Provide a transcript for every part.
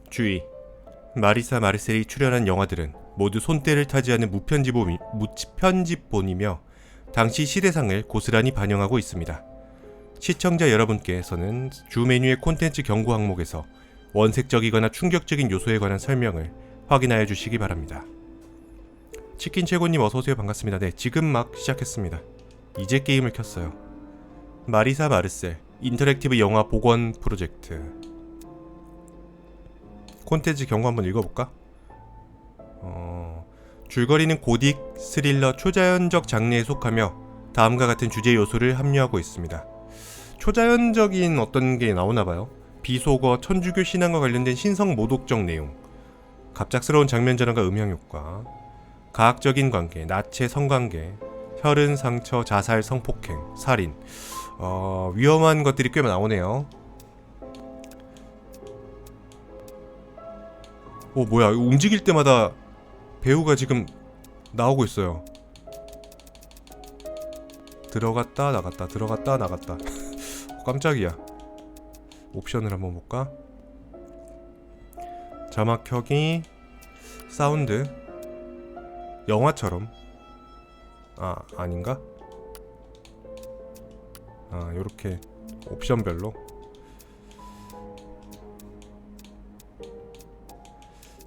주의. 마리사 마르셀이 출연한 영화들은 모두 손때를 타지 않은 무편집본이며 당시 시대상을 고스란히 반영하고 있습니다. 시청자 여러분께서는 주 메뉴의 콘텐츠 경고 항목에서 원색적이거나 충격적인 요소에 관한 설명을 확인하여 주시기 바랍니다. 치킨 최고님 어서오세요. 반갑습니다. 네, 지금 막 시작했습니다. 이제 게임을 켰어요. 마리사 마르셀 인터랙티브 영화 복원 프로젝트. 콘텐츠 경고 한번 읽어볼까? 줄거리는 고딕, 스릴러, 초자연적 장르에 속하며 다음과 같은 주제 요소를 함유하고 있습니다. 초자연적인 어떤 게 나오나봐요. 비속어, 천주교 신앙과 관련된 신성 모독적 내용, 갑작스러운 장면 전환과 음향 효과, 가학적인 관계, 나체 성관계, 혈흔, 상처, 자살, 성폭행, 살인. 위험한 것들이 꽤 나오네요. 뭐야, 움직일 때마다 배우가 지금 나오고 있어요. 들어갔다 나갔다 들어갔다 나갔다. 깜짝이야. 옵션을 한번 볼까? 자막 켜기, 사운드, 영화처럼. 아닌가? 요렇게 옵션별로.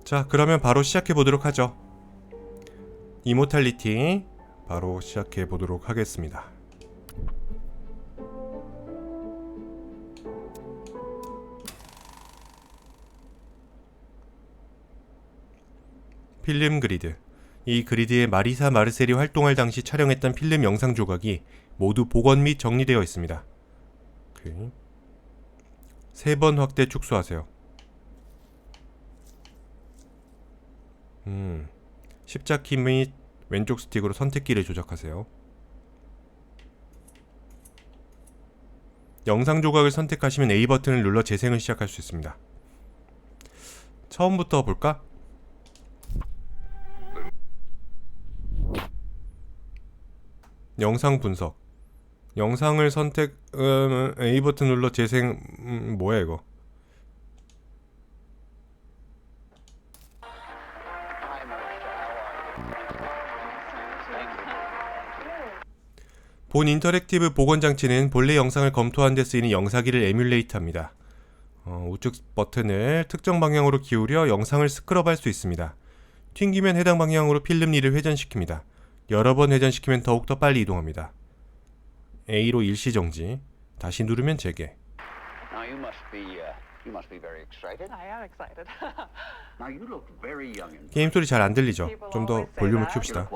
자, 그러면 바로 시작해 보도록 하죠. 임모탈리티 바로 시작해 보도록 하겠습니다. 필름 그리드. 이 그리드에 마리사 마르셀이 활동할 당시 촬영했던 필름 영상 조각이 모두 복원 및 정리되어 있습니다. 3번 확대 축소하세요. 십자키 및 왼쪽 스틱으로 선택키를 조작하세요. 영상 조각을 선택하시면 A 버튼을 눌러 재생을 시작할 수 있습니다. 처음부터 볼까? 영상 분석. 영상을 선택, A 버튼 눌러 재생, 뭐야 이거? 본 인터랙티브 복원 장치는 본래 영상을 검토하는 데 쓰이는 영사기를 에뮬레이트합니다. 우측 버튼을 특정 방향으로 기울여 영상을 스크럽할 수 있습니다. 튕기면 해당 방향으로 필름 릴을 회전시킵니다. 여러 번 회전시키면 더욱더 빨리 이동합니다. A로 일시정지, 다시 누르면 재개. 게임 소리 잘 안 들리죠? 좀 더 볼륨을 키웁시다.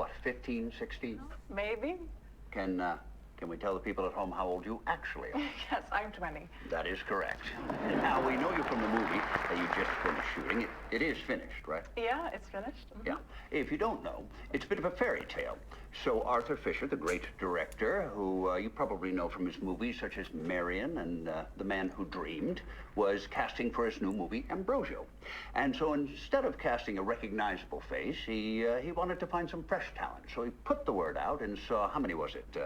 Can we tell the people at home how old you actually are? Yes, I'm 20. That is correct. Now, we know you from the movie that you just finished shooting. It is finished, right? Yeah, it's finished. Mm-hmm. Yeah. If you don't know, it's a bit of a fairy tale. So Arthur Fisher, the great director, who you probably know from his movies such as Marion and The Man Who Dreamed, was casting for his new movie, Ambrosio. And so instead of casting a recognizable face, he wanted to find some fresh talent. So he put the word out and saw, how many was it?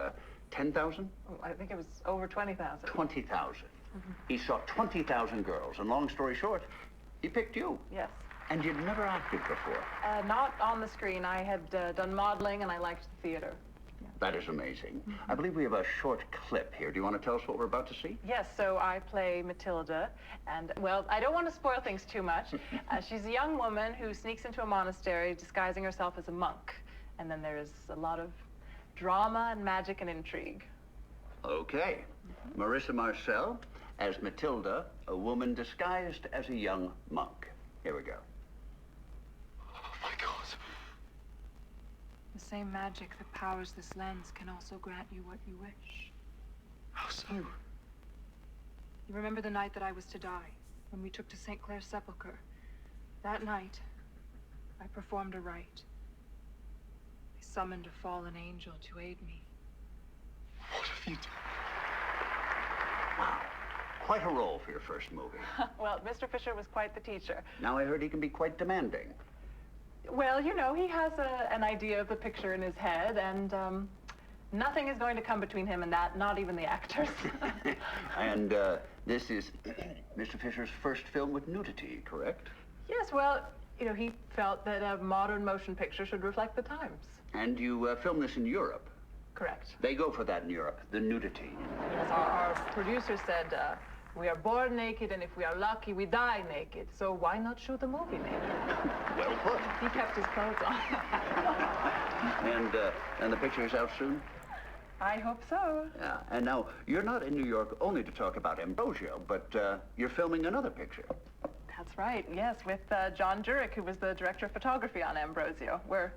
10,000? I think it was over 20,000. 20,000. Mm-hmm. He saw 20,000 girls, and long story short, he picked you. Yes. And you'd never acted before. Not on the screen. I had done modeling, and I liked the theater. Yeah. That is amazing. Mm-hmm. I believe we have a short clip here. Do you want to tell us what we're about to see? Yes, so I play Matilda, and, well, I don't want to spoil things too much. She's a young woman who sneaks into a monastery disguising herself as a monk, and then there's a lot of drama and magic and intrigue. Okay. Mm-hmm. Marissa Marcel as Matilda, a woman disguised as a young monk. Here we go. Oh my God. The same magic that powers this lens can also grant you what you wish. How so? You remember the night that I was to die, when we took to St. Clair's sepulchre? That night, I performed a rite. Summoned a fallen angel to aid me. What have you done? Wow. Quite a role for your first movie. Well, Mr. Fisher was quite the teacher. Now I heard he can be quite demanding. Well, you know, he has an idea of the picture in his head, and nothing is going to come between him and that, not even the actors. And this is Mr. Fisher's first film with nudity, correct? Yes, well, he felt that a modern motion picture should reflect the times. And you filmed this in Europe. Correct. They go for that in Europe, the nudity. Yes, our producer said, we are born naked, and if we are lucky, we die naked. So why not shoot the movie naked? Well put. He kept his clothes on. And the picture's out soon? I hope so. Yeah. And now, you're not in New York only to talk about Ambrosio, but you're filming another picture. That's right, yes, with John Jurek, who was the director of photography on Ambrosio. We're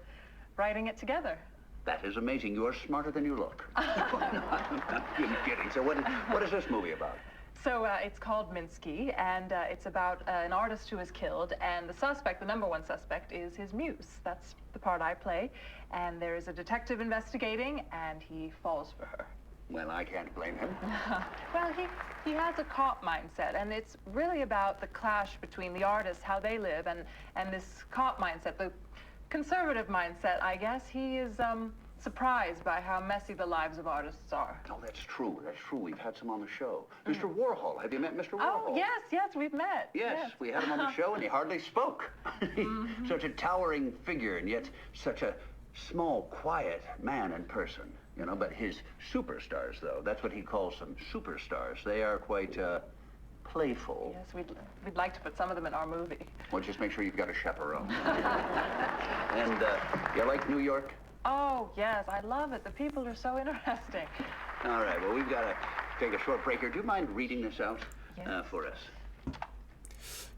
writing it together. That is amazing. You are smarter than you look. I'm kidding. So what is this movie about? So it's called Minsky, and it's about an artist who is killed, and the suspect, the number one suspect, is his muse. That's the part I play. And there is a detective investigating, and he falls for her. Well, I can't blame him. Well, he has a cop mindset, and it's really about the clash between the artists, how they live, and this cop mindset, the conservative mindset, I guess. He is surprised by how messy the lives of artists are. Oh, that's true. That's true. We've had some on the show. Mr. Warhol. Have you met Mr. Warhol? Oh, yes, we've met. Yes, we had him on the show, and he hardly spoke. Such a towering figure, and yet such a small, quiet man in person. But his superstars, though, that's what he calls them, superstars. They are quite playful. Yes, we'd like to put some of them in our movie. Well, just make sure you've got a chaperone. And you like New York? Oh, yes, I love it. The people are so interesting. All right, well, we've got to take a short break here. Do you mind reading this out for us?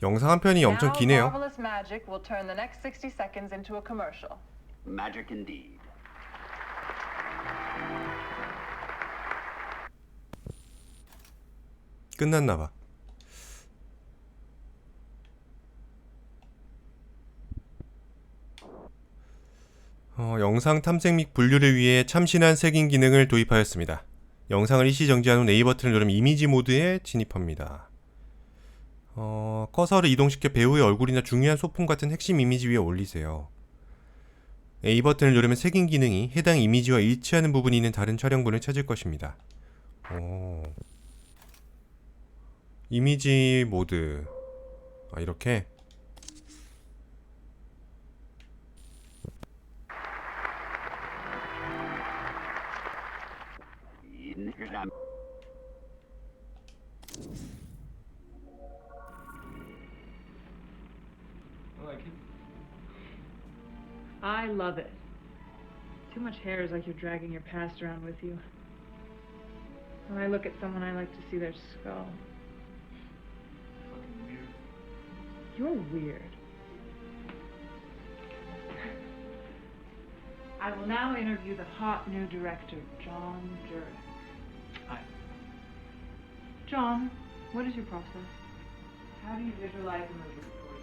영상 한 편이 엄청 Now, 기네요. marvelous magic will turn the next 60 seconds into a commercial. Magic indeed. 끝났나 봐. 영상 탐색 및 분류를 위해 참신한 색인 기능을 도입하였습니다. 영상을 일시 정지한 후 A 버튼을 누르면 이미지 모드에 진입합니다. 커서를 이동시켜 배우의 얼굴이나 중요한 소품 같은 핵심 이미지 위에 올리세요. A 버튼을 누르면 색인 기능이 해당 이미지와 일치하는 부분이 있는 다른 촬영분을 찾을 것입니다. 이미지 모드. 이렇게. I love it. Too much hair is like you're dragging your past around with you. When I look at someone, I like to see their skull. You're weird. I will now interview the hot new director, John Jurek. Hi. John, what is your process? How do you visualize a movie before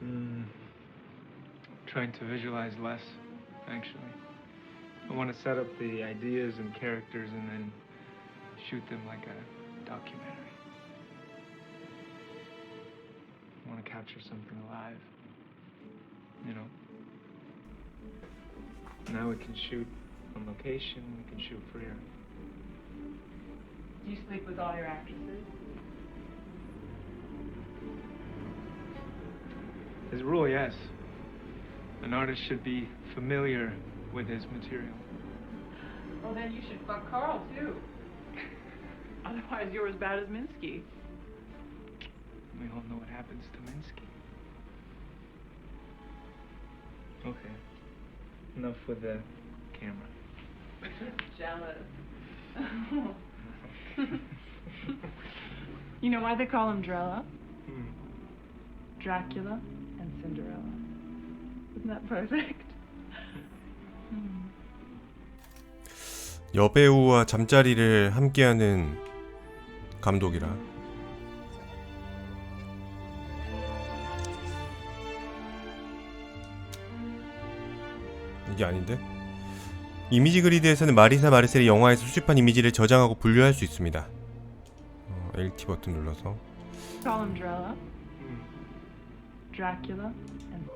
you shoot? Trying to visualize less, actually. I want to set up the ideas and characters and then shoot them like a documentary. I want to capture something alive, Now we can shoot on location, we can shoot freer. Do you sleep with all your actresses? As a rule, yes. An artist should be familiar with his material. Well, then you should fuck Carl, too. Otherwise, you're as bad as Minsky. We all know what happens to Minsky. Okay. Enough with the camera. Jealous. You know why they call him Drella? Dracula and Cinderella. Isn't that perfect? 여배우와 잠자리를 함께하는 감독이라. 이게 아닌데? 이미지 그리드에서는 마리사 마르셀이 영화에서 수집한 이미지를 저장하고 분류할 수 있습니다. LT 버튼 눌러서. Call him Drella. Dracula and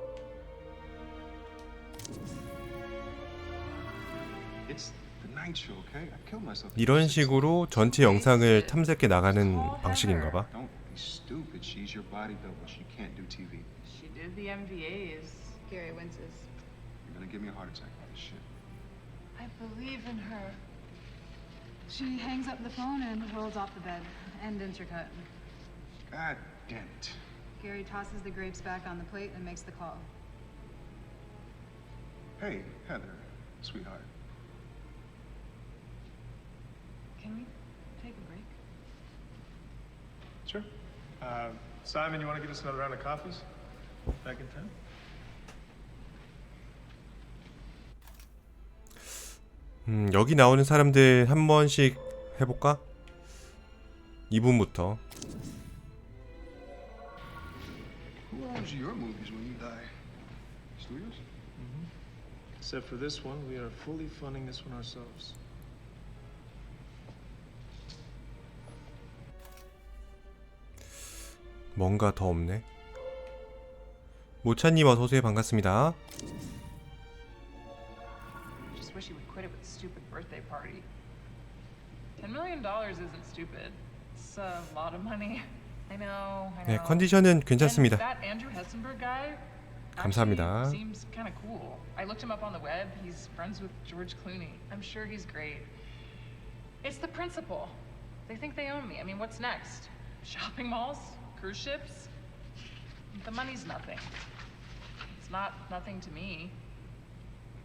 It's the night show, okay? I killed myself. 이런 식으로 전체 영상을 탐색해 나가는 방식인가 봐. Don't stupid. She's your body double. She can't do TV. She did the MVAs. Gary winces. You're gonna give me a heart attack with this shit. I believe in her. She hangs up the phone and rolls off the bed. End intercut. God damn it. Gary tosses the grapes back on the plate and makes the call. Hey, Heather, sweetheart. Can we take a break? Sure. Simon, you want to get us another round of coffees? Back in town? 여기 나오는 사람들 한 번씩 해볼까? 2분부터. Who owns your movies when you die? Studios? Except for this one, we are fully funding this one ourselves. 뭔가 더 없네. 모차님 어서오세요. 반갑습니다. Just wish he would quit it with the stupid birthday party. $10 million isn't stupid. It's a lot of money. I know. 네, 컨디션은 괜찮습니다. And that Andrew Hessenberg guy 감사합니다. actually seems kind of cool. I looked him up on the web. He's friends with George Clooney. I'm sure he's great. It's the principle. They think they own me. I mean, what's next? Shopping malls? Cruise ships? The money's nothing. It's not nothing to me.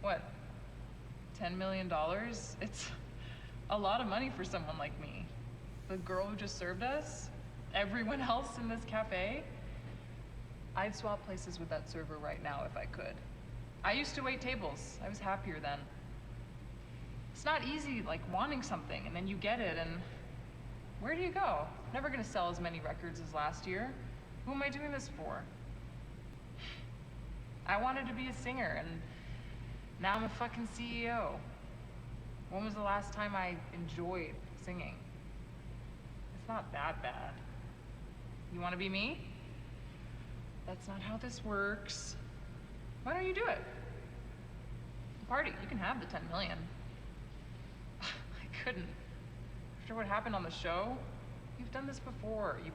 What? $10 million? It's a lot of money for someone like me. The girl who just served us? Everyone else in this cafe? I'd swap places with that server right now if I could. I used to wait tables. I was happier then. It's not easy, like, wanting something, and then you get it, and where do you go? Never gonna sell as many records as last year. Who am I doing this for? I wanted to be a singer, and now I'm a fucking CEO. When was the last time I enjoyed singing? It's not that bad. You want to be me? That's not how this works. Why don't you do it? Party, you can have the 10 million. I couldn't. After what happened on the show, you've done this before. You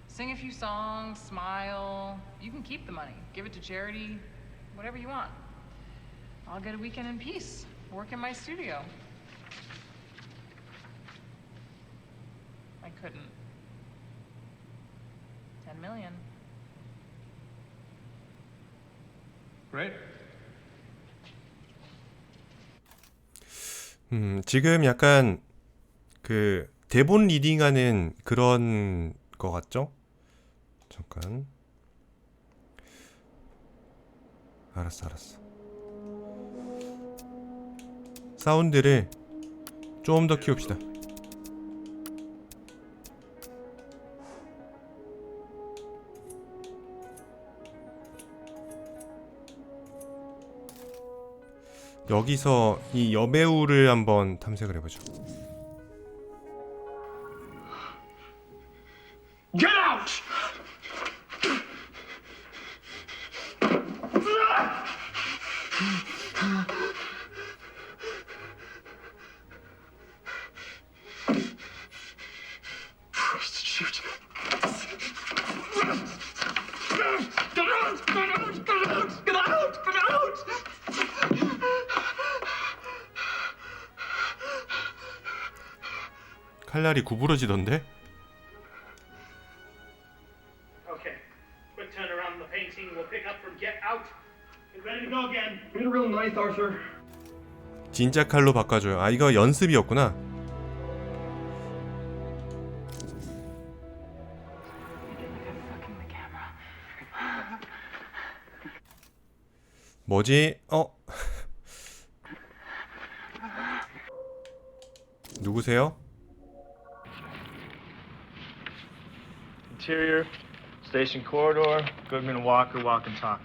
sing a few songs, smile. You can keep the money, give it to charity, whatever you want. I'll get a weekend in peace, work in my studio. I couldn't. 10 million. Right? 지금 약간 그 대본 리딩하는 그런 거 같죠? 잠깐. 알았어. 사운드를 좀 더 키웁시다. 여기서 이 여배우를 한번 탐색을 해보죠. Get out! Prostitute. Get out! Get out! Get out! Get out! Get out! 칼날이 구부러지던데? Okay. Quick turn around the painting. We'll pick up from get out. Get ready to go again. Get a real knife, Arthur. 진짜 칼로 바꿔줘요. 아, 이거 연습이었구나. 뭐지? 누구세요? Interior, station corridor, Goodman Walker walk and talk.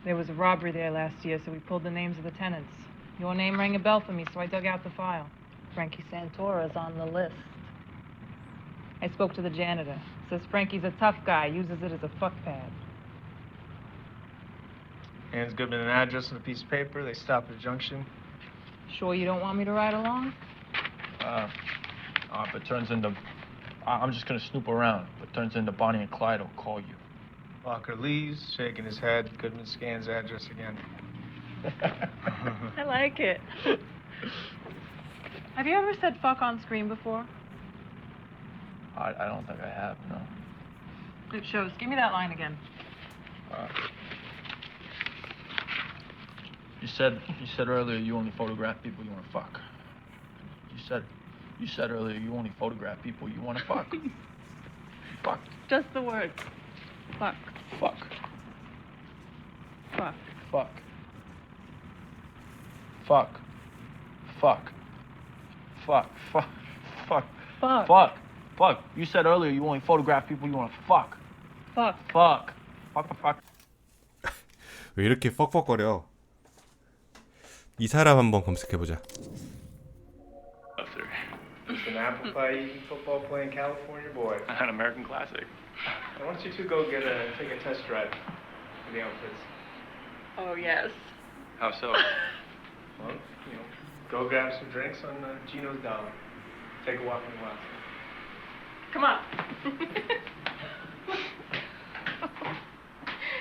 There was a robbery there last year, so we pulled the names of the tenants. Your name rang a bell for me, so I dug out the file. Frankie Santora's on the list. I spoke to the janitor. Says Frankie's a tough guy, uses it as a fuck pad. Hands Goodman an address on a piece of paper. They stop at a junction. Sure you don't want me to ride along? If it turns into I'm just gonna snoop around. What turns into Bonnie and Clyde will call you. Walker leaves, shaking his head. Goodman scans address again. I like it. Have you ever said fuck on screen before? I don't think I have, no. It shows. Give me that line again. You said earlier you only photograph people you want to fuck. You said earlier you only photograph people you want to fuck. Fuck. Just the word. Fuck. Fuck. Fuck. Fuck. Fuck. Fuck. Fuck. Fuck. Fuck. Fuck. Fuck. Fuck. You said earlier you only photograph people you want to fuck. Fuck. Fuck. Fuck. Fuck. 왜 이렇게 퍽퍽거려? 이 사람 한번 검색해보자. Just an apple pie eating, football playing California boy. An American classic. Why don't you two go take a test drive for the outfits? Oh, yes. How so? Well, go grab some drinks on Gino's dollar. Take a walk in the wild. Come on.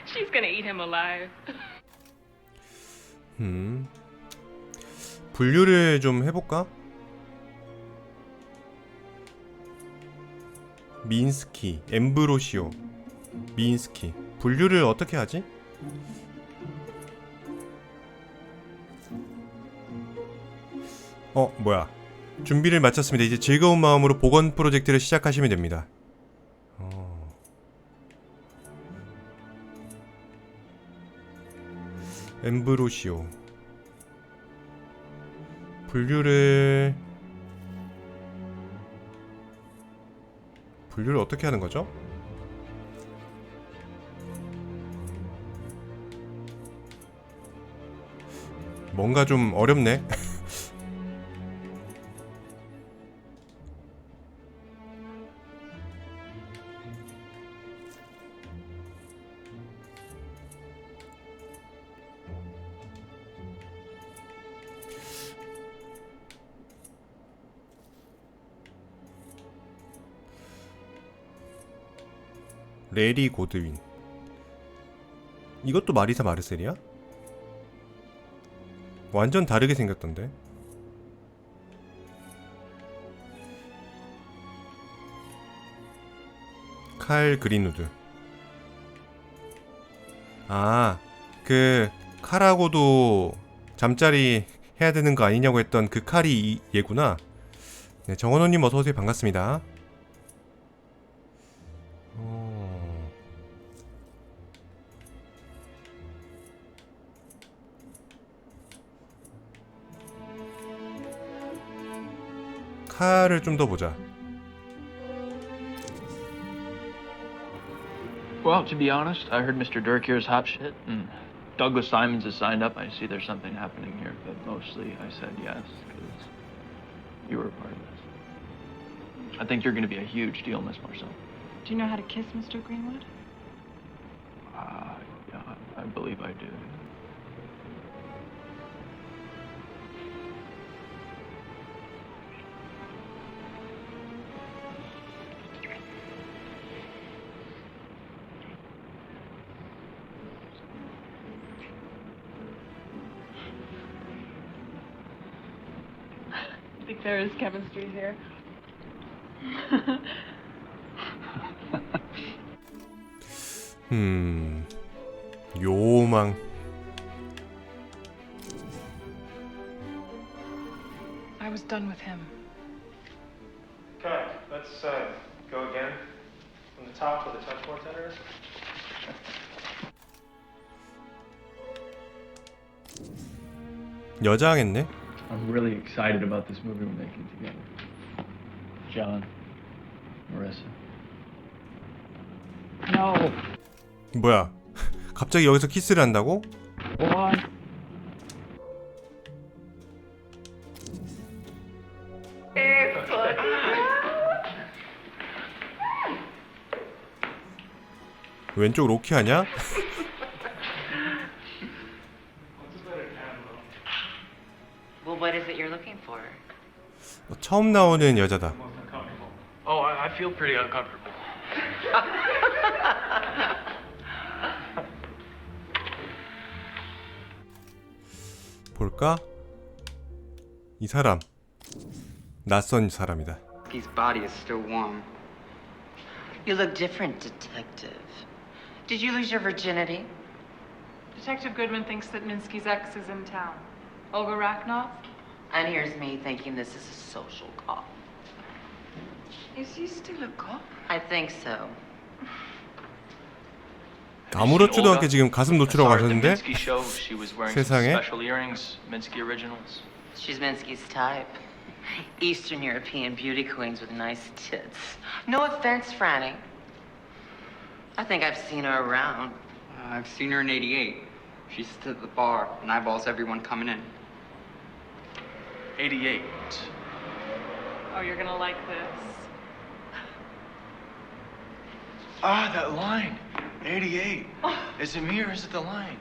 She's gonna eat him alive. 분류를 좀 해볼까? 민스키, 엠브로시오, 민스키. 분류를 어떻게 하지? 뭐야. 준비를 마쳤습니다. 이제 즐거운 마음으로 복원 프로젝트를 시작하시면 됩니다. 엠브로시오. 분류를 어떻게 하는 거죠? 뭔가 좀 어렵네. 레리 고드윈. 이것도 마리사 마르셀이야? 완전 다르게 생겼던데. 칼 그린우드. 그 칼하고도 잠자리 해야 되는 거 아니냐고 했던 그 칼이 얘구나. 네, 정원호님 어서오세요. 반갑습니다. 칼을 좀 더 보자. Well, to be honest, I heard Mr. Dirk here's hot shit, and Douglas Simons is signed up. I see there's something happening here, but mostly I said yes because you were a part of this. I think you're going to be a huge deal, Miss Marcel. Do you know how to kiss, Mr. Greenwood? Yeah, I believe I do. I think there is chemistry here. 요망. I was done with him. Okay, let's go again from the top to the touch bartender. 여장했네. I'm really excited about this movie we're making together. John, Marissa. No. 뭐야? 갑자기 여기서 키스를 한다고? What? 왼쪽 로키 하냐? Well, what is it you're looking for? 처음 나오는 여자다. Oh, I feel pretty uncomfortable. 볼까? 이 사람 낯선 사람이다. His body is still warm. You look different, detective. Did you lose your virginity? Detective Goodman thinks that Minsky's ex is in town. Olga Raknov? And here's me thinking this is a social call. Is he still a cop? I think so. 아무렇지도 않게 지금 가슴 노출하고 가셨는데 Minsky show, she was wearing 세상에. some special earrings, Minsky originals. She's Minsky's type. Eastern European beauty queens with nice tits. No offense, Franny. I think I've seen her around. I've seen her in '88. She sits at the bar and eyeballs everyone coming in. 88. Oh, you're gonna like this. Ah, that line. 88. Is it me or is it the line?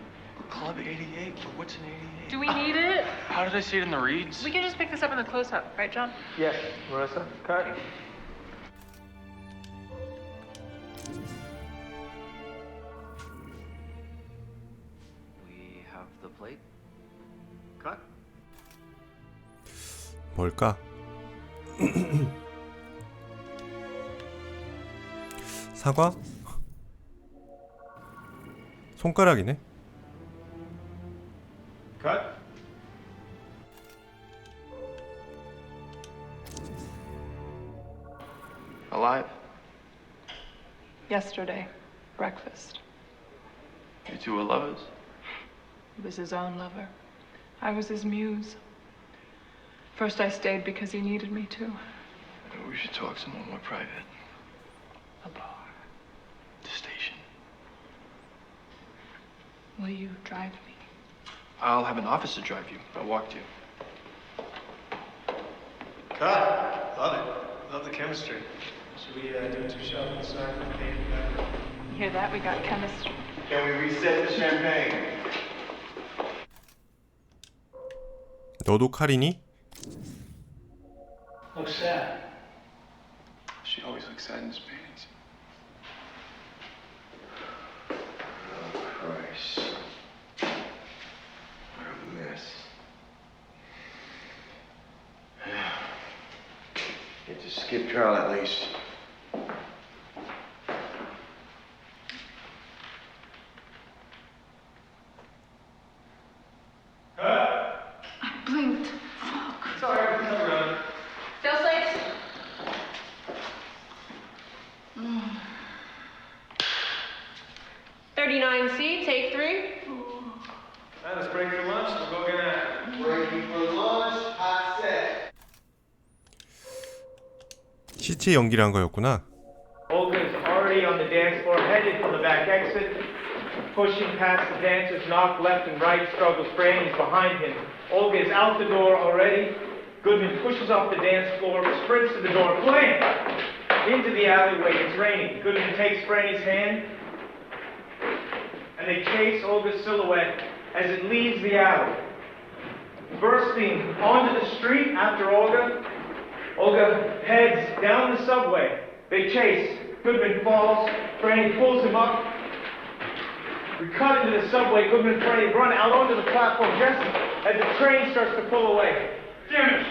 Club 88? But what's an 88? Do we need it? How did I see it in the reads? We can just pick this up in the close-up, right, John? Yes, Marissa, cut. We have the plate. Cut. 뭘까? 사과? 손가락이네. Cut. Alive? Yesterday, breakfast. You two were lovers? He was his own lover. I was his muse. First I stayed because he needed me to. Maybe we should talk somewhere more private. A bar. The station. Will you drive me? I'll have an officer drive you. I'll walk to you. Cut. Love it. Love the chemistry. Should we do 2 shots inside the paint? You hear that? We got chemistry. Can we reset the champagne? 너도 칼이니? Looks sad. She always looks sad in his paintings. Oh, Christ. What a mess. Get to skip trial at least. Blinked. Still slates? 39C, take 3. Let's break for lunch. We'll go get after it. Breaking for lunch, hot set. 시체 연기를 한 거였구나. Olga is already on the dance floor, headed for the back exit. Pushing past the dancers, knocked left and right, struggles. Franny's behind him. Olga is out the door already. Goodman pushes off the dance floor, sprints to the door, blam! Into the alleyway. It's raining. Goodman takes Franny's hand, and they chase Olga's silhouette as it leaves the alley. Bursting onto the street after Olga, Olga heads down the subway. They chase. Goodman falls. Franny pulls him up. We cut into the subway. Goodman and Franny run out onto the platform just as the train starts to pull away. Damn it!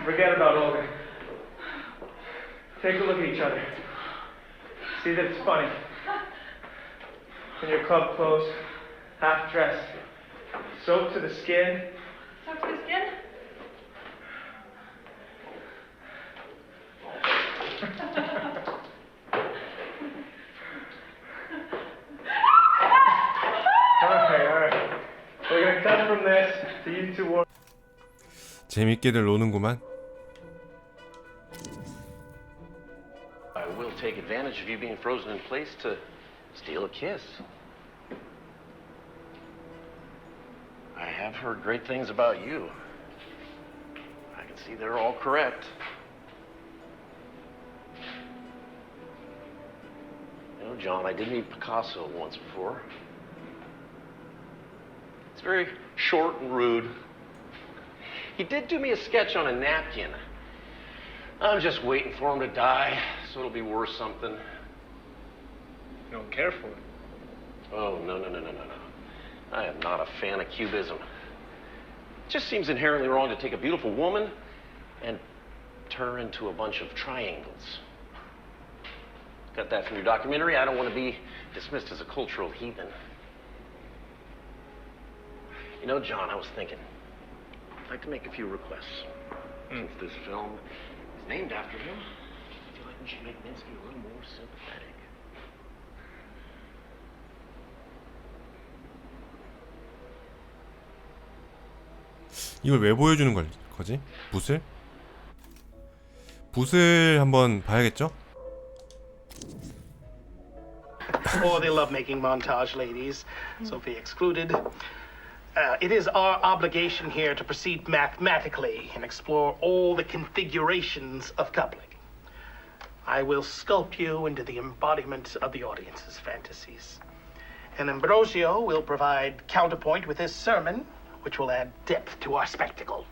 Forget about Olga. Take a look at each other. See that it's funny. In your club clothes, half dressed, soaked to the skin. Soaked to the skin? All right. We're gonna cut from this to you two war. 재밌게들 노는구만. I will take advantage of you being frozen in place to steal a kiss. I have heard great things about you. I can see they're all correct. You know, John, I did meet Picasso once before. It's very short and rude. He did do me a sketch on a napkin. I'm just waiting for him to die, so it'll be worth something. You don't care for it. Oh, no. I am not a fan of cubism. It just seems inherently wrong to take a beautiful woman and turn her into a bunch of triangles. Got that from your documentary? I don't want to be dismissed as a cultural heathen. You know, John, I was thinking, I'd like to make a few requests. Since this film is named after him, I feel like we should make Minsky a little more sympathetic. 이걸 왜 보여주는 거지? 붓을? 붓을 한번 봐야겠죠? For the lovemaking montage, ladies, Sophie excluded. It is our obligation here to proceed mathematically and explore all the configurations of coupling. I will sculpt you into the embodiment of the audience's fantasies. And Ambrosio will provide counterpoint with his sermon, which will add depth to our spectacle.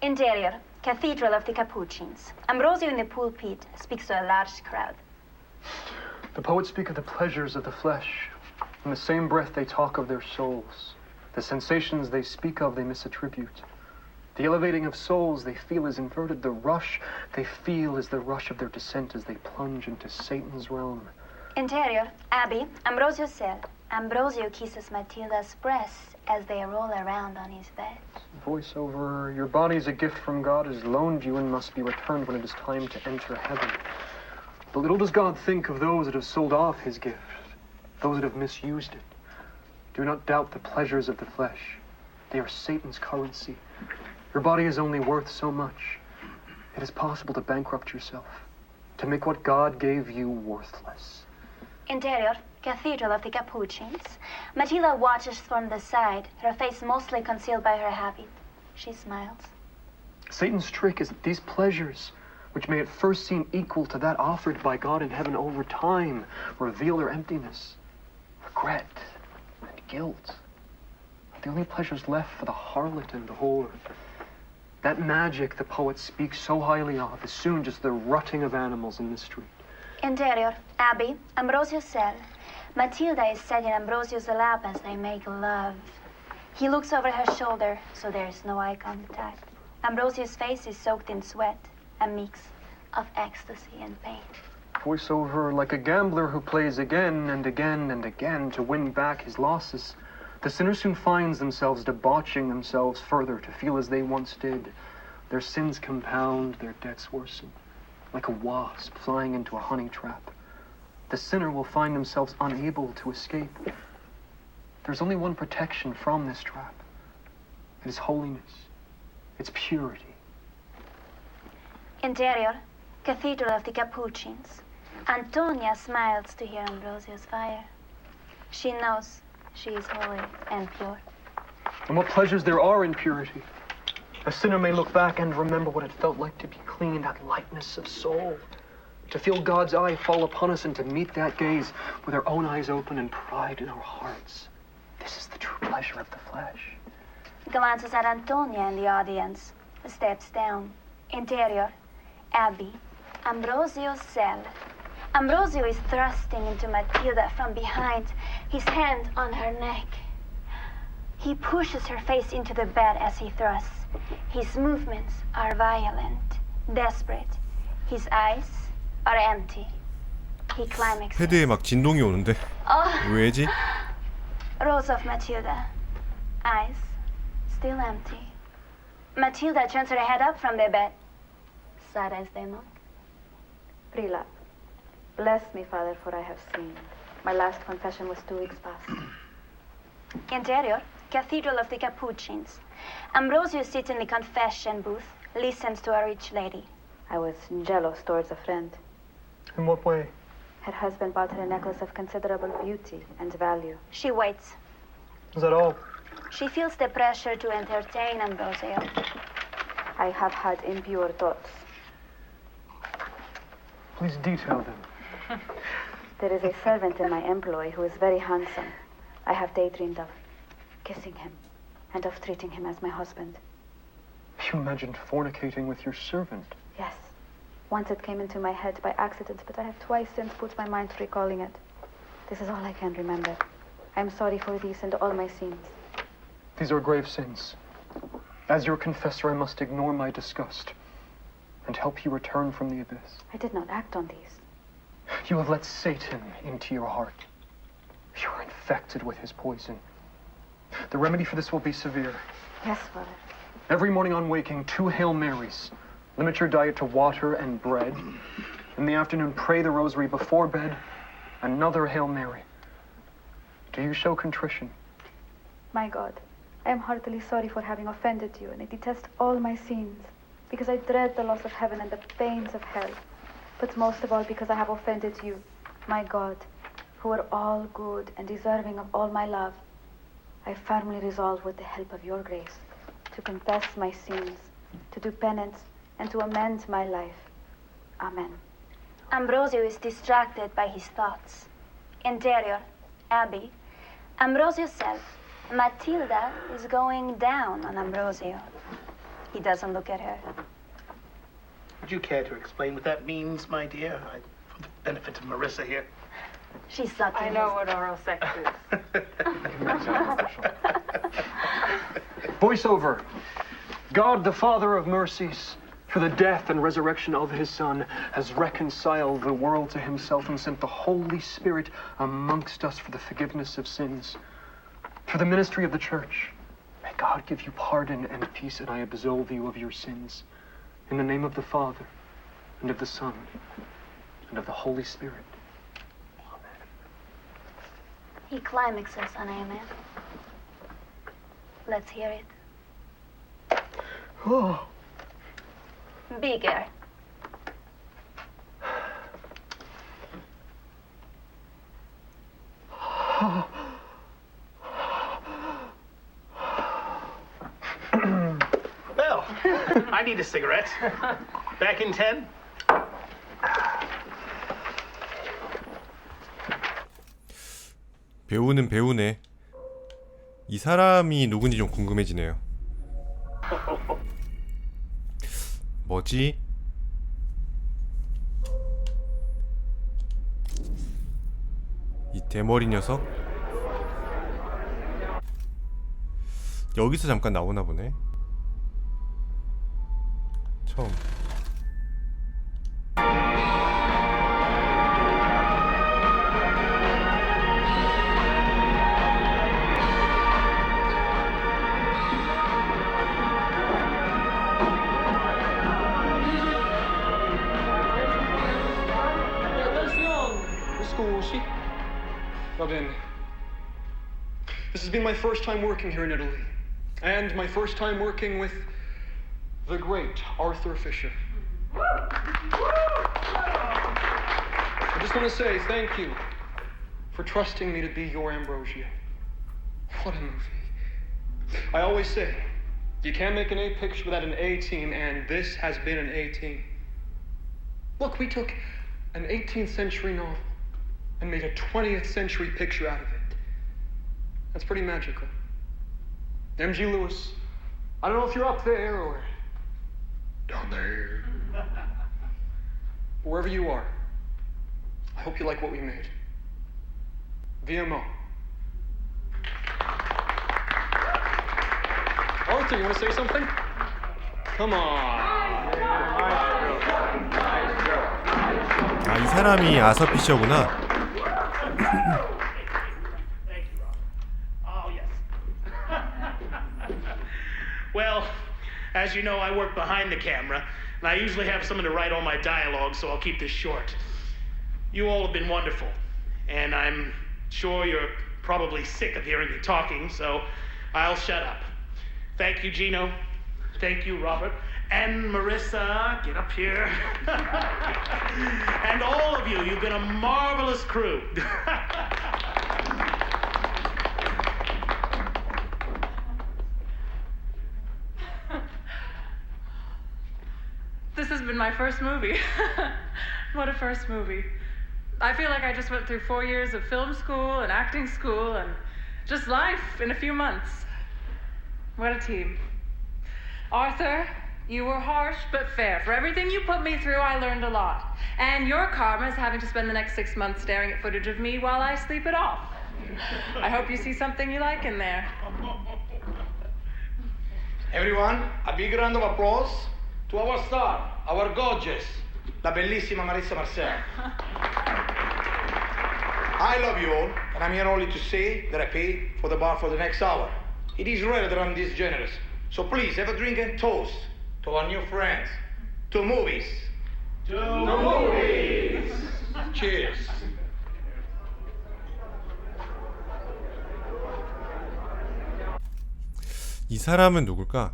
Interior, Cathedral of the Capuchins. Ambrosio in the pulpit speaks to a large crowd. The poets speak of the pleasures of the flesh. In the same breath they talk of their souls. The sensations they speak of they misattribute. The elevating of souls they feel is inverted. The rush they feel is the rush of their descent as they plunge into Satan's realm. Interior, Abbey, Ambrosio's cell. Ambrosio kisses Matilda's breasts as they roll around on his bed. Voiceover, your body is a gift from God, is loaned you and must be returned when it is time to enter heaven. But little does God think of those that have sold off his gift, those that have misused it. Do not doubt the pleasures of the flesh. They are Satan's currency. Your body is only worth so much. It is possible to bankrupt yourself, to make what God gave you worthless. Interior, Cathedral of the Capuchins. Matilda watches from the side, her face mostly concealed by her habit. She smiles. Satan's trick is that these pleasures, which may at first seem equal to that offered by God in heaven, over time reveal their emptiness. Regret and guilt are the only pleasures left for the harlot and the whore. That magic the poet speaks so highly of is soon just the rutting of animals in the street. Interior, Abbey, Ambrosio's cell. Matilda is sat in Ambrosio's lap as they make love. He looks over her shoulder, so there is no eye contact. Ambrosio's face is soaked in sweat, a mix of ecstasy and pain. Voiceover, like a gambler who plays again and again and again to win back his losses, the sinner soon finds themselves debauching themselves further to feel as they once did. Their sins compound, their debts worsen. Like a wasp flying into a honey trap, the sinner will find themselves unable to escape. There's only one protection from this trap. It is holiness. It's purity. Interior, Cathedral of the Capuchins. Antonia smiles to hear Ambrosio's fire. She knows she is holy and pure. And what pleasures there are in purity. A sinner may look back and remember what it felt like to be clean, that lightness of soul. To feel God's eye fall upon us and to meet that gaze with our own eyes open and pride in our hearts. This is the true pleasure of the flesh. Glances at Antonia in the audience. Steps down. Interior, Abbey, Ambrosio's cell. Ambrosio is thrusting into Matilda from behind, his hand on her neck. He pushes her face into the bed as he thrusts. His movements are violent, desperate. His eyes are empty. He climaxes. 헤드에 막 진동이 오는데 왜지? Rose of Matilda. Eyes still empty. Matilda turns her head up from the bed. Sad as they look. Prelap, bless me, Father, for I have sinned. My last confession was 2 weeks past. Interior, Cathedral of the Capuchins. Ambrosio sits in the confession booth, listens to a rich lady. I was jealous towards a friend. In what way? Her husband bought her a necklace of considerable beauty and value. She waits. Is that all? She feels the pressure to entertain Ambrosio. I have had impure thoughts. Please detail them. There is a servant in my employ who is very handsome. I have daydreamed of kissing him and of treating him as my husband. You imagined fornicating with your servant. Yes. Once it came into my head by accident, but I have twice since put my mind to recalling it. This is all I can remember. I am sorry for these and all my sins. These are grave sins. As your confessor, I must ignore my disgust and help you return from the abyss. I did not act on these. You have let Satan into your heart. You are infected with his poison. The remedy for this will be severe. Yes, Father. Every morning on waking, 2 Hail Marys. Limit your diet to water and bread. In the afternoon, pray the rosary before bed. Another Hail Mary. Do you show contrition? My God, I am heartily sorry for having offended you, and I detest all my sins, because I dread the loss of heaven and the pains of hell. But most of all, because I have offended you, my God, who are all good and deserving of all my love. I firmly resolve, with the help of your grace, to confess my sins, to do penance, and to amend my life. Amen. Ambrosio is distracted by his thoughts. Interior, Abby. Ambrosio self. Matilda is going down on Ambrosio. He doesn't look at her. Would you care to explain what that means, my dear? For the benefit of Marissa here. She's sucking. I know what oral sex is. Voiceover. God, the Father of mercies, through the death and resurrection of his Son, has reconciled the world to himself and sent the Holy Spirit amongst us for the forgiveness of sins. Through the ministry of the Church, may God give you pardon and peace, and I absolve you of your sins. In the name of the Father, and of the Son, and of the Holy Spirit. He climaxes on amen. Let's hear it. Oh. Bigger. Well, I need a cigarette. Back in 10? 배우는 배우네. 이 사람이 누군지 좀 궁금해지네요. 뭐지? 이 대머리 녀석? 여기서 잠깐 나오나 보네. 처음. This has been my first time working here in Italy, and my first time working with the great Arthur Fisher. I just want to say thank you for trusting me to be your Ambrosio. What a movie. I always say, you can't make an A picture without an A team, and this has been an A team. Look, we took an 18th century novel and made a 20th century picture out of it. That's pretty magical. M.G. Lewis, I don't know if you're up there or down there. Wherever you are, I hope you like what we made. VMO. Arthur, you want to say something? Come on. 아, 이 사람이 아서 피셔구나. Well, as you know, I work behind the camera, and I usually have someone to write all my dialogue, so I'll keep this short. You all have been wonderful, and I'm sure you're probably sick of hearing me talking, so I'll shut up. Thank you, Gino. Thank you, Robert. And Marissa, get up here. And all of you, you've been a marvelous crew. This has been my first movie. What a first movie. I feel like I just went through 4 years of film school and acting school and just life in a few months. What a team. Arthur, You were harsh but fair. For everything you put me through, I learned a lot. And your karma is having to spend the next 6 months staring at footage of me while I sleep it off. I hope you see something you like in there. Everyone, a big round of applause to our star, our gorgeous, la bellissima Marissa Marcel. I love you all, and I'm here only to say that I paid for the bar for the next hour. It is rare that I'm this generous, so please have a drink and toast to our new friends, to movies. To movies! Cheers. 이 사람은 누굴까?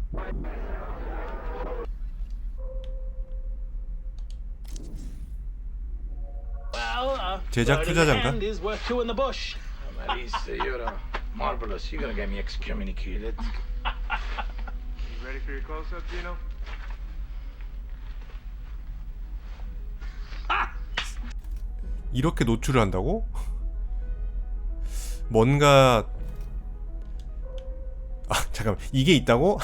제작 투자자인가? is worth two in the bush. Marisa, you're marvelous. You're gonna get me excommunicated. You ready for your close-up, Gino? 이렇게 노출을 한다고? 뭔가 잠깐만, 이게 있다고?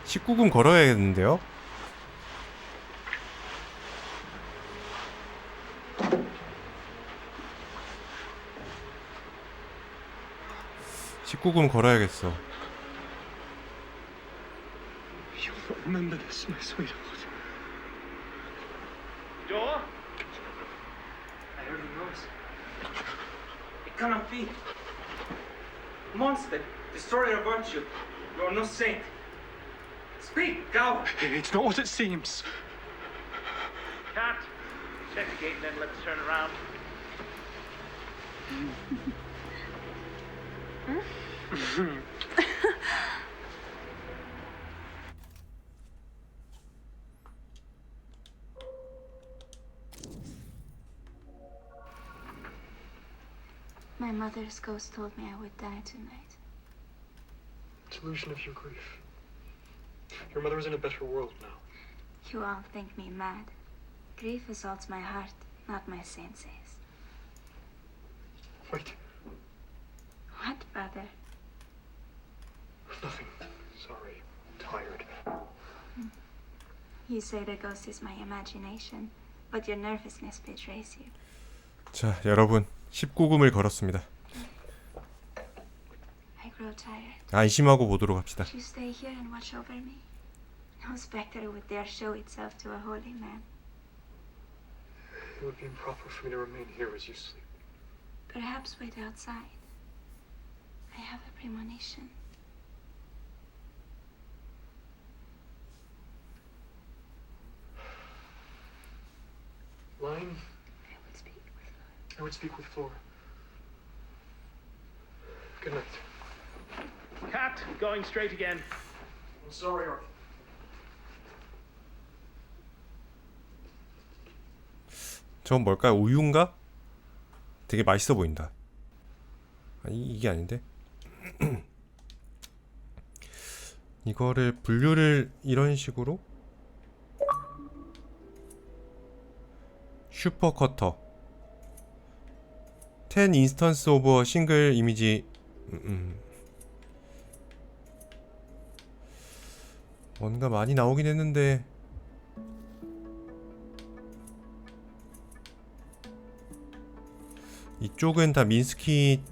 19금 걸어야겠는데요? 걸어야겠어. You will remember this, my sweetheart. Door? I heard a noise. It cannot be. Monster, destroyer of virtue. You are no saint. Speak, go! It's not what it seems. Cat, check the gate and then let's turn around. My mother's ghost told me I would die tonight. Delusion of your grief. Your mother is in a better world now. You all think me mad. Grief assaults my heart, not my senses. Wait. What, brother? Nothing. Sorry. Tired. You say the ghost is my imagination, but your nervousness betrays you. 자, 여러분 19금을 걸었습니다. I grow tired. 안심하고 보도록 합시다. You stay here and watch over me. No spectre would dare show itself to a holy man. It would be improper for me to remain here as you sleep. Perhaps wait outside. I have a premonition. Line? I would speak with Flora. Good night. Cat, going straight again. I'm sorry, Arthur. 저건 뭘까요? 우유인가? 되게 맛있어 보인다. 아니, 이게 아닌데? 이거를 분류를 이런 식으로 슈퍼커터 10 인스턴스 오브 싱글 이미지. 뭔가 많이 나오긴 했는데 이쪽은 다 민스키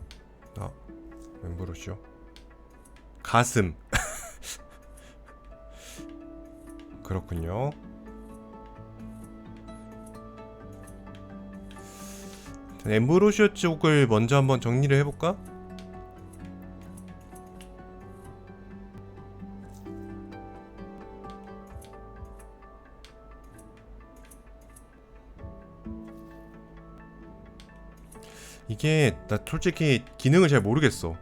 멤버로죠. 가슴. 그렇군요. 엠브로시오 쪽을 먼저 한번 정리를 해볼까? 이게 나 솔직히 기능을 잘 모르겠어.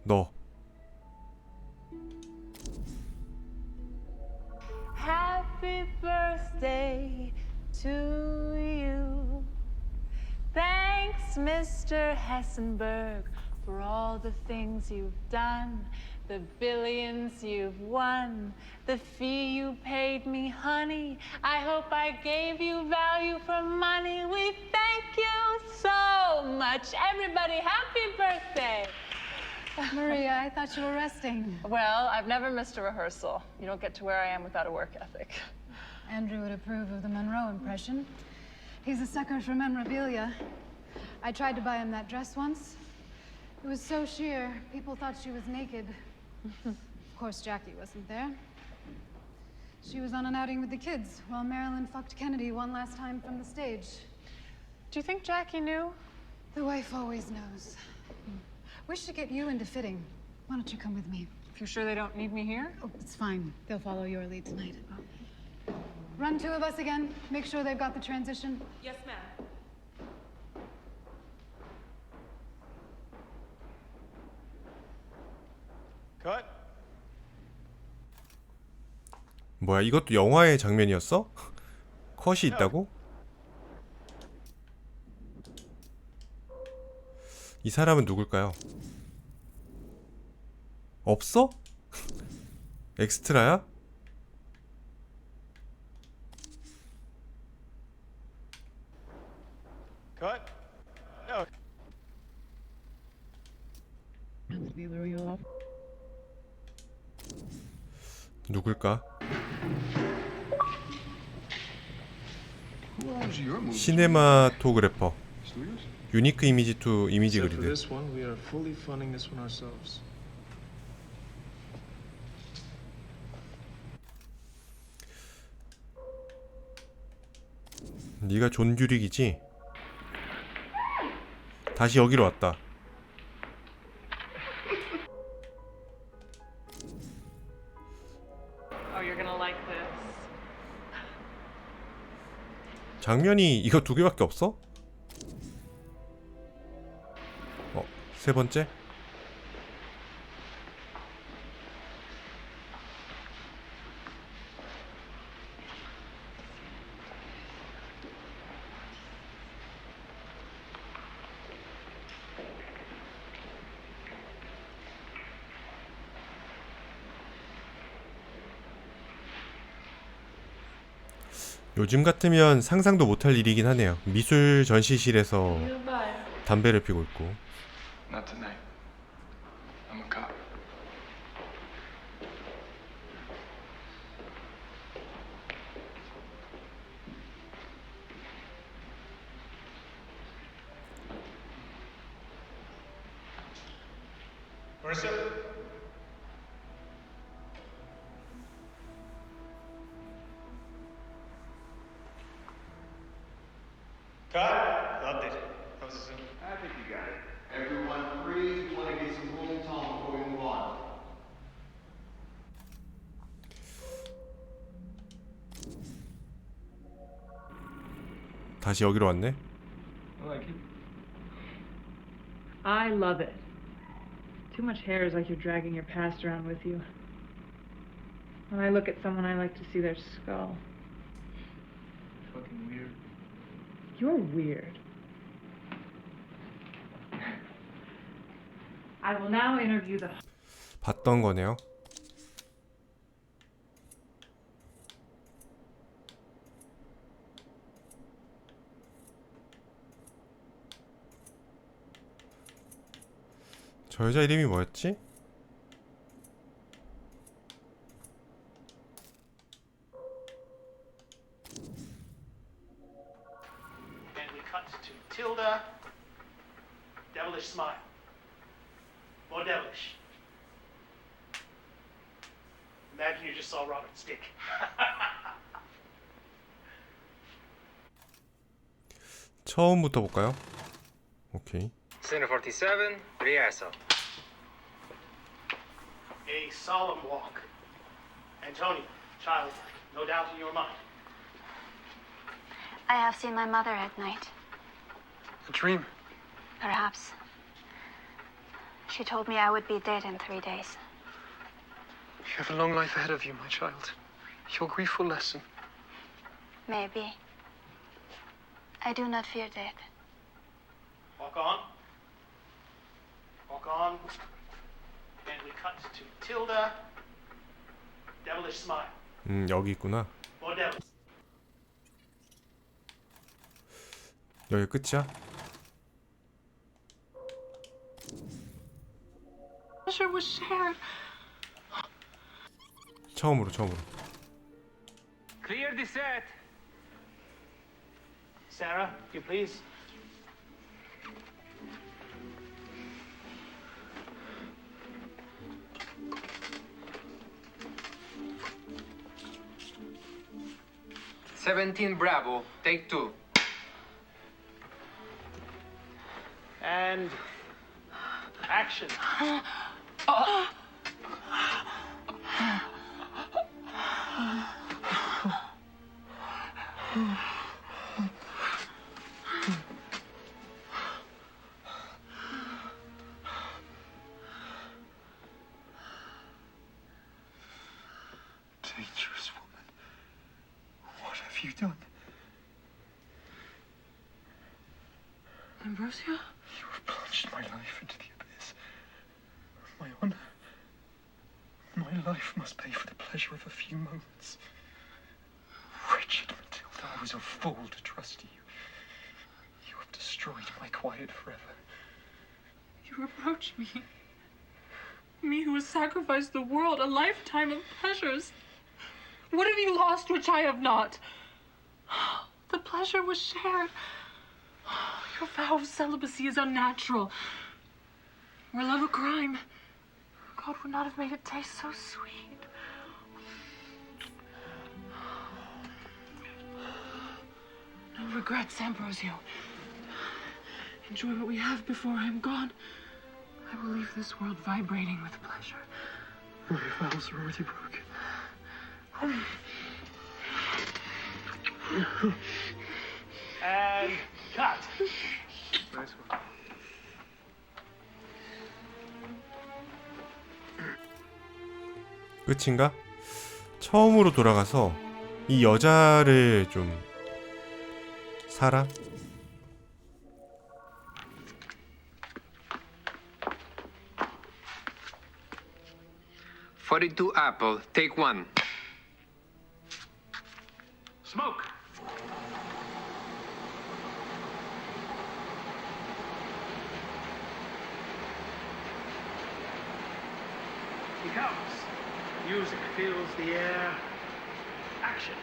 너 Happy birthday to you. Thanks, Mr. Hessenberg, for all the things you've done, the billions you've won, the fee you paid me, honey. I hope I gave you value for money. We thank you so much. Everybody, happy birthday. Maria, I thought you were resting. Well, I've never missed a rehearsal. You don't get to where I am without a work ethic. Andrew would approve of the Monroe impression. He's a sucker for memorabilia. I tried to buy him that dress once. It was so sheer, people thought she was naked. Of course, Jackie wasn't there. She was on an outing with the kids while Marilyn fucked Kennedy one last time from the stage. Do you think Jackie knew? The wife always knows. Wish to get you into fitting. Why don't you come with me? If you're sure they don't need me here? Oh, it's fine. They'll follow your lead tonight. Run two of us again. Make sure they've got the transition. Yes, ma'am. Cut. 뭐야, 이것도 영화의 장면이었어? 컷이 있다고? 이 사람은 누굴까요? 없어? 엑스트라야? Cut. No. 누굴까? Who owns your movies? 시네마토그래퍼. Studios? 유니크 이미지 투 이미지 Except for 그리드. this one, we are fully funding this one ourselves. 네가 존 듀릭이지? 다시 여기로 왔다. Oh, you're gonna like this. 장면이 이거 두 개밖에 없어? 세 번째? 요즘 같으면 상상도 못할 일이긴 하네요. 미술 전시실에서 담배를 피고 있고. Not tonight. I'm a cop. Marissa? Cut. Loved it. How was the Zoom? I think you got it. Everyone freeze. We want to get some rolling tone before we move on. 다시 여기로 왔네. I like it. I love it. Too much hair is like you're dragging your past around with you. When I look at someone, I like to see their skull. Fucking weird. You're weird. I will now interview the... 봤던 거네요. 저 여자 이름이 뭐였지? And we cut to Tilda. Devilish smile. More devilish. Imagine you just saw Robert's dick. 처음부터 볼까요? 오케이. Center 47, rehearsal. A solemn walk. Antonia, childlike, no doubt in your mind. I have seen my mother at night. A dream. Perhaps. She told me I would be dead in 3 days. You have a long life ahead of you, my child. Your grief will lessen. Maybe. I do not fear death. Walk on. Walk on. And we cut to Tilda. Devilish smile. 여기 있구나. More devil. 여기 끝이야? Pleasure was shared. 처음으로. Clear the set. Sarah, you please. Bravo. Take 2. And action. Dangerous woman. What have you done? Ambrosio? You have plunged my life into the abyss. My honor. My life must pay for the pleasure of a few moments. Wretched Matilda, I was a fool to trust you. You have destroyed my quiet forever. You reproach me. Me who has sacrificed the world, a lifetime of pleasures. What have you lost which I have not? The pleasure was shared. Your vow of celibacy is unnatural. Were love a crime, God would not have made it taste so sweet. No regrets, Ambrosio. Enjoy what we have before I am gone. I will leave this world vibrating with pleasure. My vows are already broken. And cut. Nice one. 끝인가? 처음으로 돌아가서 이 여자를 좀 살아? $42 apple. Take 1. Smoke. He comes. Music fills the air. Action.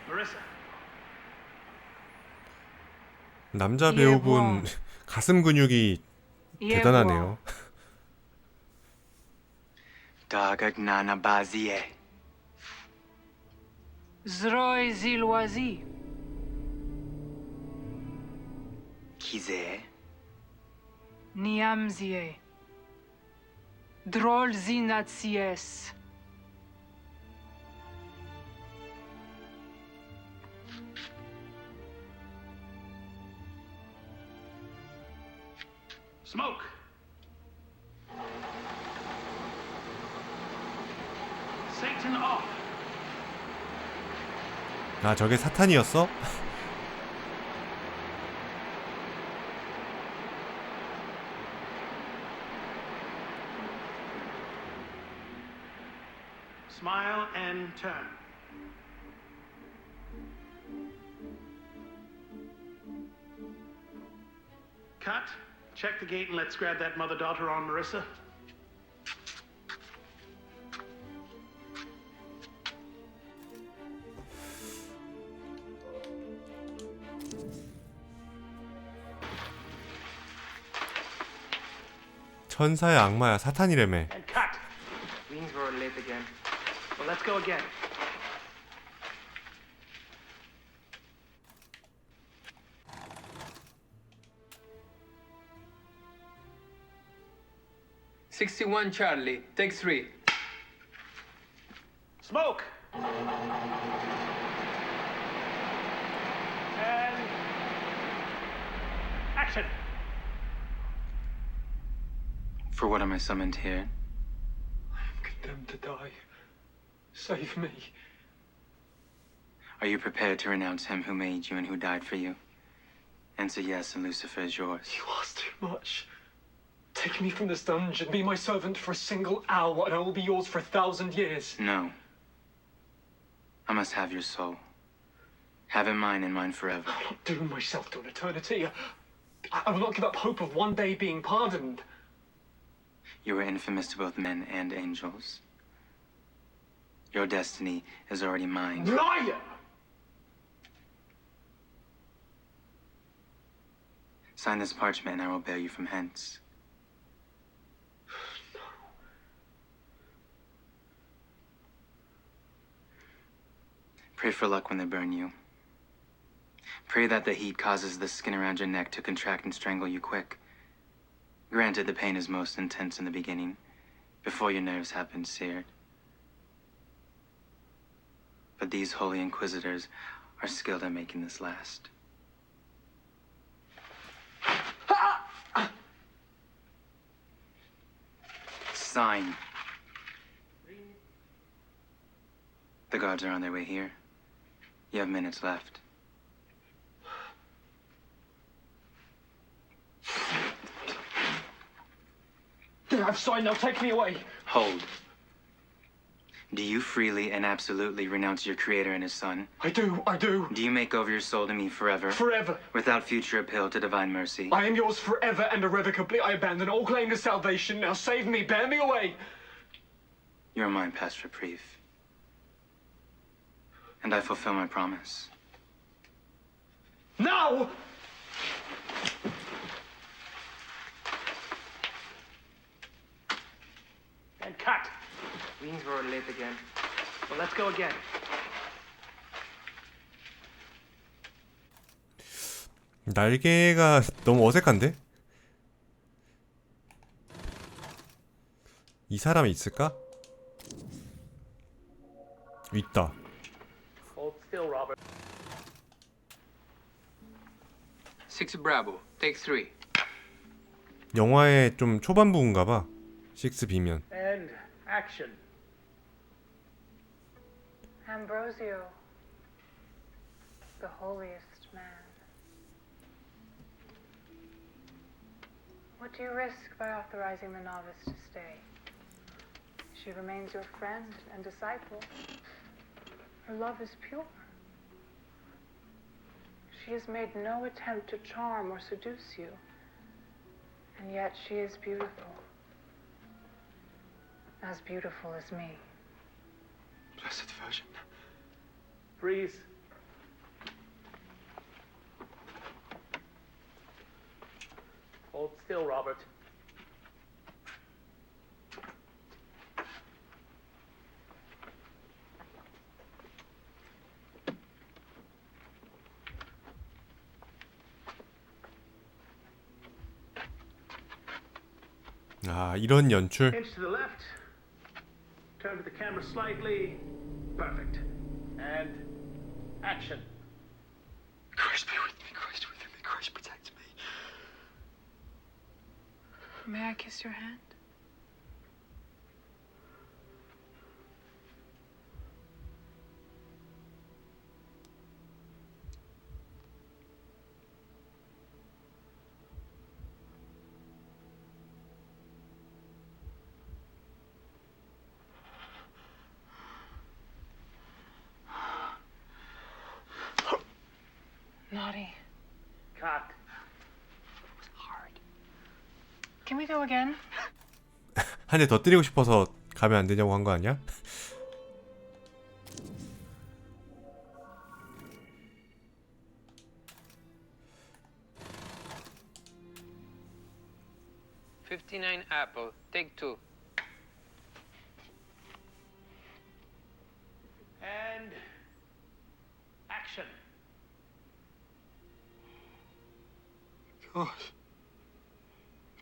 Marissa. 남자 배우분 가슴 근육이 대단하네요. Dagagnana bazie. Zroy zilwazi. Kize. Niamzie. Drol zinatsies. Smoke. Satan off. 아, 저게 사탄이었어? Smile and turn. Cut. Check the gate and let's grab that mother-daughter on Marissa. 천사의 악마야, 사탄이라며. And cut. Wings were late again. Well, let's go again. $61 Charlie. Take 3. Smoke. And action. For what am I summoned here? I am condemned to die. Save me. Are you prepared to renounce him who made you and who died for you? Answer yes, and Lucifer is yours. You ask too much. Take me from this dungeon, be my servant for a single hour, and I will be yours for 1,000 years. No. I must have your soul. Have it mine and mine forever. I will not doom myself to an eternity. I will not give up hope of one day being pardoned. You are infamous to both men and angels. Your destiny is already mine. Liar! Sign this parchment and I will bear you from hence. Pray for luck when they burn you. Pray that the heat causes the skin around your neck to contract and strangle you quick. Granted, the pain is most intense in the beginning, before your nerves have been seared. But these holy inquisitors are skilled at making this last. Sign. The guards are on their way here. You have minutes left. There, I've signed, now take me away. Hold. Do you freely and absolutely renounce your creator and his son? I do. Do you make over your soul to me forever? Forever. Without future appeal to divine mercy? I am yours forever and irrevocably. I abandon all claim to salvation. Now save me, bear me away. You are mine past reprieve. And I fulfill my promise. Now! And cut. Means we're late again. Well, let's go again. 날개가 너무 어색한데? 이 사람이 있을까? 있다. Hold still, Robert. 6 Bravo, take 3. 영화의 좀 초반부인가봐. 6B면. And action. Ambrosio, the holiest man. What do you risk by authorizing the novice to stay? She remains your friend and disciple. Her love is pure. She has made no attempt to charm or seduce you. And yet she is beautiful. As beautiful as me. Blessed Virgin. Freeze. Hold still, Robert. 아, 이런 연출. Inch to the left. Turn to the camera slightly. Perfect. And action. Christ be with me, Christ within me, Christ protect me. May I kiss your hand? Naughty. Cut. Can we go again? 한 대 더 때리고 싶어서 가면 안 되냐고 한 거 아니야? $59 Apple, take 2. And action. God.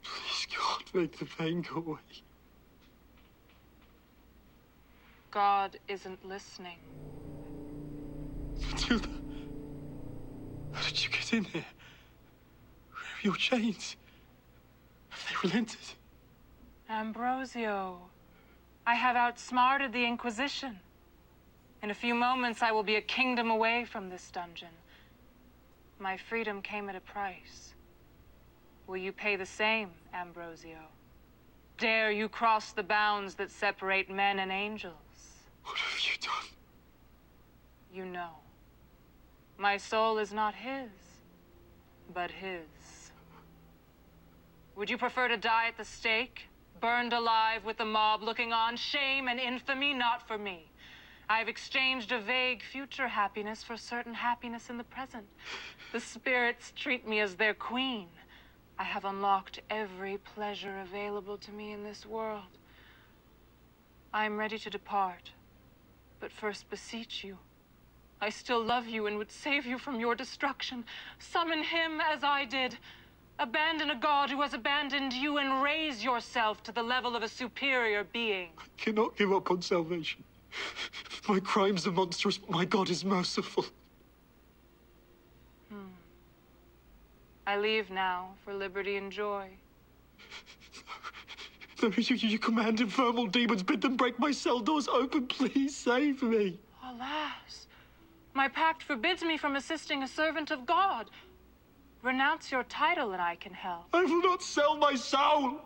Please, God, make the pain go away. God isn't listening. Matilda. How did you get in here? Where are your chains? Have they relented? Ambrosio, I have outsmarted the Inquisition. In a few moments, I will be a kingdom away from this dungeon. My freedom came at a price. Will you pay the same, Ambrosio? Dare you cross the bounds that separate men and angels? What have you done? You know. My soul is not his, but his. Would you prefer to die at the stake, burned alive with the mob looking on, shame and infamy? Not for me. I've exchanged a vague future happiness for certain happiness in the present. The spirits treat me as their queen. I have unlocked every pleasure available to me in this world. I am ready to depart, but first beseech you. I still love you and would save you from your destruction. Summon him as I did. Abandon a god who has abandoned you and raise yourself to the level of a superior being. I cannot give up on salvation. My crimes are monstrous, but my God is merciful. I leave now for liberty and joy. No, you command infernal demons, bid them break my cell doors open. Please save me. Alas, my pact forbids me from assisting a servant of God. Renounce your title and I can help. I will not sell my soul.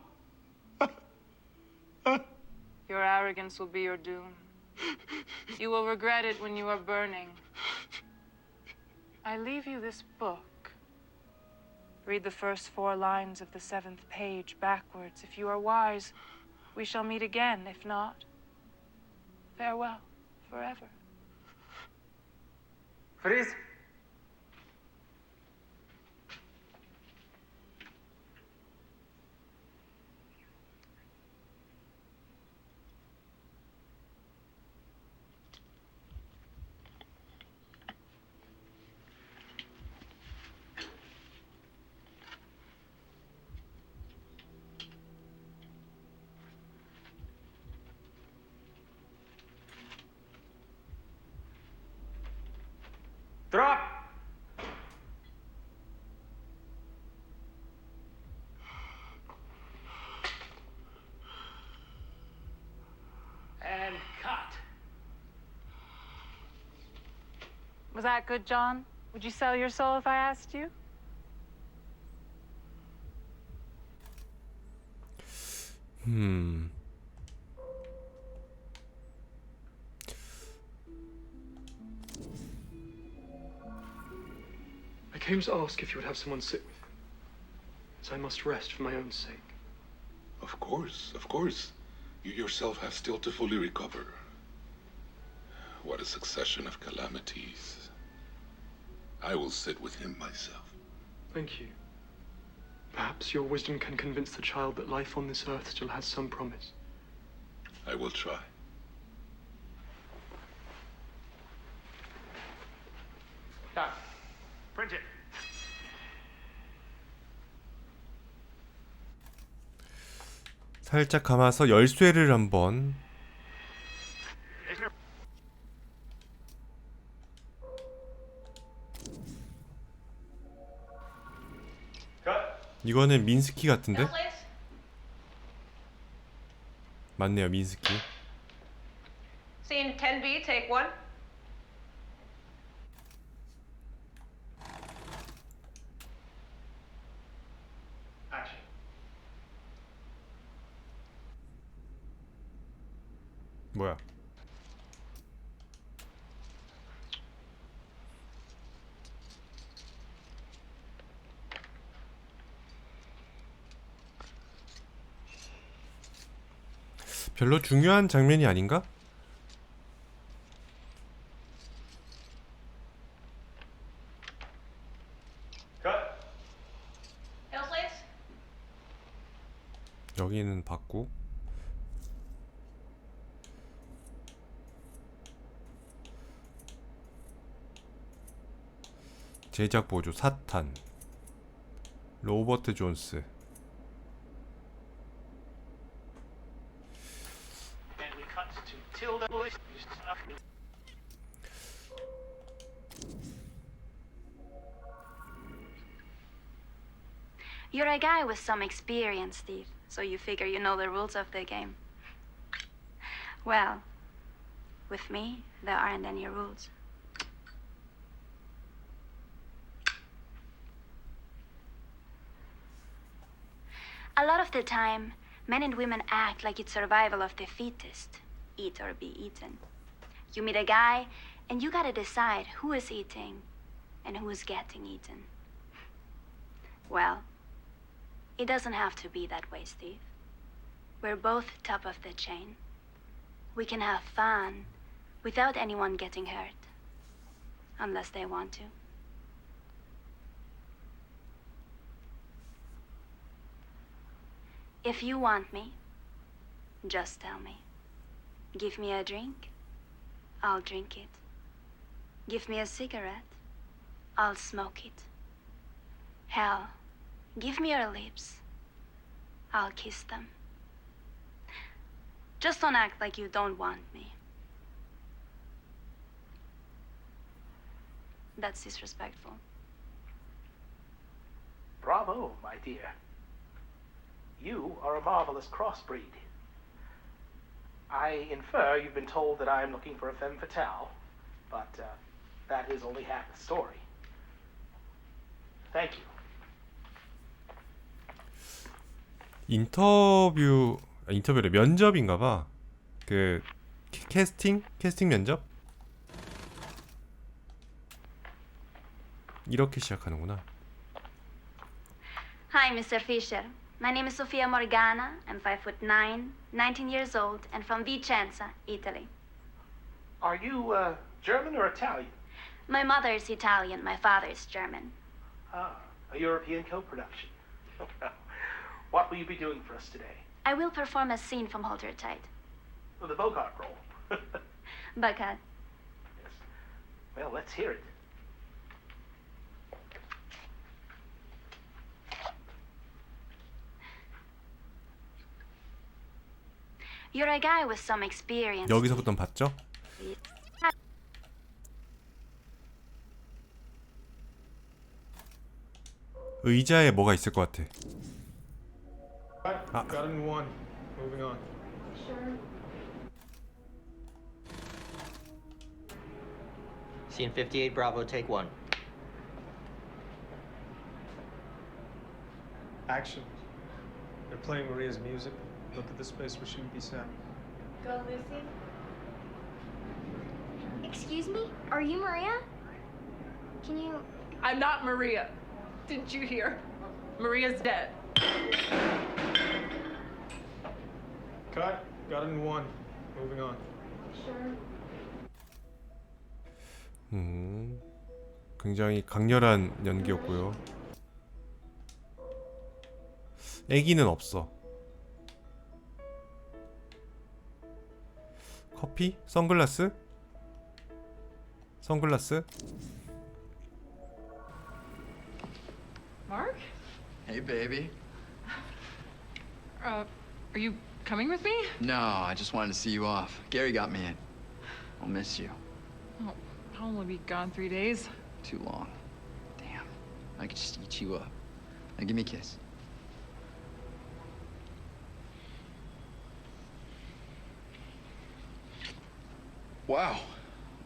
Your arrogance will be your doom. You will regret it when you are burning. I leave you this book. Read the first 4 lines of the 7th page backwards. If you are wise, we shall meet again. If not, farewell forever. Freeze. Drop! And cut. Was that good, John? Would you sell your soul if I asked you? I came to ask if you would have someone sit with, as I must rest for my own sake. Of course, of course. You yourself have still to fully recover. What a succession of calamities. I will sit with him myself. Thank you. Perhaps your wisdom can convince the child that life on this earth still has some promise. I will try. Done. Print it. 살짝 감아서 열쇠를 한번. 이거는 민스키 같은데? 맞네요, 민스키. Scene 10B, take 1. Action. 뭐야? 별로 중요한 장면이 아닌가? 여기는 받고 제작 보조 사탄 로버트 존스. And we cut to Tilda Lewis. You're a guy with some experience, Steve, so you figure you know the rules of the game. Well, With me, there aren't any rules. A lot of the time, men and women act like it's survival of the fittest. Eat or be eaten. You meet a guy, and you gotta decide who is eating and who is getting eaten. Well, it doesn't have to be that way, Steve. We're both top of the chain. We can have fun without anyone getting hurt. Unless they want to. If you want me, just tell me. Give me a drink, I'll drink it. Give me a cigarette, I'll smoke it. Hell, give me your lips, I'll kiss them. Just don't act like you don't want me. That's disrespectful. Bravo, my dear. You are a marvelous crossbreed. I infer you've been told that I'm looking for a femme fatale, but that is only half the story. Thank you. 인터뷰래 면접인가봐. 그 캐스팅 면접 이렇게 시작하는구나. Hi, Mr. Fisher. My name is Sofia Morgana. I'm 5'9", 19 years old, and from Vicenza, Italy. Are you German or Italian? My mother is Italian. My father is German. Ah, a European co-production. What will you be doing for us today? I will perform a scene from Hold Her Tight. Oh, the Bogart role. Bogart. Yes. Well, let's hear it. You're a guy with some experience. 여기서부터 봤죠? 의자에 뭐가 있을 것 같아. Got it in one. Moving on. Sure. Scene 58, Bravo, take one. Action. They're playing Maria's music. Look at the space where she would be sat. Go, Lucy. Excuse me? Are you Maria? Can you... I'm not Maria. Didn't you hear? Maria's dead. Cut. Got it in one. Moving on. Sure. 굉장히 강렬한 연기였고요. 애기는 없어. 커피? 선글라스? 선글라스? Mark? Hey, baby. Are you coming with me? No, I just wanted to see you off. Gary got me in. I'll miss you. Oh, I'll only be gone 3 days. Too long. Damn. I could just eat you up. Now give me a kiss. Wow.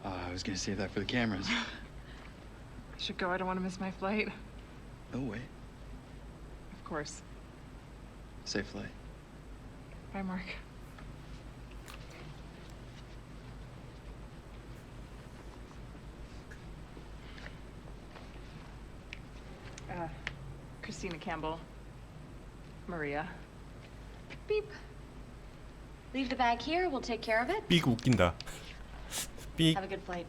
I was gonna save that for the cameras. I should go. I don't want to miss my flight. No way. Of course. Safe flight. Bye, Mark. Christina Campbell. Maria. Beep. Leave the bag here. We'll take care of it. 삑 웃긴다. 삑. Have a good flight.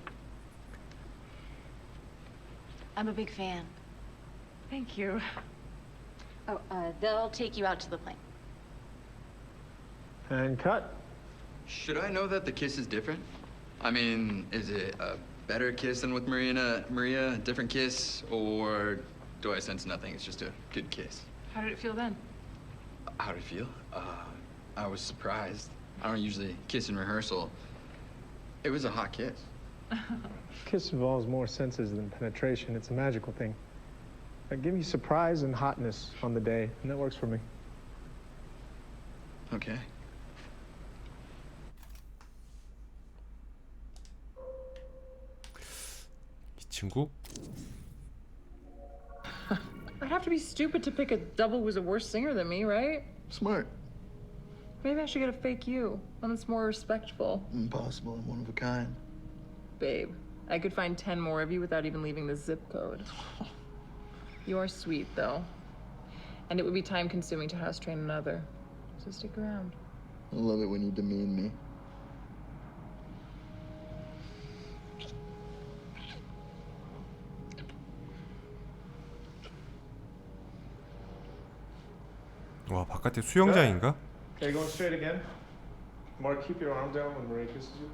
I'm a big fan. Thank you. Oh, they'll take you out to the plane. And cut. Should I know that the kiss is different? I mean, is it a better kiss than with Maria, a different kiss, or do I sense nothing? It's just a good kiss. How did it feel then? How did it feel? I was surprised. I don't usually kiss in rehearsal. It was a hot kiss. Kiss involves more senses than penetration. It's a magical thing. Give me surprise and hotness on the day, and that works for me. Okay. 친구? I'd have to be stupid to pick a double who's a worse singer than me, right? Smart. Maybe I should get a fake you, one that's more respectful. Impossible. I'm one of a kind. Babe, I could find 10 more of you without even leaving the zip code. You are sweet, though. And it would be time-consuming to house train another. So stick around. I love it when you demean me. 와, 바깥에 수영장인가? Okay, going straight again. Mark, keep your arm down when Maria kisses you.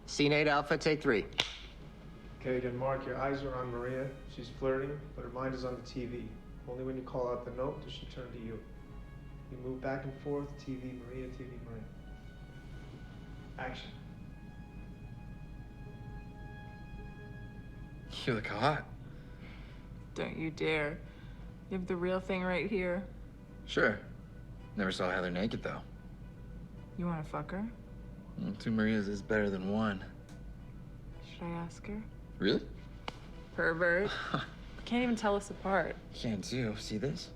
Scene 8, Alpha, take 3. Okay, again, Mark, your eyes are on Maria. She's flirting, but her mind is on the TV. Only when you call out the note does she turn to you. You move back and forth, TV, Maria, TV, Maria. Action. You look hot. Don't you dare. You have the real thing right here. Sure. Never saw Heather naked, though. You want to fuck her? Two Marias is better than one. Should I ask her? Really? Pervert. Can't even tell us apart. Can't you see this?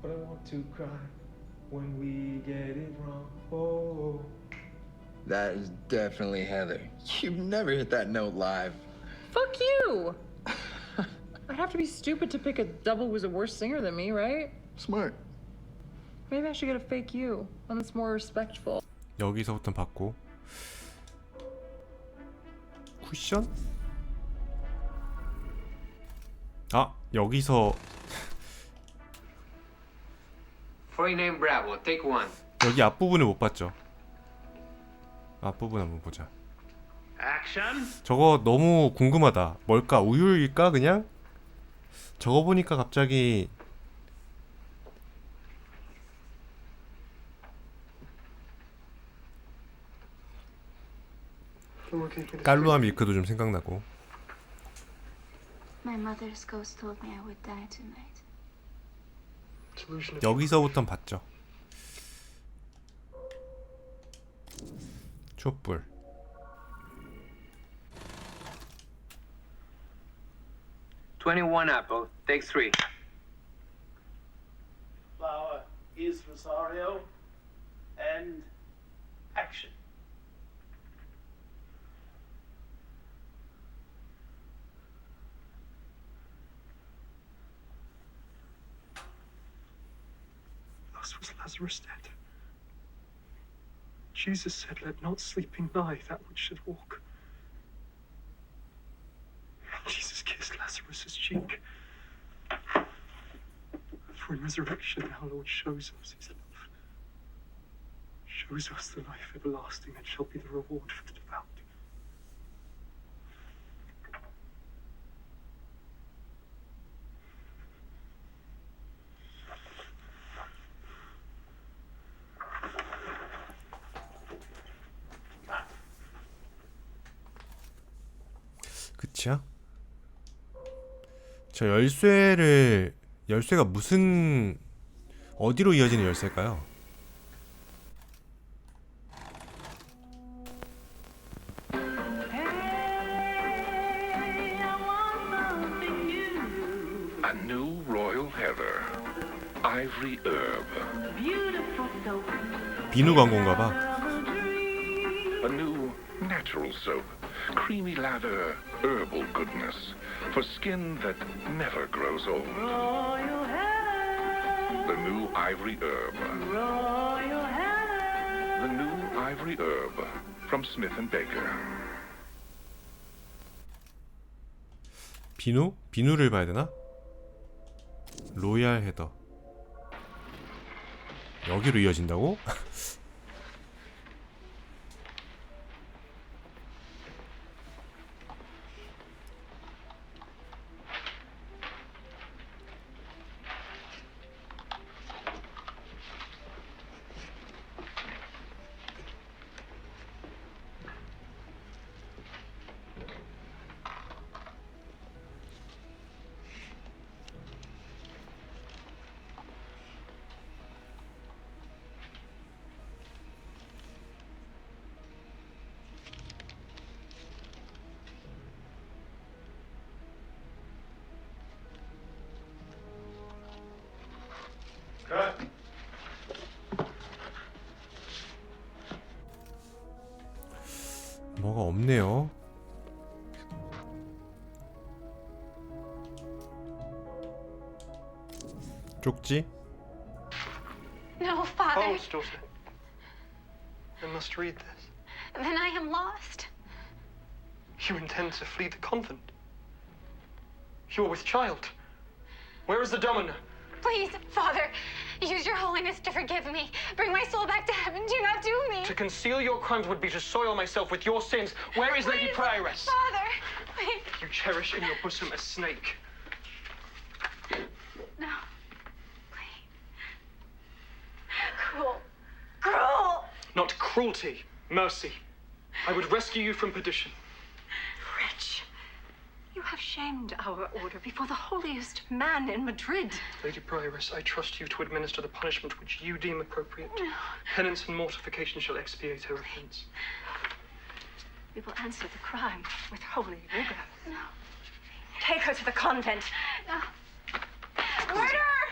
But I want to cry when we get it wrong. Oh. That is definitely Heather. You've never hit that note live. Fuck you! I'd have to be stupid to pick a double who's a worse singer than me, right? Smart. Maybe I should get a fake you, one that's more respectful. 여기서부터 받고 쿠션? 아, 여기서 49 Bravo, take 1. 여기 앞부분을 못 봤죠. 앞부분 한번 보자. Action. 저거 너무 궁금하다. 뭘까? 우유일까 그냥? 저거 보니까 갑자기 깔루아 밀크도 좀 생각나고. My mother's ghost told me I would die tonight. 여기서부터 봤죠. 촛불. Apple, take 3. Flower is Rosario, and action. Thus was Lazarus dead. Jesus said, let not sleeping lie that which should walk. Jesus kissed Lazarus' cheek. For in resurrection our Lord shows us his love. Shows us the life everlasting that shall be the reward for the devout. 그치야? 저 열쇠가 무슨 어디로 이어지는 열쇠일까요? A new royal heather, ivory herb. 비누 광고인가봐. A new natural soap, creamy lather, herbal goodness for skin that never grows old. The new ivory herb. The new ivory herb from Smith & Baker. 비누? 비누를 봐야 되나? 로얄 헤더. 여기로 이어진다고? 없네요. 쪽지? No, Father. Pause, daughter. I must read this. Then I am lost. You intend to flee the convent. You are with child. Where is the domino? Please, Father, use your holiness to forgive me. Bring my soul back to heaven. Do not do me. To conceal your crimes would be to soil myself with your sins. Where is Lady Prioress? Father, please. You cherish in your bosom a snake. No. Please. Cruel. Cruel. Not cruelty, mercy. I would rescue you from perdition. Wretch. You have shamed our order before the holiest man in Madrid. Lady Prioress, I trust you to administer the punishment which you deem appropriate. No. Penance and mortification shall expiate her offense. We will answer the crime with holy rigor. No. Take her to the convent. No. Murderer!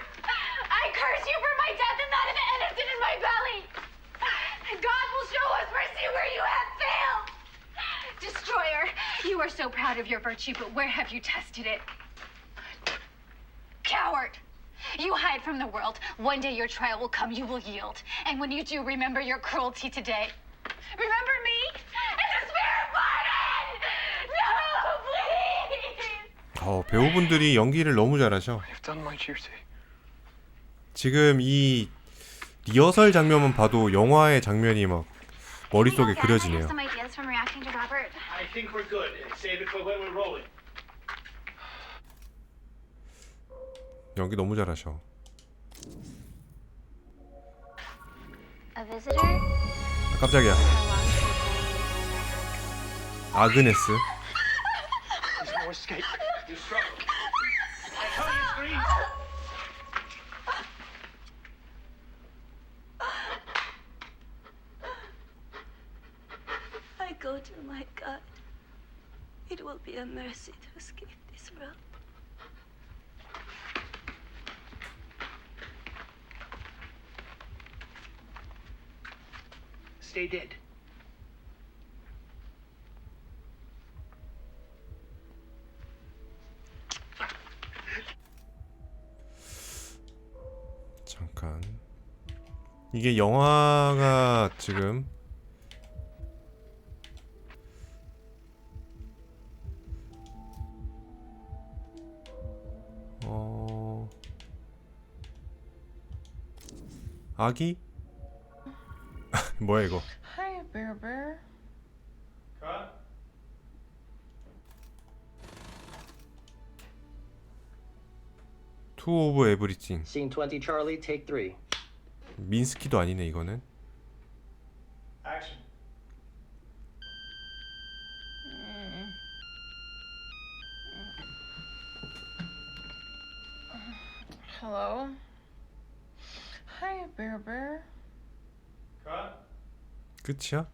I curse you for my death and that of the innocent in my belly. God will show us mercy where you have failed. Destroyer, you are so proud of your virtue, but where have you tested it? Coward! You hide from the world. One day your trial will come, you will yield. And when you do, remember your cruelty today. Remember me? And the spirit pardon! No, please! 배우분들이 연기를 너무 잘하셔. I've done my duty. 지금 이 리허설 장면만 봐도 영화의 장면이 막 머릿속에 그려지네요. Some ideas from reacting to Robert. I think we're good. Save it for when we're rolling. 연기 너무 잘하셔. A visitor? 깜짝이야. 아그네스. There's no escape. You struggle. I tell you, three. I go to my God. It will be a mercy to escape this world. Stay dead. 잠깐. 이게 영화가 지금 아기? 뭐야 이거? Hi, Bear Bear. Cut. 투 오브 에브리띵. Scene 20, Charlie, take 3. 민스키도 아니네 이거는. Action. Hello. Hi, Bear Bear. Cut. 끝이야?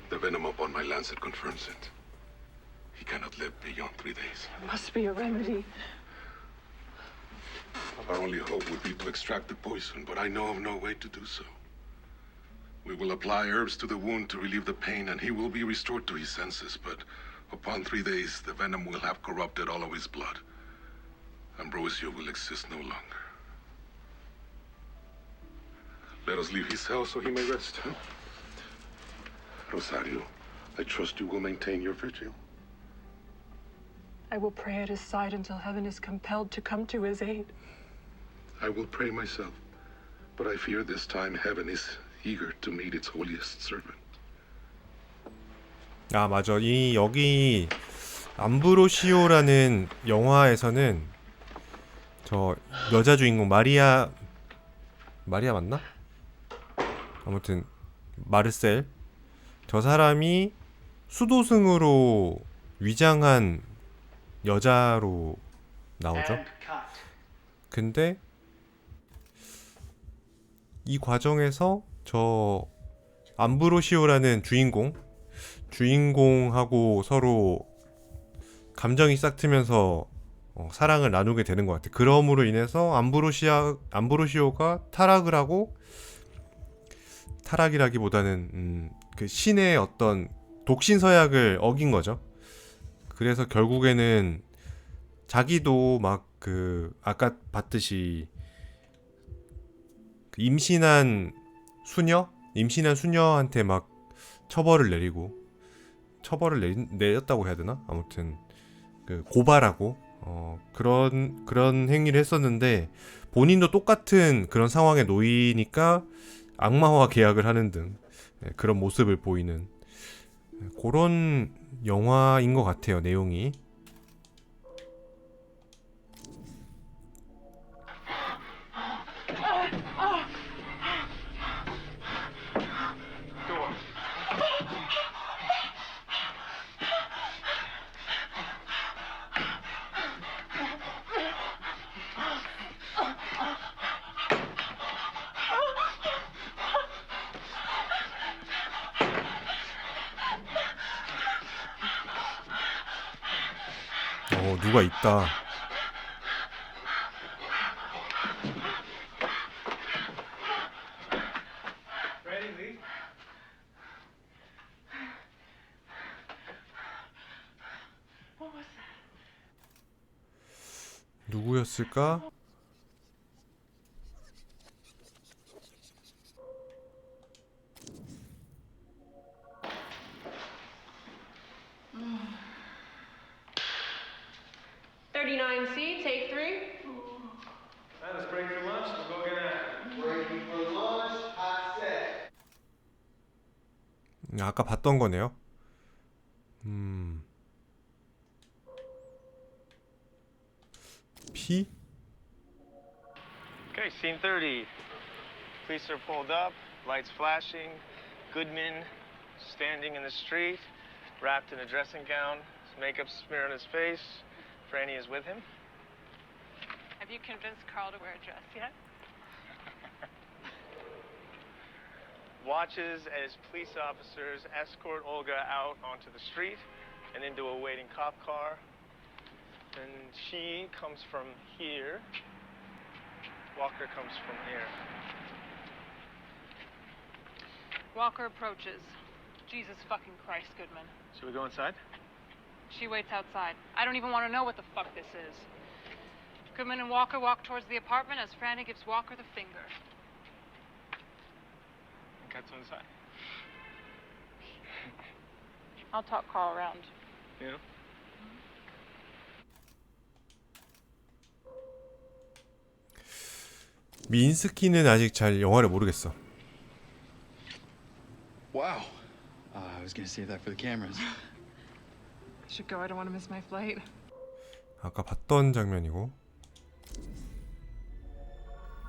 The venom upon my lancet confirms it. He cannot live beyond 3 days. There must be a remedy. Our only hope would be to extract the poison, but I know of no way to do so. We will apply herbs to the wound to relieve the pain, and he will be restored to his senses, but upon 3 days, the venom will have corrupted all of his blood. Ambrosio will exist no longer. Let us leave his cell so he may rest. Huh? Rosario, I trust you will maintain your vigil. I will pray at his side until heaven is compelled to come to his aid. I will pray myself, but I fear this time heaven is eager to meet its holiest servant. 아 맞아. 여기 암브로시오라는 영화에서는 저 여자 주인공 마리아 맞나? 아무튼 마르셀 저 사람이 수도승으로 위장한 여자로 나오죠. 근데 이 과정에서 저 암브로시오라는 주인공하고 서로 감정이 싹트면서 사랑을 나누게 되는 것 같아. 그럼으로 인해서 암브로시오가 타락을 하고 타락이라기보다는 그 신의 어떤 독신 서약을 어긴 거죠. 그래서 결국에는 자기도 막 그 아까 봤듯이 임신한 수녀한테 막 처벌을 내렸다고 해야 되나? 아무튼 그 고발하고 그런 행위를 했었는데 본인도 똑같은 그런 상황에 놓이니까 악마와 계약을 하는 등 그런 모습을 보이는 그런 영화인 것 같아요. 내용이. 누가 있다. 누구였을까? C, take 3. Let's break for lunch. We'll go get a breaking for lunch. Hot set. 아까 봤던 거네요. P? Okay, scene 30. Police are pulled up, lights flashing. Goodman standing in the street, wrapped in a dressing gown, makeup smear on his face. Franny is with him. Have you convinced Carl to wear a dress yet? Watches as police officers escort Olga out onto the street and into a waiting cop car. And she comes from here. Walker comes from here. Walker approaches. Jesus fucking Christ, Goodman. Should we go inside? She waits outside. I don't even want to know what the fuck this is. Goodman and Walker walk towards the apartment as Franny gives Walker the finger. Cut to inside. I'll talk Carl around. Yeah. 민스키는 아직 잘 영화를 모르겠어. Wow. I was gonna save that for the cameras. Should go. I don't want to miss my flight. 아까 봤던 장면이고.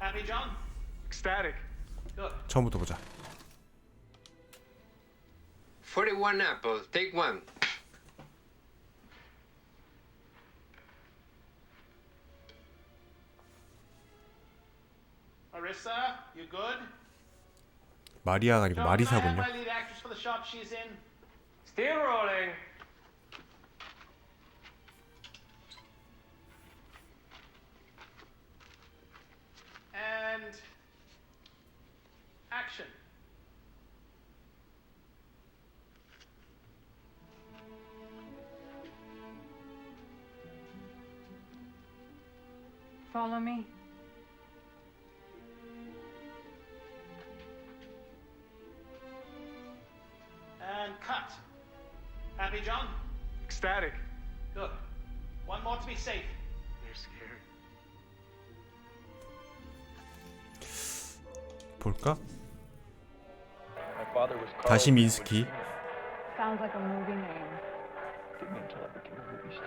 Happy, John? Ecstatic. Good. 처음부터 보자. 41 apples, take 1. Marissa, you good? 마리아가 아니고 마리사군요. My lead actress for the shop she's in. Still rolling. And action. Follow me. And cut. Happy, John? Ecstatic. Good. One more to be safe. They're scared. 볼까? My father was 다시 민스키. Sounds like a movie name. Didn't until I became a movie star.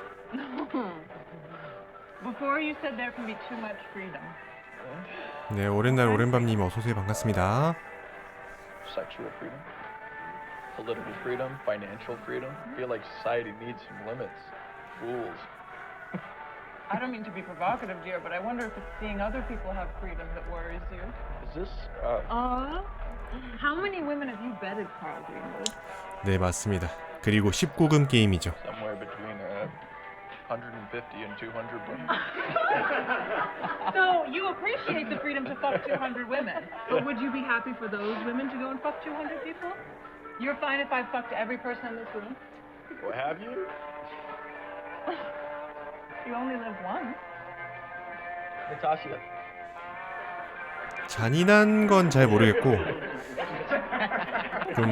Before you said there can be too much freedom. 네, 오랜 날 오랜 밤님 어서 오세요. 반갑습니다. Sexual freedom, political freedom, financial freedom. I feel like society needs some limits, rules. I don't mean to be provocative, dear, but I wonder if it's seeing other people have freedom that worries you. Is this How many women have you bedded, Carl Greenwood? 네, 맞습니다. 그리고 19금 게임이죠. somewhere between 150 and 200 women? So you appreciate the freedom to fuck 200 women. But would you be happy for those women to go and fuck 200 people? You're fine if I fucked every person in this room? Well, have you? You only live once. Natasha. 잔인한 건 잘 모르겠고 좀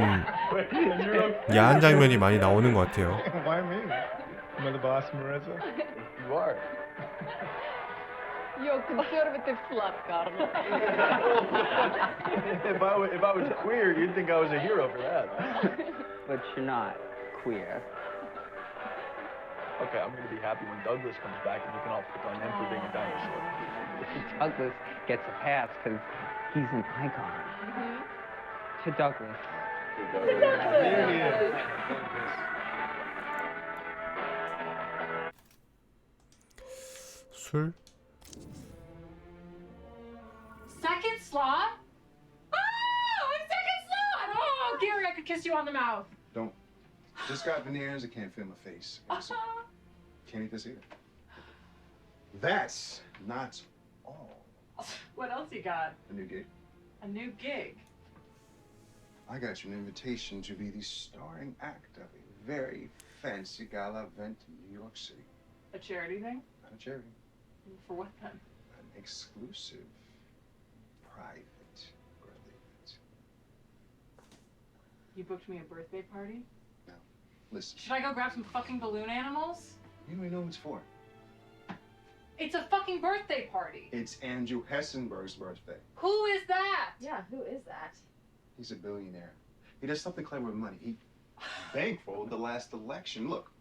야한 장면이 많이 나오는 것 같아요. Why me? Am I the boss, Marissa? You are. Yo, conservative slut, Carlos. If I was queer, you'd think I was a hero for that. But you're not queer. Okay, I'm gonna be happy when Douglas comes back and you can all pick on him for being a dinosaur. Douglas gets a pass because he's an icon. To Douglas. There he is. 술? Second slot? Oh, a second slot! Oh, Gary, I could kiss you on the mouth. Don't. Just got veneers. I can't feel my face. Can't eat this either. That's not all. What else you got? A new gig. A new gig. I got you an invitation to be the starring act of a very fancy gala event in New York City. A charity thing? Not a charity. For what then? An exclusive, private birthday event. You booked me a birthday party? Now, listen. Should I go grab some fucking balloon animals? You don't even know who it's for. It's a fucking birthday party. It's Andrew Hessenberg's birthday. Who is that? Yeah, who is that? He's a billionaire. He does something clever with money. He bankrolled the last election. Look,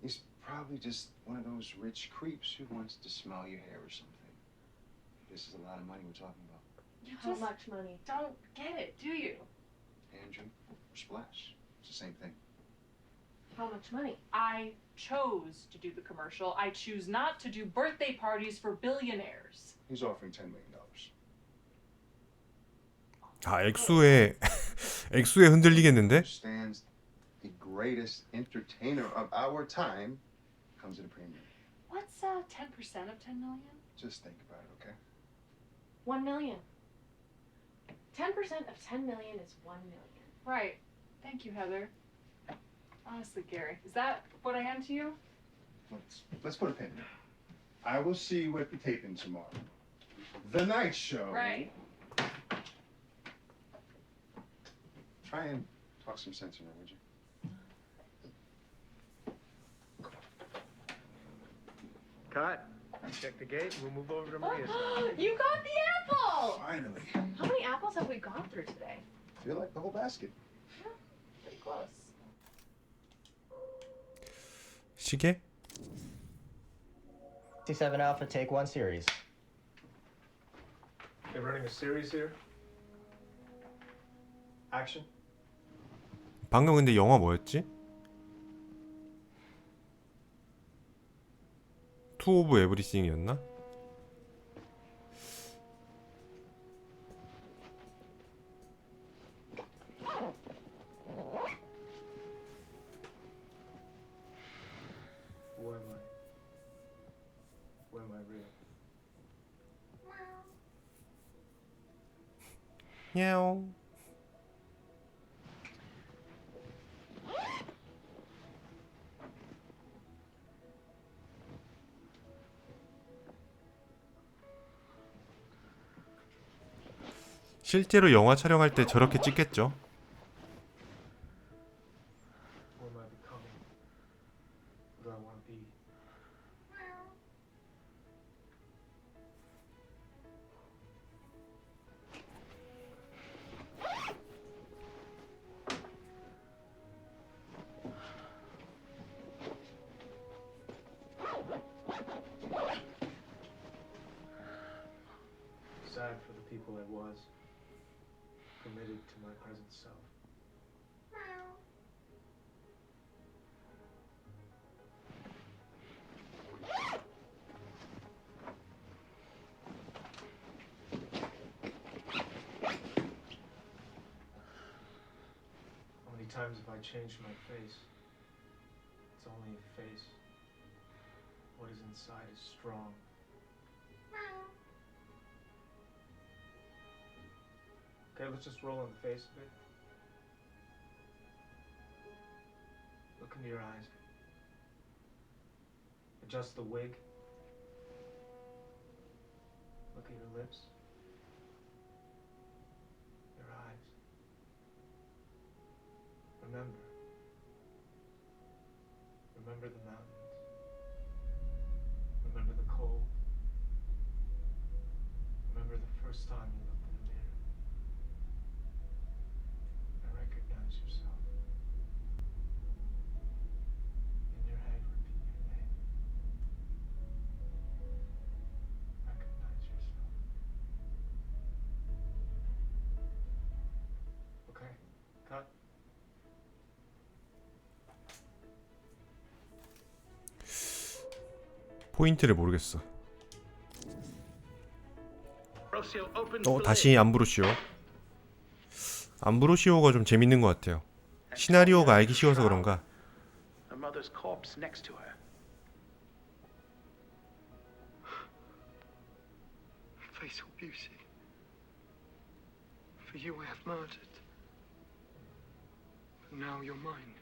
he's probably just one of those rich creeps who wants to smell your hair or something. This is a lot of money we're talking about. You How just much money? don't get it, do you? Andrew or Splash. It's the same thing. How much money? I chose to do the commercial. I choose not to do birthday parties for billionaires. He's offering $10 million. 아, 액수에 흔들리겠는데? Stands the greatest entertainer of our time comes at a premium. What's 10% of 10 million? Just think about it, okay? 1 million. 10% of 10 million is 1 million. Right. Thank you, Heather. Honestly, Gary, is that what I hand to you? Let's put a pin in it. I will see you at the taping tomorrow. The night show. Right. Try and talk some sense in her, would you? Cut. Check the gate. We'll move over to Maria's side. You got the apple! Finally. How many apples have we gone through today? I feel like the whole basket. Yeah, pretty close. 시계? 57 Alpha, take 1 series. They're running a series here. Action. 방금 근데 영화 뭐였지? 투 오브 에브리싱이었나? Where am I? Where am I real? 야옹. 실제로 영화 촬영할 때 저렇게 찍겠죠? What am I becoming? What do I want to be? Sad for the people I was. Committed to my present self. How many times have I changed my face? It's only a face. What is inside is strong. Okay, let's just roll on the face a bit. Look into your eyes. Adjust the wig. Look at your lips. Your eyes. Remember. Remember the mountains. Remember the cold. Remember the first time you looked in the mirror. And recognize yourself. In your head, repeat your name. Recognize yourself. Okay, cut. 포인트를 모르겠어. 다시 암브로시오. 암브로시오가 좀 재밌는 것 같아요. 시나리오가 알기 쉬워서 그런가. Her mother's corpse next to her. Fatal beauty. For you I have murdered. But now you're mine.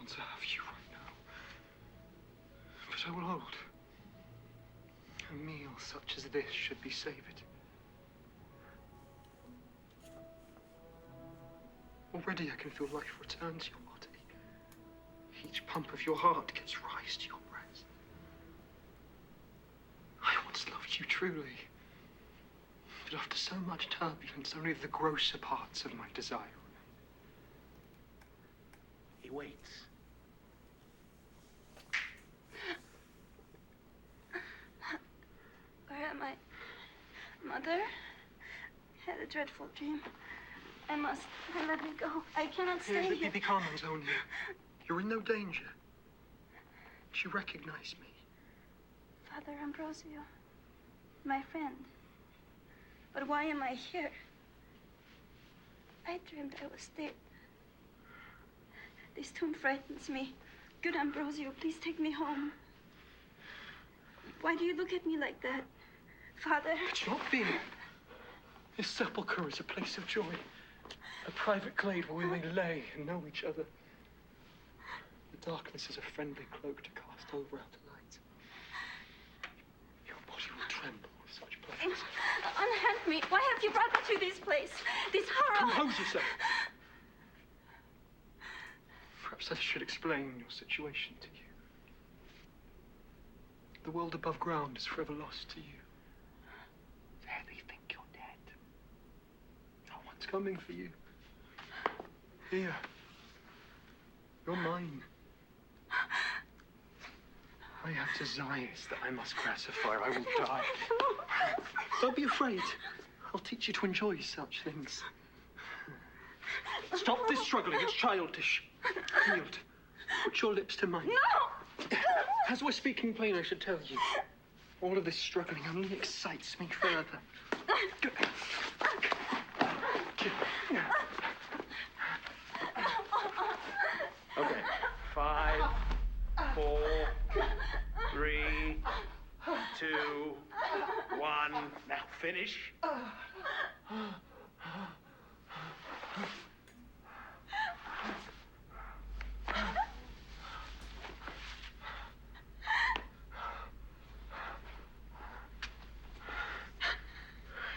To have you right now, but I will hold. A meal such as this should be savored. Already I can feel life return to your body. Each pump of your heart gives rise to your breast. I once loved you truly, but after so much turbulence, only the grosser parts of my desire remain. He waits. Where am I? Mother? I had a dreadful dream. Let me go. I cannot stay here. Be calm, Antonia. You're in no danger. She recognized me. Father Ambrosio, my friend. But why am I here? I dreamed I was dead. This tomb frightens me. Good Ambrosio, please take me home. Why do you look at me like that? Father? It's not fear. This sepulchre is a place of joy. A private glade where we may lay and know each other. The darkness is a friendly cloak to cast over outer light. Your body will tremble with such pleasures. Unhand me. Why have you brought me to this place? This horror. Compose yourself. Perhaps I should explain your situation to you. The world above ground is forever lost to you. There they think you're dead. No one's coming for you. Here. You're mine. I have desires that I must gratify or I will die. Don't be afraid. I'll teach you to enjoy such things. Stop this struggling. It's childish. Yield. Put your lips to mine. No! As we're speaking plain, I should tell you. All of this struggling only excites me further. Okay. 5, 4, 3, 2, 1. Now finish.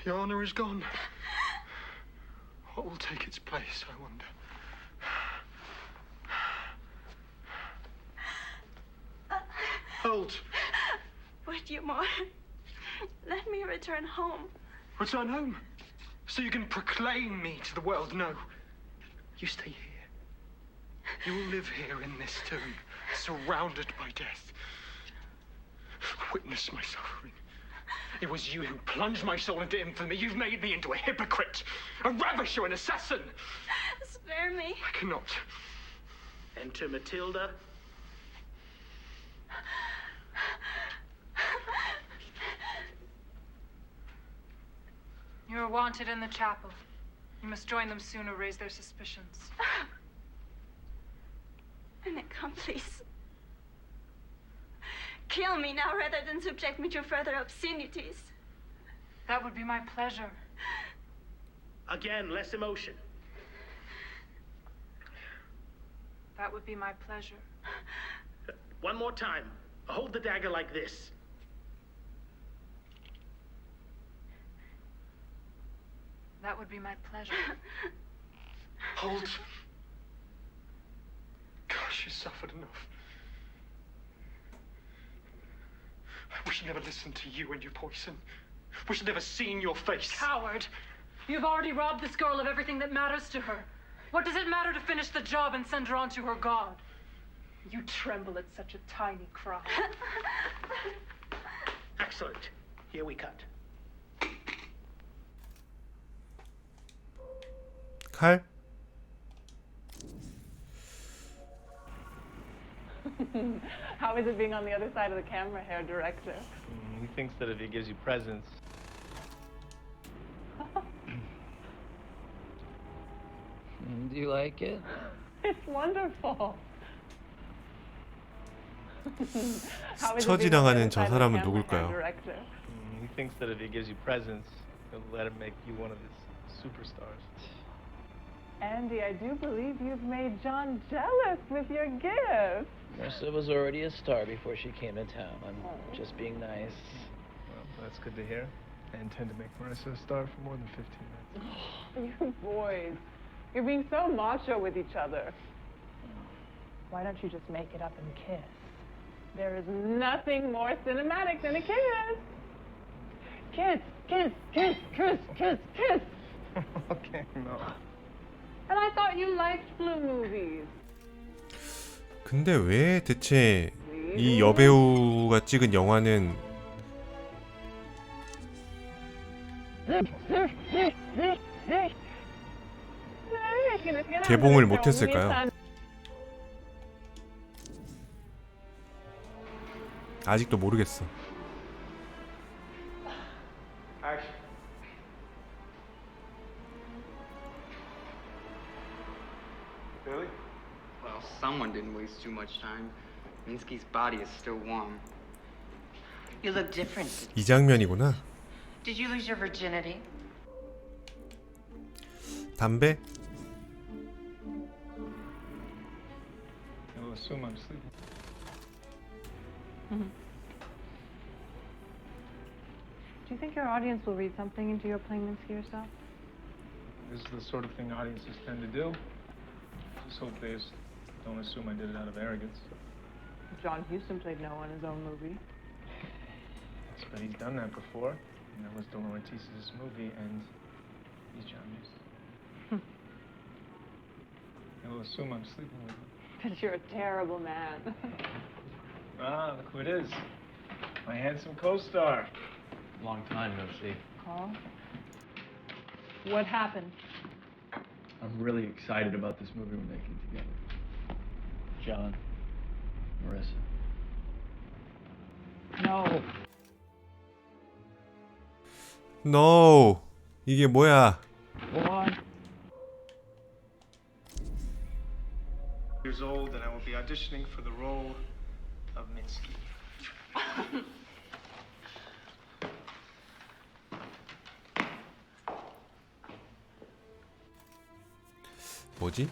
Your honor is gone. What will take its place, I wonder? Hold. Wait, you more. Let me return home. Return home? So you can proclaim me to the world? No. You stay here. You will live here in this tomb, surrounded by death. Witness my suffering. It was you who plunged my soul into infamy. You've made me into a hypocrite, a ravisher, an assassin. Spare me. I cannot. Enter Matilda. You are wanted in the chapel. You must join them soon or raise their suspicions. An accomplice. Kill me now rather than subject me to further obscenities. That would be my pleasure. Again, less emotion. That would be my pleasure. One more time. Hold the dagger like this. That would be my pleasure. Hold. Gosh, you suffered enough. We should never listen to you and your poison. We should never seen your face. Coward! You've already robbed this girl of everything that matters to her. What does it matter to finish the job and send her on to her god? You tremble at such a tiny cry. Excellent. Here we cut. 칼? How is it being on the other side of the camera, hair director? He thinks that if he gives you presents. Do you like it? It's wonderful. 처지당하는 저 사람은 누굴까요? He thinks that if he gives you presents, he'll let him make you one of his superstars. Andy, I do believe you've made John jealous with your gift. Marissa was already a star before she came to town. I'm just being nice. Well, that's good to hear. I intend to make Marissa a star for more than 15 minutes. You boys, you're being so macho with each other. Why don't you just make it up and kiss? There is nothing more cinematic than a kiss. Kiss, kiss, kiss, kiss, kiss, kiss. Okay, no. And I thought you liked blue movies. 근데 왜 대체 이 여배우가 찍은 영화는 개봉을 못했을까요? 아직도 모르겠어. Action. Billy? Well, someone didn't waste too much time. Minsky's body is still warm. You look different. 이 장면이구나. Did you lose your virginity? 담배? He'll assume I'm sleeping. Do you think your audience will read something into your playing Minsky yourself? This is the sort of thing audiences tend to do. Just hope they don't assume I did it out of arrogance. John Huston played no in his own movie. Yes, but he's done that before. And that was De Laurentiis' movie, and he's John Huston. He'll assume I'm sleeping with him. But you're a terrible man. Ah, look who it is. My handsome co-star. Long time no see. Carl? What happened? I'm really excited about this movie we're making together. John, Marissa. No. No. 이게 뭐야? What? Years old, and I will be auditioning for the role of Minsky. 뭐지?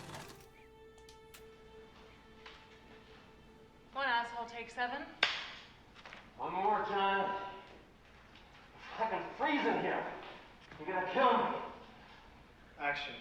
One asshole take 7. One more time. I can freeze in here. You're gonna kill me. Action.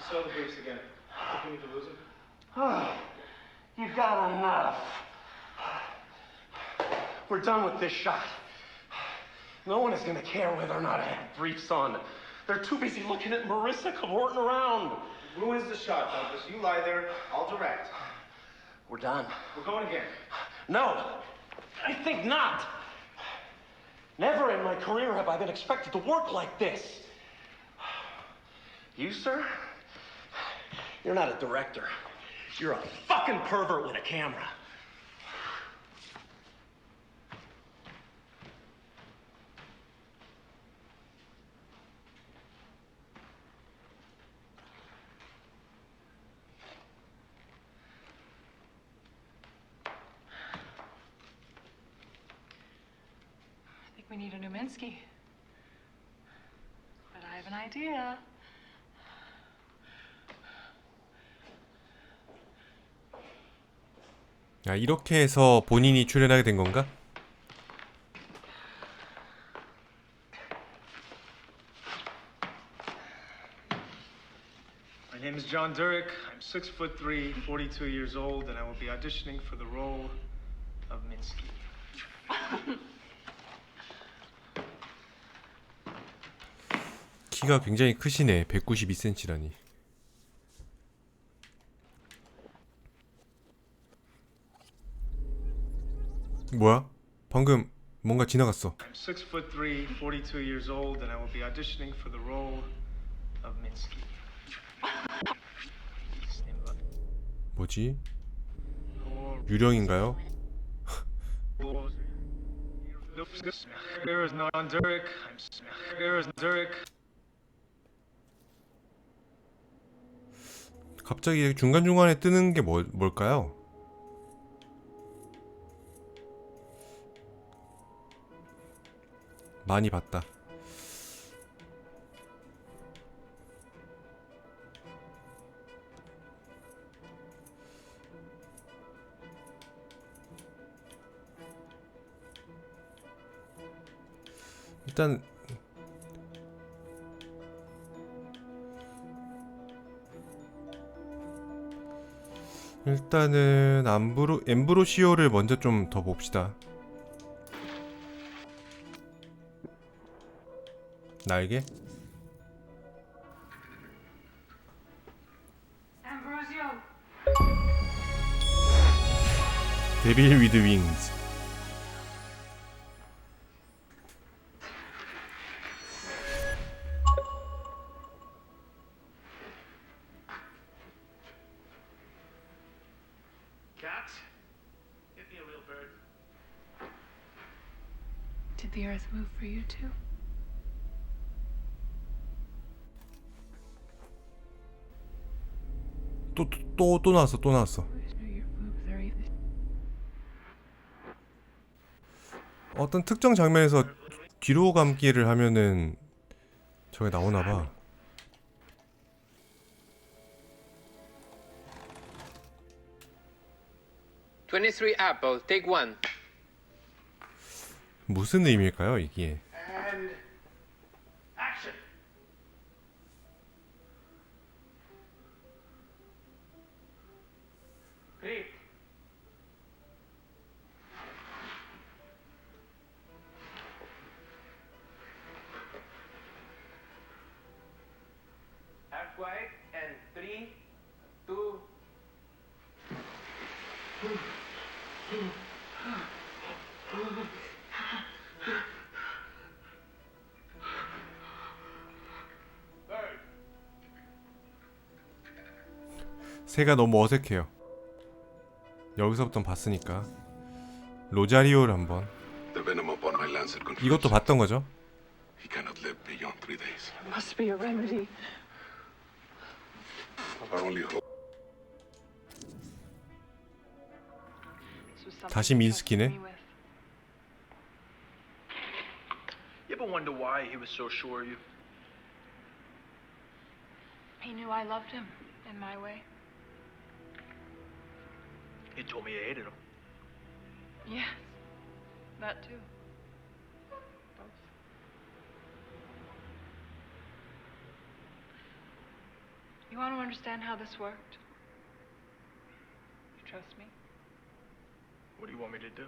Show the briefs again. You need to lose him. Oh, you got enough. We're done with this shot. No one is gonna care whether or not I have briefs on. They're too busy looking at Marissa cavorting around. ruins the shot, Douglas. You lie there. I'll direct. We're done. We're going again. No, I think not. Never in my career have I been expected to work like this. You, sir? You're not a director. You're a fucking pervert with a camera. I think we need a new Minsky. But I have an idea. 아, 이렇게 해서 본인이 출연하게 된 건가? My name is John Durick. I'm 6'3", 42 years old, and I will be auditioning for the role of Minsky. 키가 굉장히 크시네. 192cm라니. 뭐야? 방금 뭔가 지나갔어. I'm 6'3", 42 years old, and I will be auditioning for the role of Minsky. 뭐지? 유령인가요? Here is John Durick. Here is Durick. 갑자기 중간중간에 뜨는 게 뭘까요? 많이 봤다. 일단은 엠브로시오를 먼저 좀 더 봅시다. 날개? Ambrosio. 데빌 위드 윙즈. Cat, get me a real bird. Did the earth move for you too? 또 나왔어. 어떤 특정 장면에서 뒤로 감기를 하면은 저게 나오나봐. "23 apple, take one." 무슨 의미일까요, 이게? And action. Great. Act quiet and 3, 2. 새가 너무 어색해요. 여기서부터 봤으니까. 로자리오를 한번. 이것도 봤던 거죠? He cannot live beyond 3 days. There must be a remedy. Our only hope. 다시 민스키네. You ever wonder why he was so sure of you? He knew I loved him in my way. He told me you hated him. Yes, that too. Both. You want to understand how this worked? You trust me? What do you want me to do?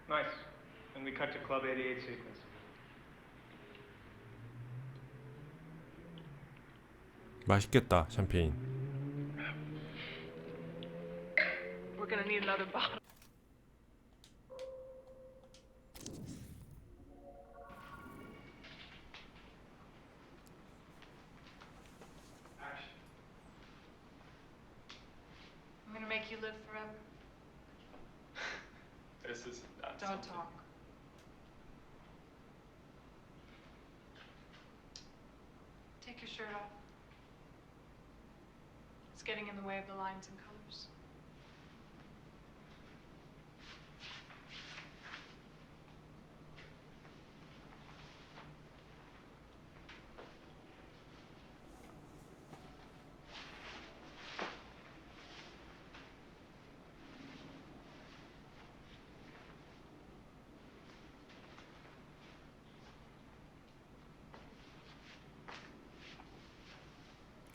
Nice. And we cut to Club 88 sequence. 맛있겠다 샴페인. We're gonna need another bottle. I'm gonna make you live forever. This is not Don't talk. Take your shirt off. It's getting in the way of the lines and colors.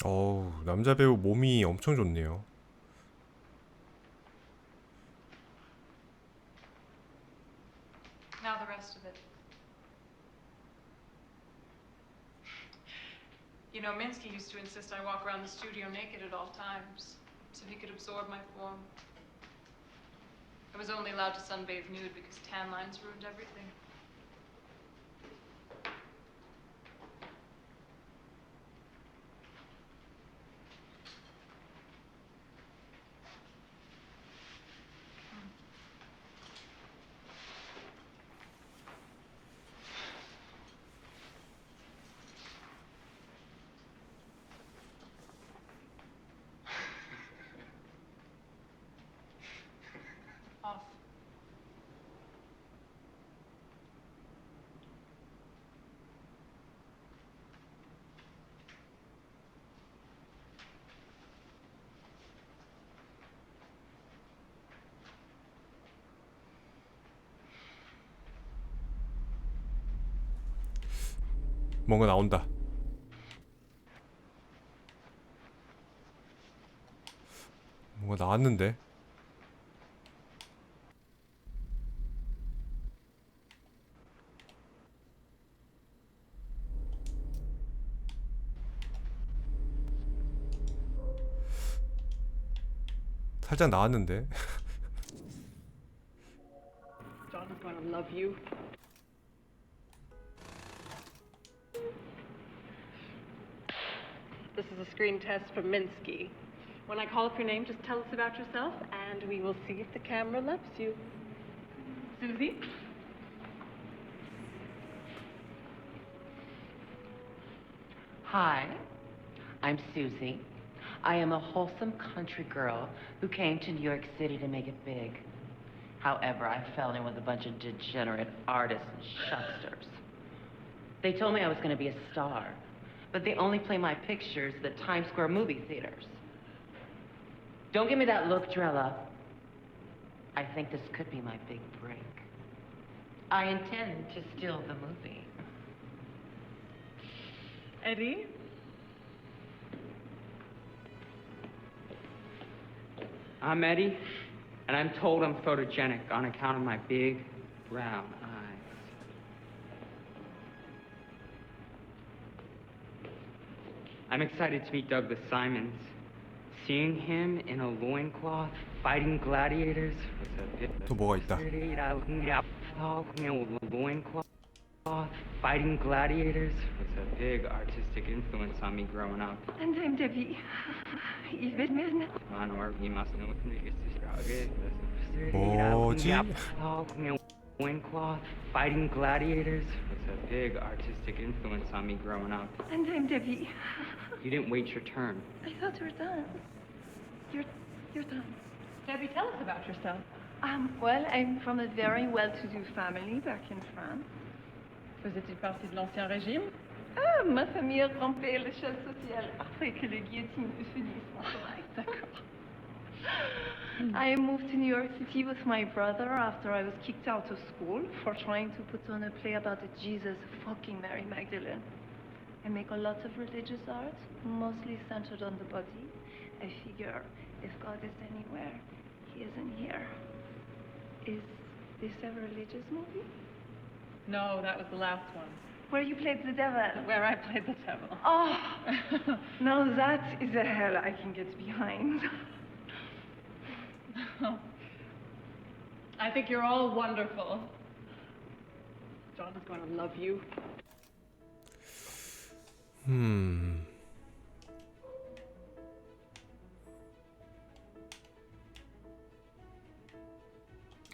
어우, 남자 배우 몸이 엄청 좋네요. Now the rest of it. You know, Minsky used to insist I walk around the studio naked at all times, so he could absorb my form. I was only allowed to sunbathe nude because tan lines ruined everything. Off. 뭔가 나온다. 뭔가 나왔는데. 살짝 나왔는데. John is gonna love you. This is a screen test for Minsky. When I call up your name, just tell us about yourself, and we will see if the camera loves you. Susie? Hi, I'm Susie. I am a wholesome country girl who came to New York City to make it big. However, I fell in with a bunch of degenerate artists and shucksters. They told me I was going to be a star, but they only play my pictures at the Times Square movie theaters. Don't give me that look, Drella. I think this could be my big break. I intend to steal the movie. Eddie? I'm Eddie, and I'm told I'm photogenic on account of my big, brown eyes. I'm excited to meet Douglas Simons. Seeing him in a loincloth fighting gladiators was a bit... 또 뭐가 있다. loincloth fighting gladiators was a big artistic influence on me growing up. And I'm Debbie. Il wird mir nicht. 뭐지? Loincloth fighting gladiators was a big artistic influence on me growing up. And I'm Debbie. You didn't wait your turn. I thought you were done. You're done. Debbie, tell us about yourself. Well, I'm from a very well-to-do family back in France. Faisait-il partie de l'Ancien Régime? Ah, ma famille a rampé l'échelle sociale après que le guillotine eut fini son travail. D'accord. I moved to New York City with my brother after I was kicked out of school for trying to put on a play about the Jesus fucking Mary Magdalene. I make a lot of religious art, mostly centered on the body. I figure if God is anywhere, he isn't here. Is this a religious movie? No, that was the last one. Where you played the devil. Where I played the devil. Oh, now that is a hell I can get behind. I think you're all wonderful. John is going to love you.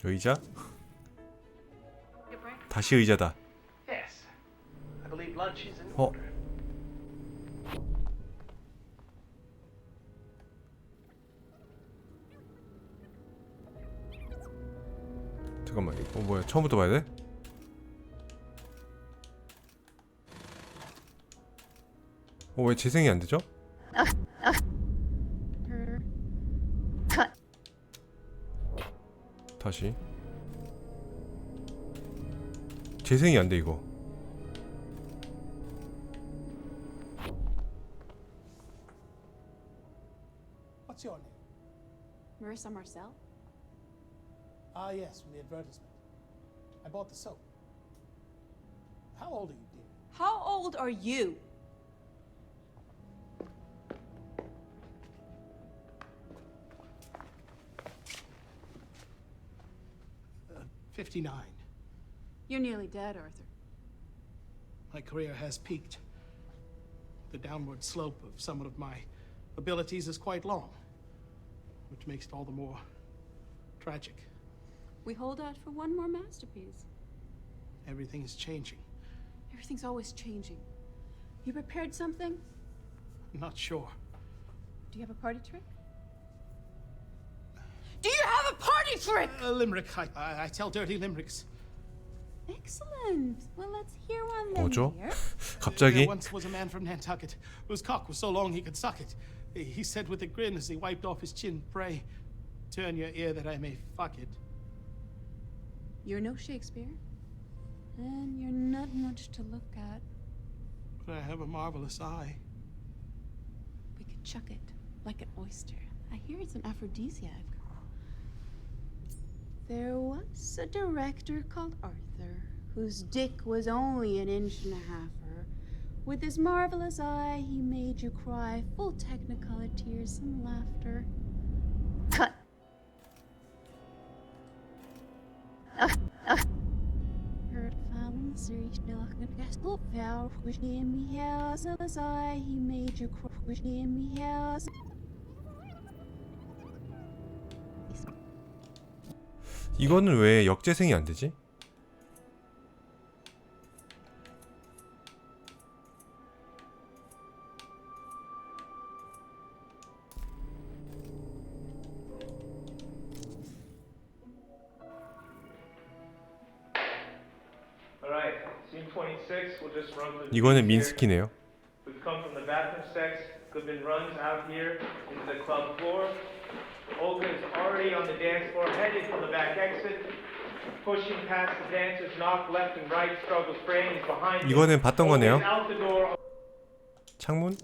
의자? 다시 의자다. Yes. I believe lunch is in 어? order. 잠깐만, 이거 뭐야? 처음부터 봐야 돼? 왜 재생이 안 되죠? 다시. 재생이 안 돼, 이거. What's your name? Marissa Marcel? Ah, yes, from the advertisement. I bought the soap. How old are you, dear? How old are you? 59. You're nearly dead, Arthur. My career has peaked. The downward slope of some of my abilities is quite long, which makes it all the more tragic. We hold out for one more masterpiece. Everything is changing. Everything's always changing. You prepared something? I'm not sure. Do you have a party trick? Do you have a party trick? A limerick. I tell dirty limericks. Excellent. Well, let's hear one then. 뭐죠? Dear. 갑자기? There once was a man from Nantucket whose cock was so long he could suck it. He said with a grin as he wiped off his chin, "Pray, turn your ear that I may fuck it." You're no Shakespeare, and you're not much to look at. But I have a marvelous eye. We could chuck it like an oyster. I hear it's an aphrodisiac. There was a director called Arthur, whose dick was only 1.5 inches. With his marvelous eye, he made you cry, full technicolor tears and laughter. Cut. Heard found series castle foul, which in me has his eye, he made you cry, which in me has. 이거는 왜 역재생이 안 되지? Alright, scene 26, we'll just run through the 이거는 scenes here. 민스키네요. We've come from the bathroom sex, Goodman runs out here into the club floor. Olga is already on the dance floor, headed for the back exit. Pushing past the dancers, knock left and right, struggles frame, he's behind him. 이거는 봤던 거네요. Olga is out the door. 창문?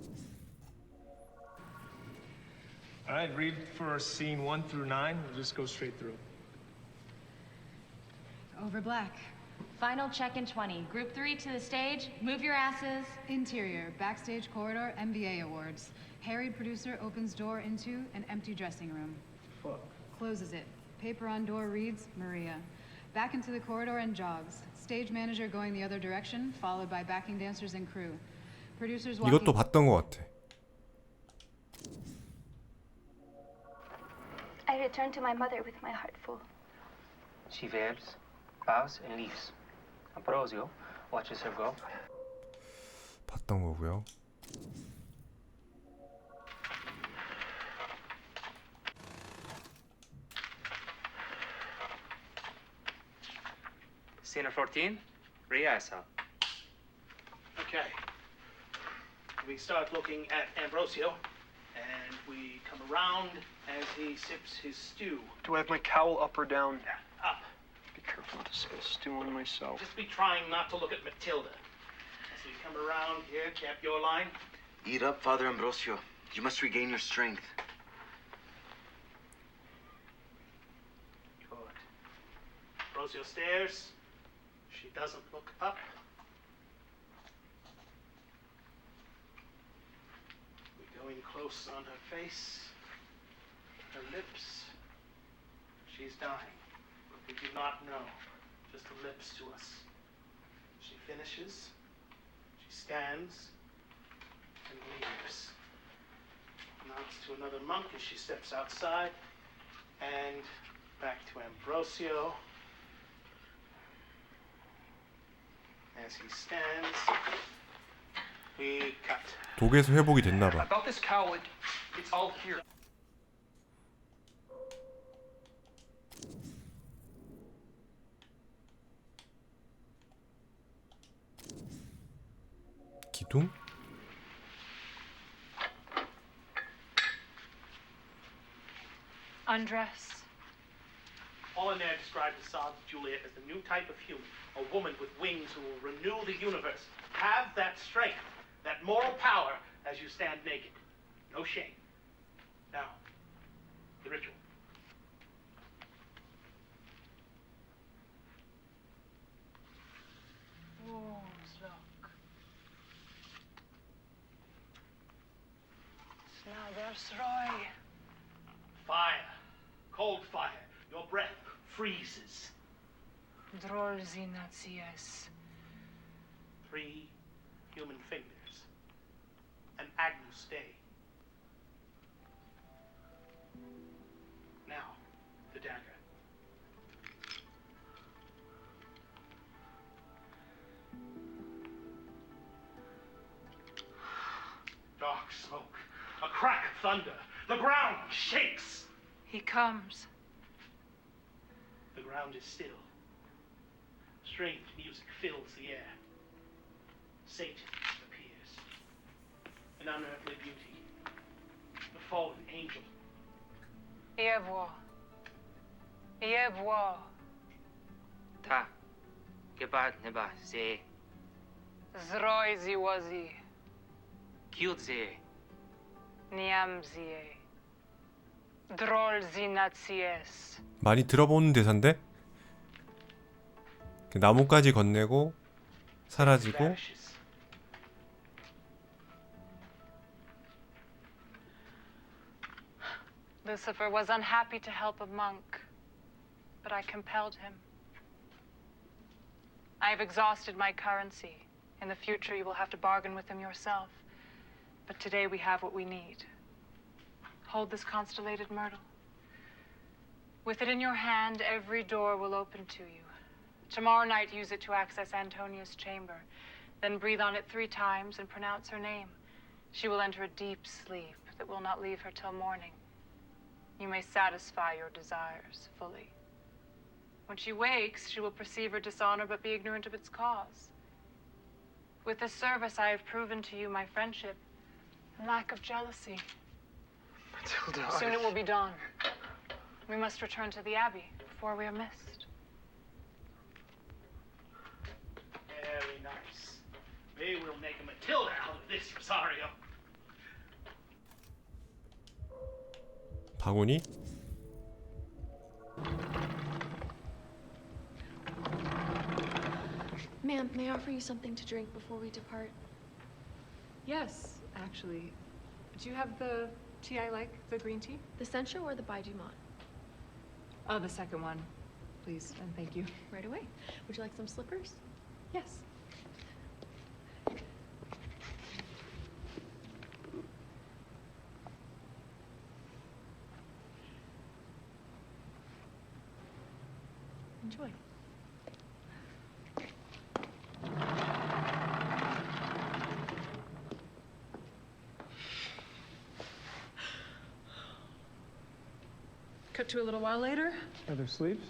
Alright, read for scene 1 through 9. We'll just go straight through. Over black. Final check in 20. Group 3 to the stage. Move your asses. Interior, backstage corridor, MBA awards. Harried producer opens door into an empty dressing room. Fuck. Closes it. Paper on door reads, Maria. Back into the corridor and jogs. Stage manager going the other direction, followed by backing dancers and crew. Producers walking... 이것도 봤던 것 같아. I returned to my mother with my heart full. She wears, bows, and leaves. Ambrosio watches her go. 봤던 거고요. Scene 14, rehearsal. Okay. We start looking at Ambrosio, and we come around as he sips his stew. Do I have my cowl up or down? Up. Be careful not to spill stew on myself. Just be trying not to look at Matilda. As we come around here, cap your line. Eat up, Father Ambrosio. You must regain your strength. Good. Ambrosio stares. She doesn't look up. Going close on her face, her lips. She's dying. We do not know, just the lips to us. She finishes, she stands, and leaves. Nods to another monk as she steps outside, and back to Ambrosio. As he stands, we cut. 독에서 회복이 됐나 봐. About this cow, it's all here. 기둥? Undress. Apollinaire described Assad's Juliet as the new type of human, a woman with wings who will renew the universe. Have that strength, that moral power as you stand naked. No shame. Now, the ritual. Look. Snadersroy. Fire. Cold fire. Your breath freezes. Drolzinatsies. 3 human fingers. An Agnus Dei. Now, the dagger. Dark smoke. A crack of thunder. The ground shakes. He comes. The ground is still. Strange music fills the air. Satan appears. An unearthly beauty. The fallen angel. Evo. Evo. Ta. Gebat neba se. Zroizi wazi. Kyudze. Niamzie. Drolzinatsies. 많이 들어본 대사인데? 나무까지 건네고 사라지고 Lucifer was unhappy to help a monk, but I compelled him. I have exhausted my currency. In the future, you will have to bargain with him yourself. But today we have what we need. Hold this constellated myrtle. With it in your hand, every door will open to you. Tomorrow night, use it to access Antonia's chamber. Then breathe on it 3 times and pronounce her name. She will enter a deep sleep that will not leave her till morning. You may satisfy your desires fully. When she wakes, she will perceive her dishonor but be ignorant of its cause. With this service, I have proven to you my friendship and lack of jealousy. Matilda, Soon it will be dawn. We must return to the Abbey before we are missed. Very nice. We will make a Matilda out of this, Rosario. 바구니? Ma'am, may I offer you something to drink before we depart? Yes, actually. Do you have the tea I like, the green tea? The Sencho or the Baijumon? Oh, the second one, please, and thank you. Right away. Would you like some slippers? Yes. Enjoy. Cut to a little while later. Other sleeps?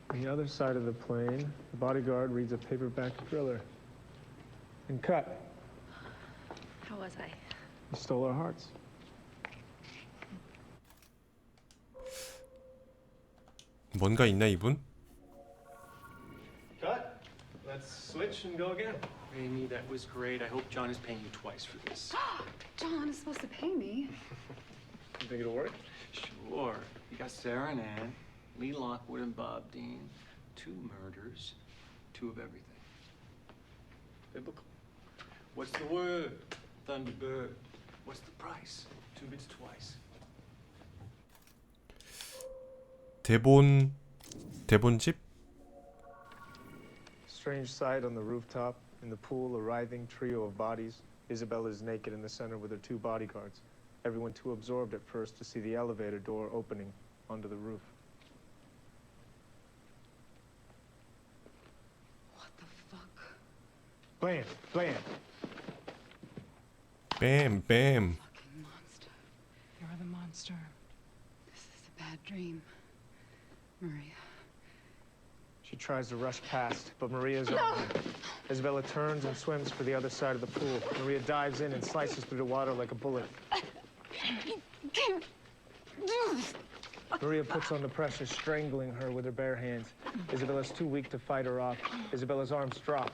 On the other side of the plane, the bodyguard reads a paperback thriller. And cut. How was I? You stole our hearts. 뭔가 있나 이분? Cut. Let's switch finish and go again. Amy, that was great. I hope John is paying you twice for this. John is supposed to pay me. You think it'll work? Sure. You got Sarah and Ann, Lee Lockwood and Bob Dean. 2 murders, 2 of everything. Biblical. What's the word? Thunderbird. What's the price? 2 bits twice. 대본집? Strange sight on the rooftop. In the pool, a writhing trio of bodies. Isabella is naked in the center with her 2 bodyguards. Everyone too absorbed at first to see the elevator door opening onto the roof. What the fuck? Blam! Blam! 뱀, 뱀. Fucking monster. You're the monster. This is a bad dream. Maria. She tries to rush past, but Maria's on her. Isabella turns and swims for the other side of the pool. Maria dives in and slices through the water like a bullet. Maria puts on the pressure, strangling her with her bare hands. Isabella's too weak to fight her off. Isabella's arms drop.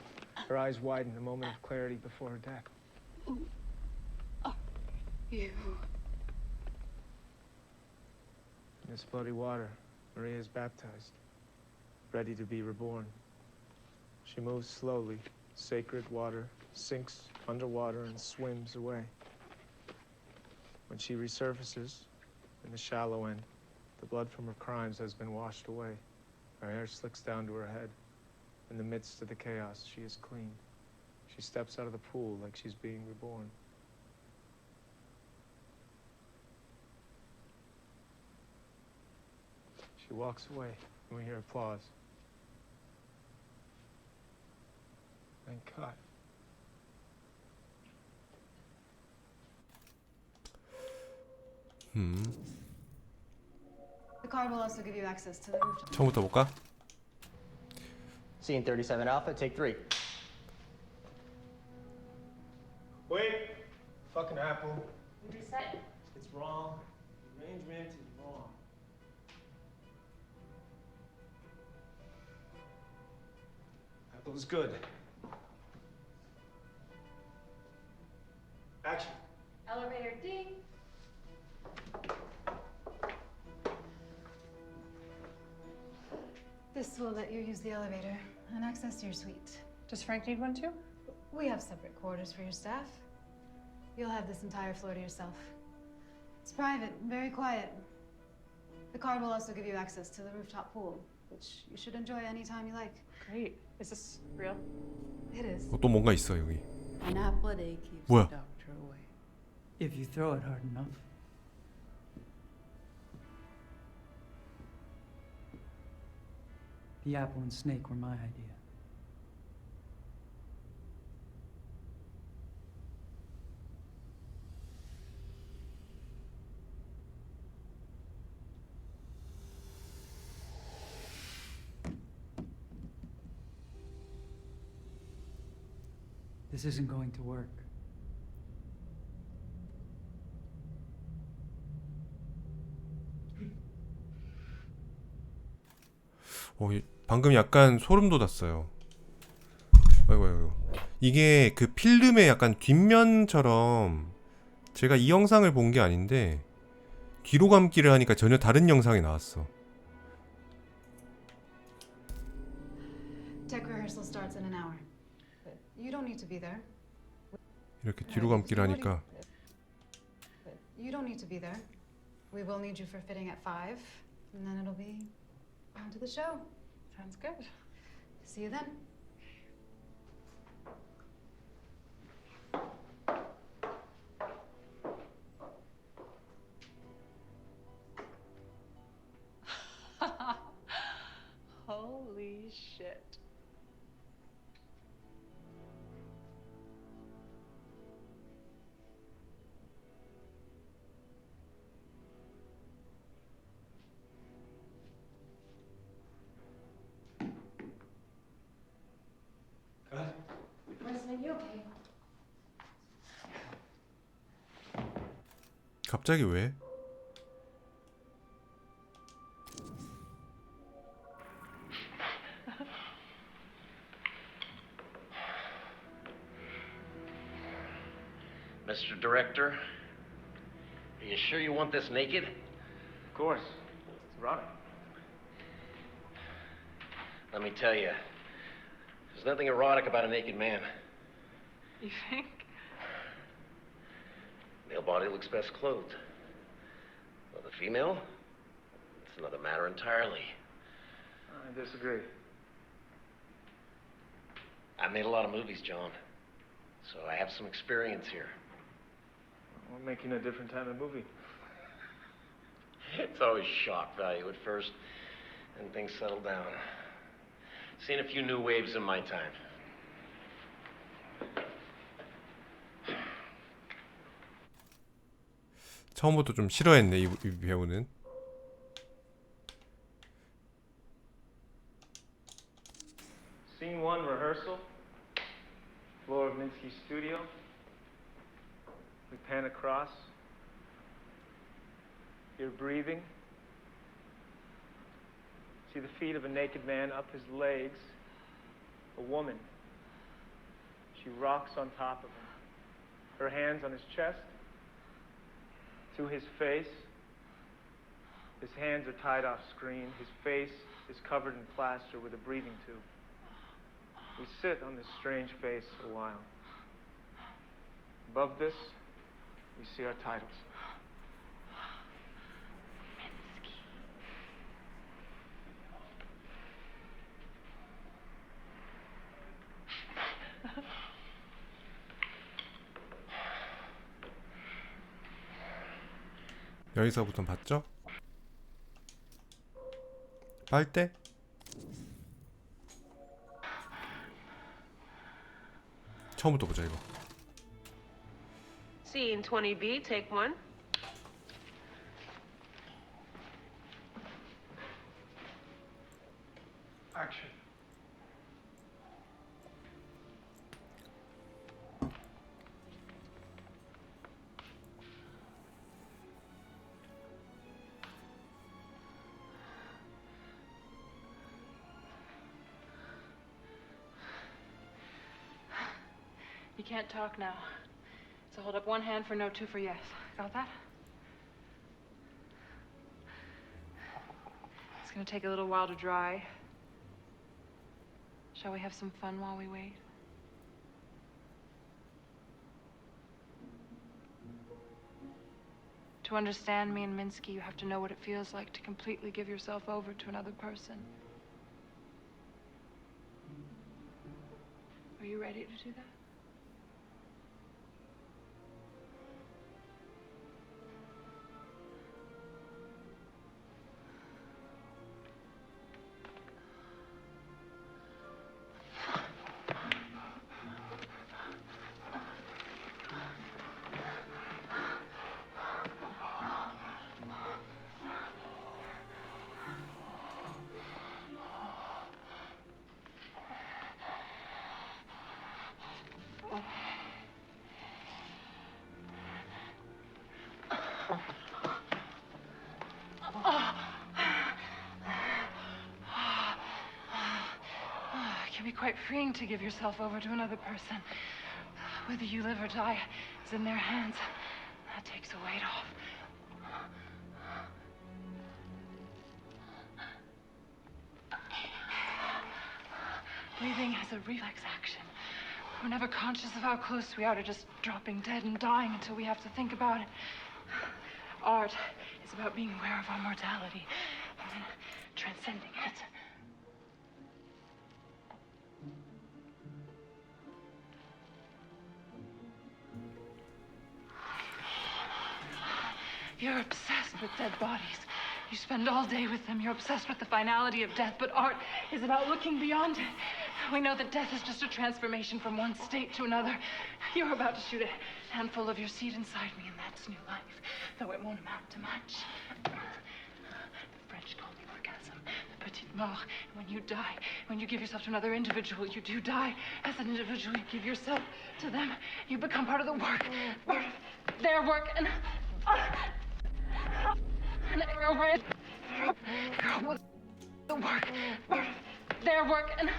Her eyes widen, a moment of clarity before her death. You. In this bloody water, Maria is baptized, ready to be reborn. She moves slowly. Sacred water sinks underwater and swims away. When she resurfaces in the shallow end, the blood from her crimes has been washed away. Her hair slicks down to her head. In the midst of the chaos, she is clean. She steps out of the pool like she's being reborn. She walks away, and we hear applause. Thank God. The card will also give you access to the rooftop. 처음부터 볼까? Scene 37 Alpha, take 3. Wait! Fucking Apple. What did you say? It's wrong. The arrangement is wrong. Apple's good. Action. Elevator ding. This will let you use the elevator and access your suite. Does Frank need one too? We have separate quarters for your staff. You'll have this entire floor to yourself. It's private, very quiet. The card will also give you access to the rooftop pool, which you should enjoy anytime you like. Great. Is this real? It is. 또 뭔가 있어 여기. An apple a day keeps 뭐야? the doctor away. If you throw it hard enough. The apple and snake were my idea. This isn't going to work. 방금 약간 소름 돋았어요. 아이고. 이게 그 필름의 약간 뒷면처럼 제가 이 영상을 본 게 아닌데 뒤로 감기를 하니까 전혀 다른 영상이 나왔어. Tech rehearsal starts in an hour. But you don't need to be there. 이렇게 뒤로 감기를 하니까 But you don't need to be there. We will need you for fitting at 5, and then it'll be on to the show. Sounds good. See you then. Holy shit. Listen, you okay? 갑자기 왜? Mr. Director, are you sure you want this naked? Of course. It's erotic. Let me tell you, there's nothing erotic about a naked man. You think? Male body looks best clothed. Well, the female, it's another matter entirely. I disagree. I made a lot of movies, John, so I have some experience here. We're making a different type of movie. It's always shock value at first, and things settle down. Seen a few new waves in my time. 처음부터 좀 싫어했네 이 배우는. Scene 1, rehearsal. Floor of Minsky's studio. We pan across. You're breathing. See the feet of a naked man up his legs. A woman. She rocks on top of him. Her hands on his chest. To his face. His hands are tied off screen. His face is covered in plaster with a breathing tube. We sit on this strange face a while. Above this, we see our titles. 여기서부터 봤죠? 빨대? 처음부터 보자 이거. Scene 20B, take one. Action. You can't talk now. So hold up one hand for no, two for yes. Got that? It's gonna take a little while to dry. Shall we have some fun while we wait? To understand me and Minsky, you have to know what it feels like to completely give yourself over to another person. Are you ready to do that? It can be quite freeing to give yourself over to another person. Whether you live or die is in their hands. That takes a weight off. Breathing has a reflex action. We're never conscious of how close we are to just dropping dead and dying until we have to think about it. Art is about being aware of our mortality and then transcending it. You're obsessed with dead bodies. You spend all day with them. You're obsessed with the finality of death, but art is about looking beyond it. We know that death is just a transformation from one state to another. You're about to shoot a handful of your seed inside me, and that's new life, though it won't amount to much. The French call the orgasm the petite mort. When you die, when you give yourself to another individual, you do die. As an individual, you give yourself to them. You become part of the work, part of their work, and the work, part of their work, and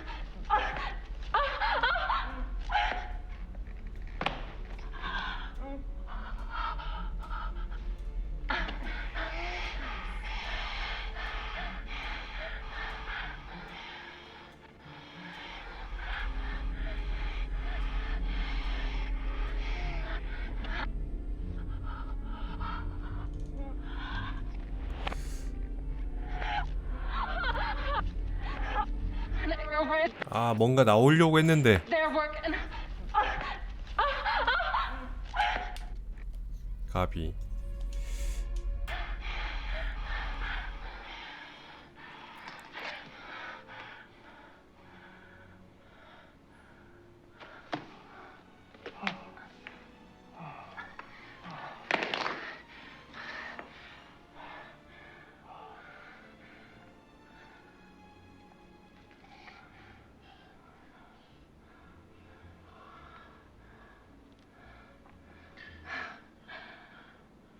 아, 뭔가 나오려고 했는데 Their work and 가비.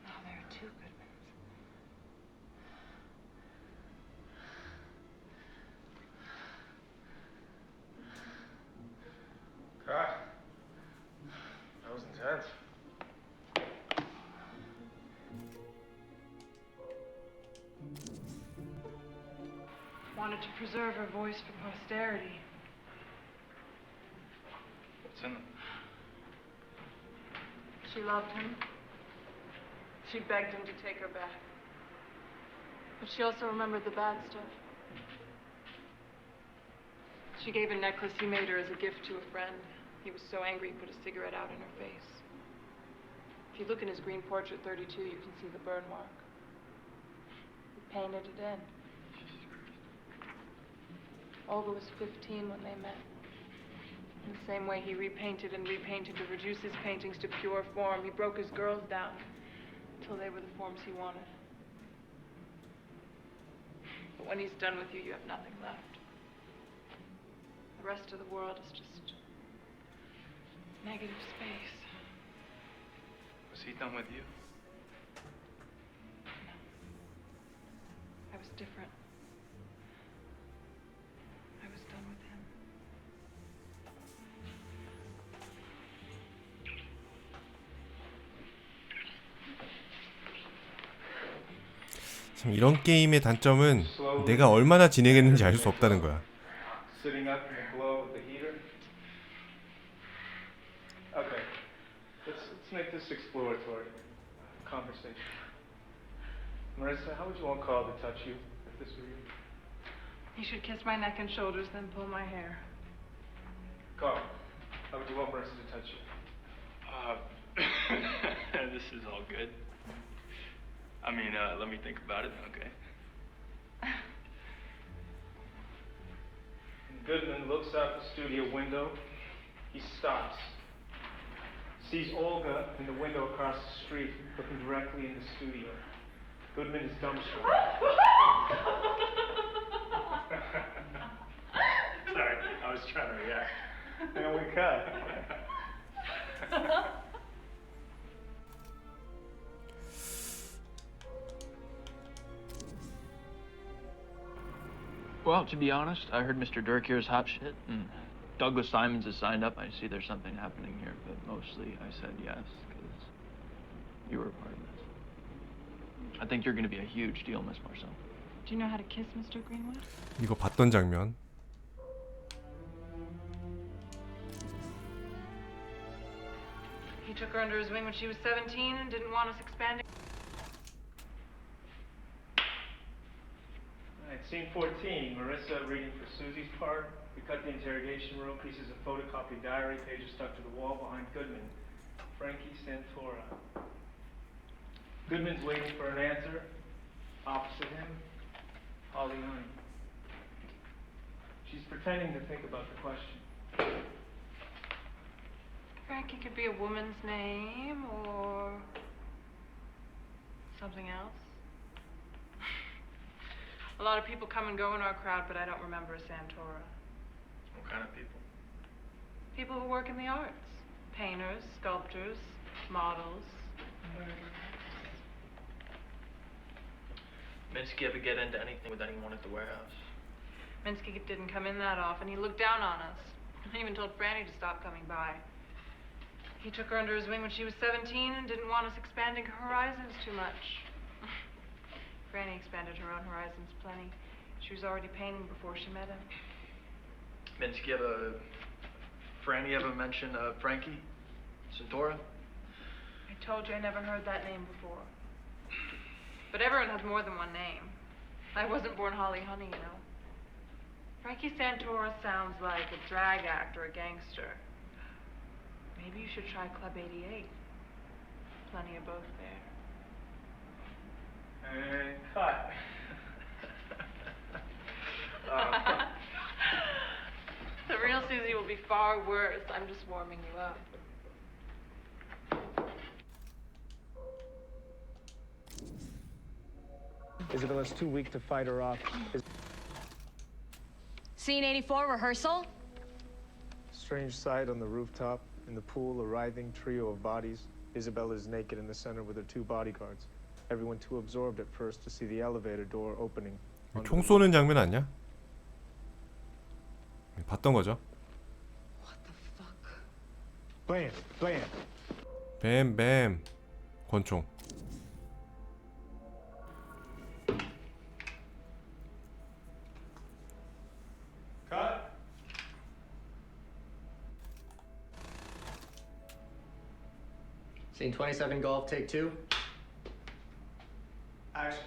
Now there are two Goodmans. God, that was intense. Wanted to preserve her voice for posterity. What's in them? She loved him. She begged him to take her back. But she also remembered the bad stuff. She gave a necklace he made her as a gift to a friend. He was so angry he put a cigarette out in her face. If you look in his green portrait 32, you can see the burn mark. He painted it in. Olga was 15 when they met. In the same way he repainted and repainted to reduce his paintings to pure form, he broke his girls down until they were the forms he wanted. But when he's done with you, you have nothing left. The rest of the world is just negative space. Was he done with you? I was different. I was done with him. 참 이런 게임의 단점은 내가 얼마나 진행했는지 알 수 없다는 거야. Sitting up in the glow of the heater. Okay, let's make this exploratory conversation. Marissa, how would you want Carl to touch you if this were you? He should kiss my neck and shoulders, then pull my hair. Carl, how would you want Marissa to touch you? This is all good. I mean, let me think about it, okay? Goodman looks out the studio window. He stops. Sees Olga in the window across the street, looking directly in the studio. Goodman is dumbstruck. Sorry, I was trying to react. And we cut. Well, to be honest, I heard Mr. Dirk here is hot shit, and Douglas Simons is signed up. I see there's something happening here, but mostly I said yes, because you were a part of this. I think you're going to be a huge deal, Miss Marcel. Do you know how to kiss, Mr. Greenwood? 이거 봤던 장면. He took her under his wing when she was 17 and didn't want us expanding. All right, scene 14, Marissa reading for Susie's part. We cut the interrogation room, pieces of photocopied diary, pages stuck to the wall behind Goodman. Frankie Santora. Goodman's waiting for an answer. Opposite him, Holly Hunting. She's pretending to think about the question. Frankie could be a woman's name or something else. A lot of people come and go in our crowd, but I don't remember a Santora. What kind of people? People who work in the arts. Painters, sculptors, models, murderers. Minsky ever get into anything with anyone at the warehouse? Minsky didn't come in that often. He looked down on us. He even told Franny to stop coming by. He took her under his wing when she was 17 and didn't want us expanding her horizons too much. Franny expanded her own horizons plenty. She was already painting before she met him. Minsky Franny ever mention Frankie? Santora? I told you I never heard that name before. But everyone has more than one name. I wasn't born Holly Honey, you know. Frankie Santoro sounds like a drag act or a gangster. Maybe you should try Club 88. Plenty of both there. And cut. The real Susie will be far worse. I'm just warming you up. Isabella's too weak to fight her off. Scene 84, rehearsal? Strange sight on the rooftop. In the pool, a writhing trio of bodies. Isabella's naked in the center with her two bodyguards. Everyone too absorbed at first to see the elevator door opening. 총 쏘는 장면 아니야? 봤던 거죠. Blam, blam. 뱀뱀 권총. Cut. Scene 27 golf, take 2. Action.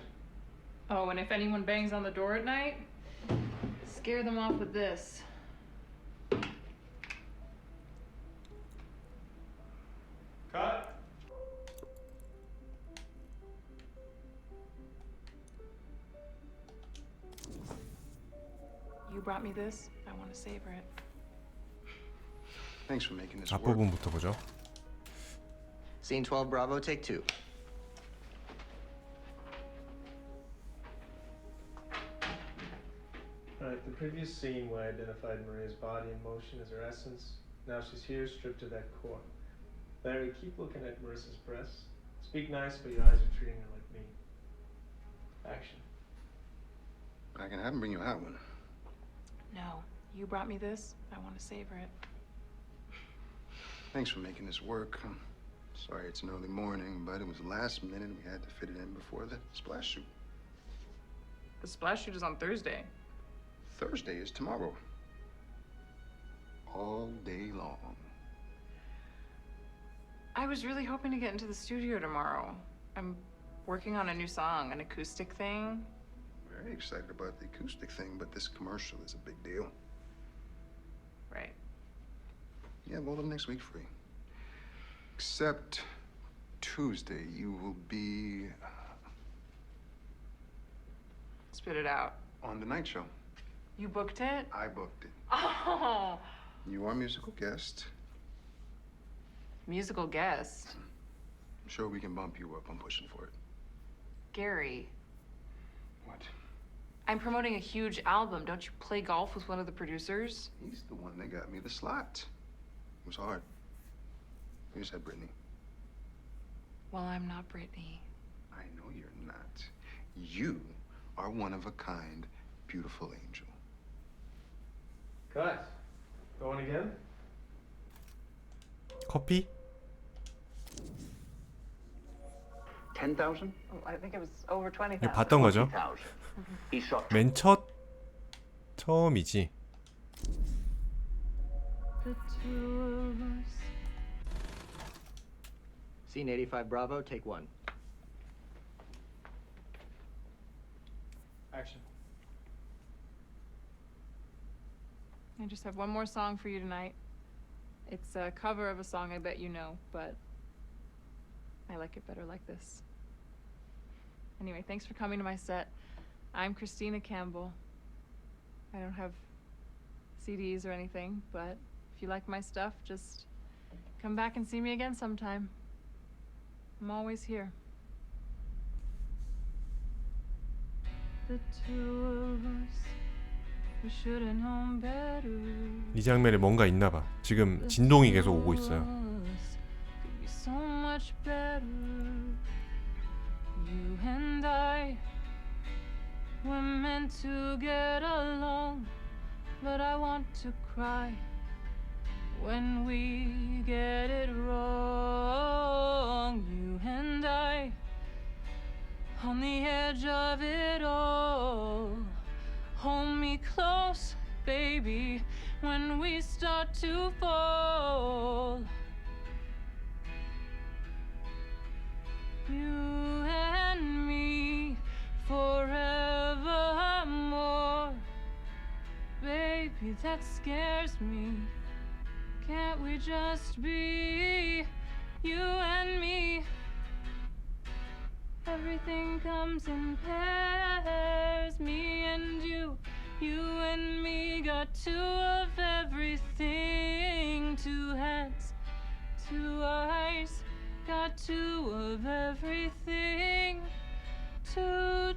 Oh, and if anyone bangs on the door at night, scare them off with this. Cut. You brought me this. I want to savor it. Thanks for making this work. 앞부분부터 보죠. Scene 12 Bravo, take 2. Alright, the previous scene where I identified Maria's body in motion as her essence. Now she's here, stripped to that core. Larry, keep looking at Marissa's breasts. Speak nice, but your eyes are treating her like me. Action. I can have him bring you a hot one. No, you brought me this. I want to savor it. Thanks for making this work. I'm sorry it's an early morning, but it was last minute. We had to fit it in before the splash shoot. The splash shoot is on Thursday. Thursday is tomorrow. All day long. I was really hoping to get into the studio tomorrow. I'm working on a new song, an acoustic thing. Very excited about the acoustic thing, but this commercial is a big deal. Right. You have all of next week free. Except Tuesday, you will be Spit it out. on the night show. You booked it? I booked it. Oh, You are musical guest. musical guest. I'm sure we can bump you up. I'm pushing for it. Gary. What? I'm promoting a huge album. Don't you play golf with one of the producers? He's the one that got me the slot. It was hard. You just had Brittany. Well, I'm not Brittany. I know you're not. You are one of a kind, beautiful angel. Cut. Going again? 커피? 10,000? Oh, I think it was over 20,000. 이거 봤던 거죠? 20,000. He shot 맨 처음이지. The two of us. Scene 85 Bravo, take 1. Action. I just have one more song for you tonight. It's a cover of a song I bet you know, but I like it better like this. Anyway, thanks for coming to my set. I'm Christina Campbell. I don't have CDs or anything, but if you like my stuff, just come back and see me again sometime. I'm always here. The two of us, we should have known better. 이 장면에 뭔가 있나 봐. 지금 진동이 계속 오고 있어요. Could be so much better. You and I were meant to get along, but I want to cry when we get it wrong. You and I on the edge of it all. Hold me close, baby, when we start to fall. You and me forevermore, baby. happy, that scares me. Can't we just be you and me? Everything comes in pairs, me and you and me. Got two of everything, two hands, two eyes. Got two of everything, too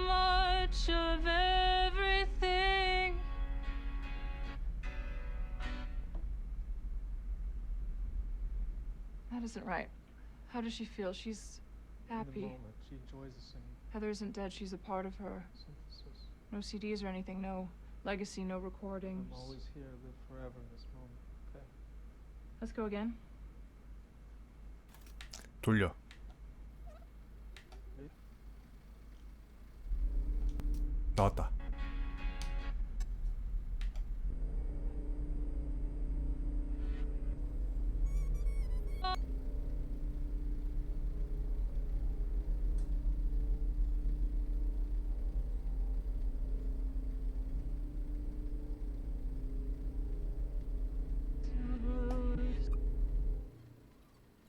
much of everything. That isn't right. How does she feel? She's In happy. the moment, she enjoys the singing. Heather isn't dead. She's a part of her. Synthesis. No CDs or anything. No legacy. No recordings. I'm always here, live forever in this moment. Okay. Let's go again. 돌려. 나왔다.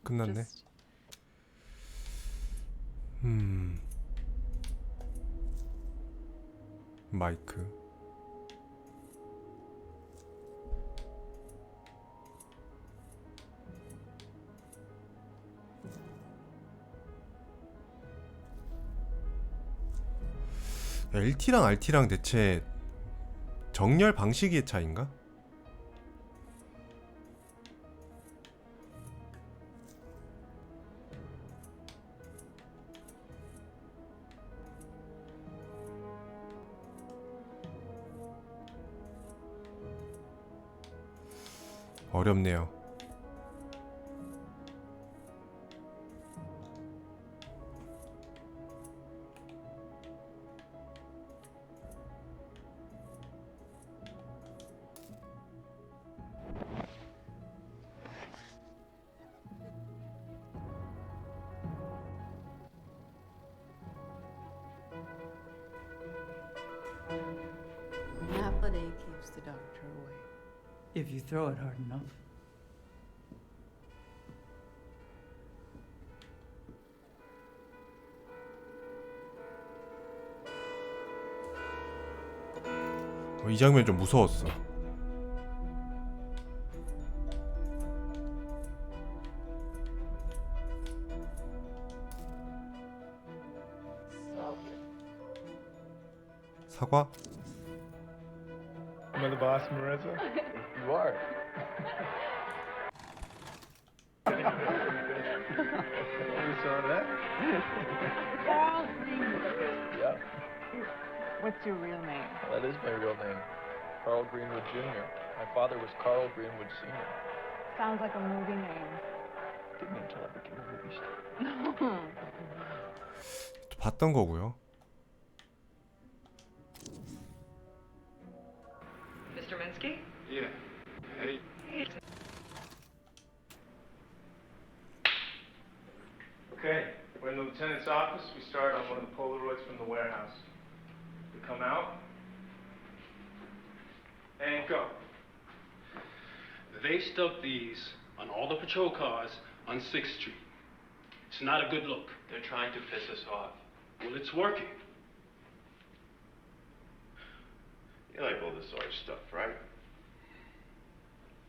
끝났네. 마이크. LT랑 RT랑 대체 정렬 방식의 차이인가? 어렵네요. An apple a day keeps the doctor away. If you throw it hard enough. 이 장면 좀 무서웠어. 사과? Am I the boss, Marissa? You are. We saw that. Carl Greenwood. Yeah, What's your real name? that is my real name. Carl Greenwood Jr. My father was Carl Greenwood Sr. Sounds like a movie name. Didn't until I became a movie star. 봤던 거고요. Mr. Minsky? Yeah. Hey. Okay, we're in the lieutenant's office. We start on one of the Polaroids from the warehouse. We come out. And go. They stuck these on all the patrol cars on 6th Street. It's not a good look. They're trying to piss us off. Well, it's working. You like all this art stuff, right?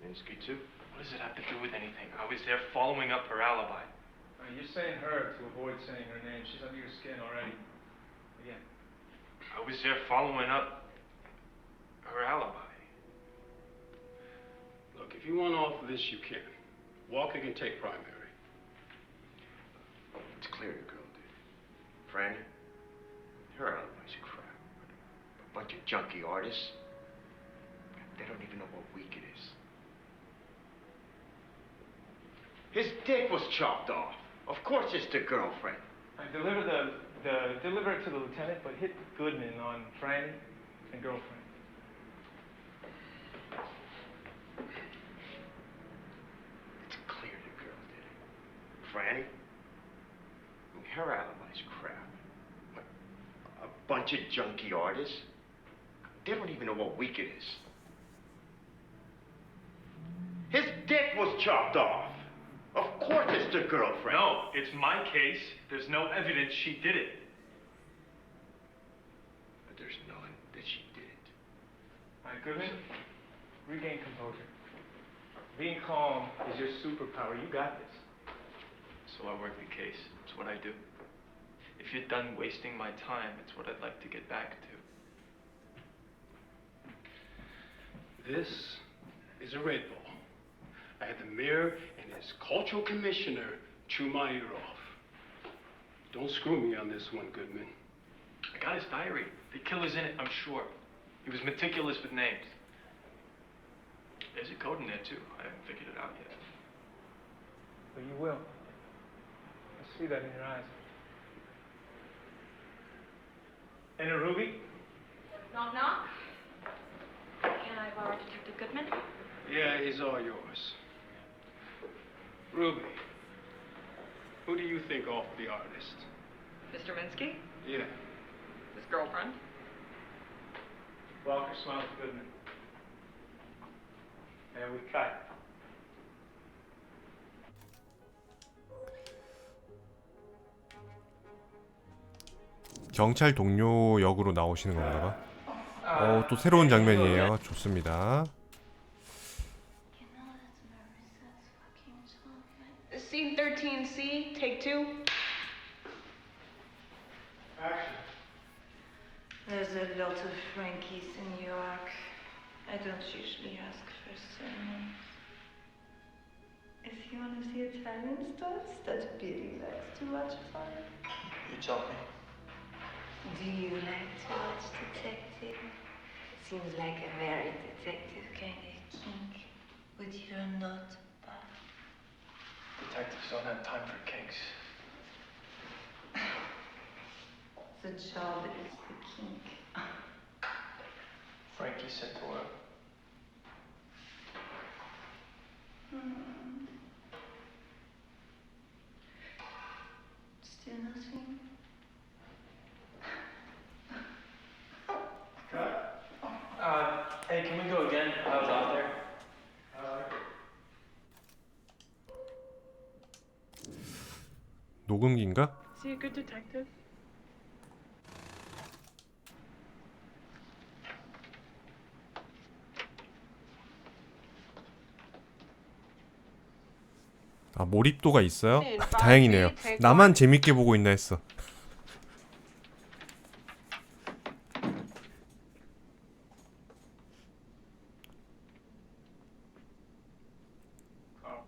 Minsky, too? What does it have to do with anything? I was there following up her alibi. You're saying her to avoid saying her name. She's under your skin already. Again. I was there following up her alibi. Look, if you want off of this, you can. Walker can take primary. It's clear the girl did. Franny, her alibi's crap. A bunch of junkie artists. They don't even know what week it is. His dick was chopped off. Of course it's the girlfriend. I deliver deliver it to the lieutenant, but hit Goodman on Franny and girlfriend. It's clear the girl did it. Franny, her alibi's crap. What, a bunch of junkie artists? They don't even know what week it is. chopped off. Of course it's the girlfriend. No, it's my case. There's no evidence she did it. But there's none that she did. All right, Goodman, regain composure. Being calm is your superpower. You got this. So I work the case. It's what I do. If you're done wasting my time, it's what I'd like to get back to. This is a red ball. I had the mayor and his cultural commissioner chew my ear off. Don't screw me on this one, Goodman. I got his diary. The killer's in it, I'm sure. He was meticulous with names. There's a code in there, too. I haven't figured it out yet. But you will. I see that in your eyes. And a Ruby? Knock, knock. Can I borrow Detective Goodman? Yeah, he's all yours. Ruby, who do you think off the artist? Mr. Minsky? Yeah. His girlfriend? Walker smiles at Goodman. And we cut. 경찰 동료 역으로 나오시는 건가 봐. 또 새로운 장면이에요. 좋습니다. Scene 13C, take 2. Action. There's a lot of Frankies in New York. I don't usually ask for surnames. If you want to see Italian stuff that Billy likes to watch fun. You tell me. Do you like to watch detective? Seems like a very detective kind of kink. But you're not bad. Detectives don't have time for kinks. The job is the kink. Frankie said to her. Still nothing? Hey, can we go again? I was out there. 녹음기인가? Is he a good detective? 아, 몰입도가 있어요? 다행이네요. 나만 재밌게 보고 있나 했어. Carl.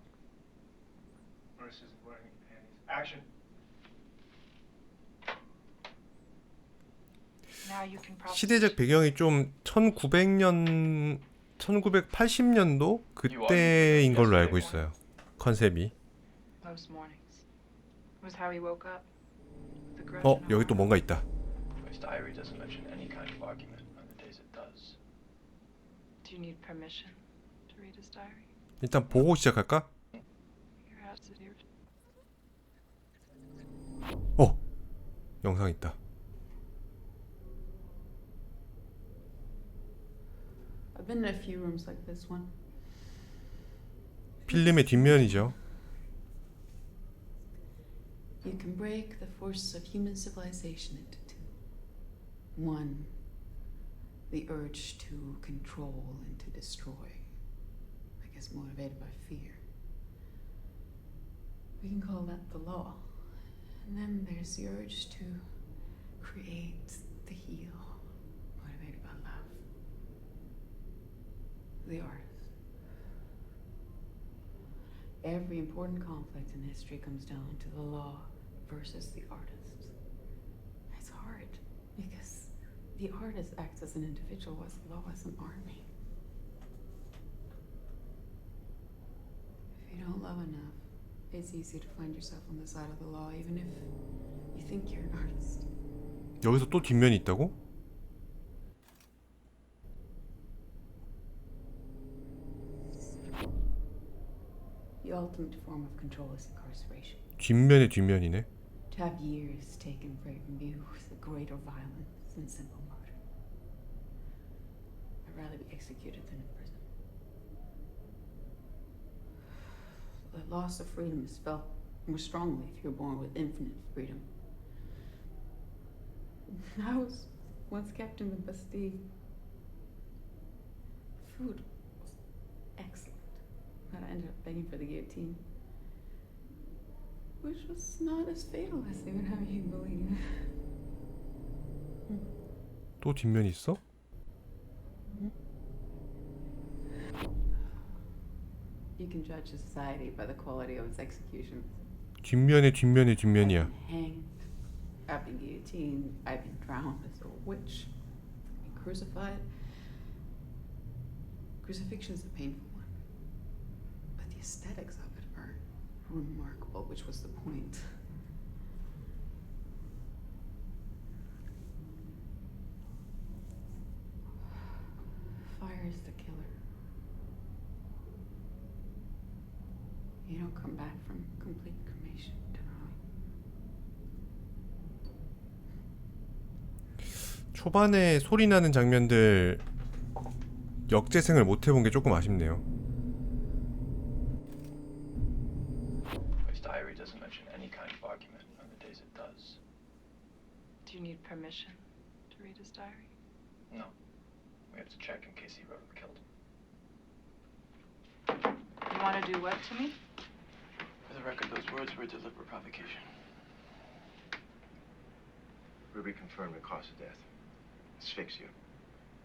Marissa's wearing panties. Action. Now you can probably 시대적 배경이 좀 1900년 1980년도 그때인 걸로 알고 있어요. 컨셉이. most mornings. It was how he woke up. With a grudge in 여기 또 뭔가 있다. His diary doesn't mention any kind of argument on the days it does. Do you need permission to read his diary? 일단 보고 시작할까? Your house is here. 영상 있다. I've been in a few rooms like this one. 필름의 뒷면이죠. You can break the forces of human civilization into two. One, the urge to control and to destroy. I guess motivated by fear. We can call that the law. And then there's the urge to create, to heal, motivated by love. The artist. Every important conflict in history comes down to the law versus the artist. It's hard because the artist acts as an individual, as the law as an army. If you don't love enough, it's easy to find yourself on the side of the law, even if you think you're an artist. 여기서 또 뒷면이 있다고? The ultimate form of control is incarceration. 뒷면의 뒷면이네. To have years taken away from you is a greater violence than simple murder. I'd rather be executed than in prison. The loss of freedom is felt more strongly if you're born with infinite freedom. I was once kept in the Bastille. Food was excellent, but I ended up begging for the guillotine, which was not as fatal as they would have you believe. 또 뒷면이 있어? You can judge a society by the quality of its executions. 뒷면에 뒷면에 뒷면이야. I've been hanged, I've been guillotined, I've been drowned as a witch, I've been crucified. Crucifixion is a painful one, but the aesthetics of it are remarkable, which was the point. Fire is the killer. You don't come back from complete cremation generally. 초반에 소리 나는 장면들 역재생을 못 해본 게 조금 아쉽네요. His diary doesn't mention any kind of argument on the days it does. Do you need permission to read his diary? No. We have to check in case he wrote or killed him. You want to do what to me? For the record, those words were a deliberate provocation. Ruby confirmed the cause of death. Asphyxia.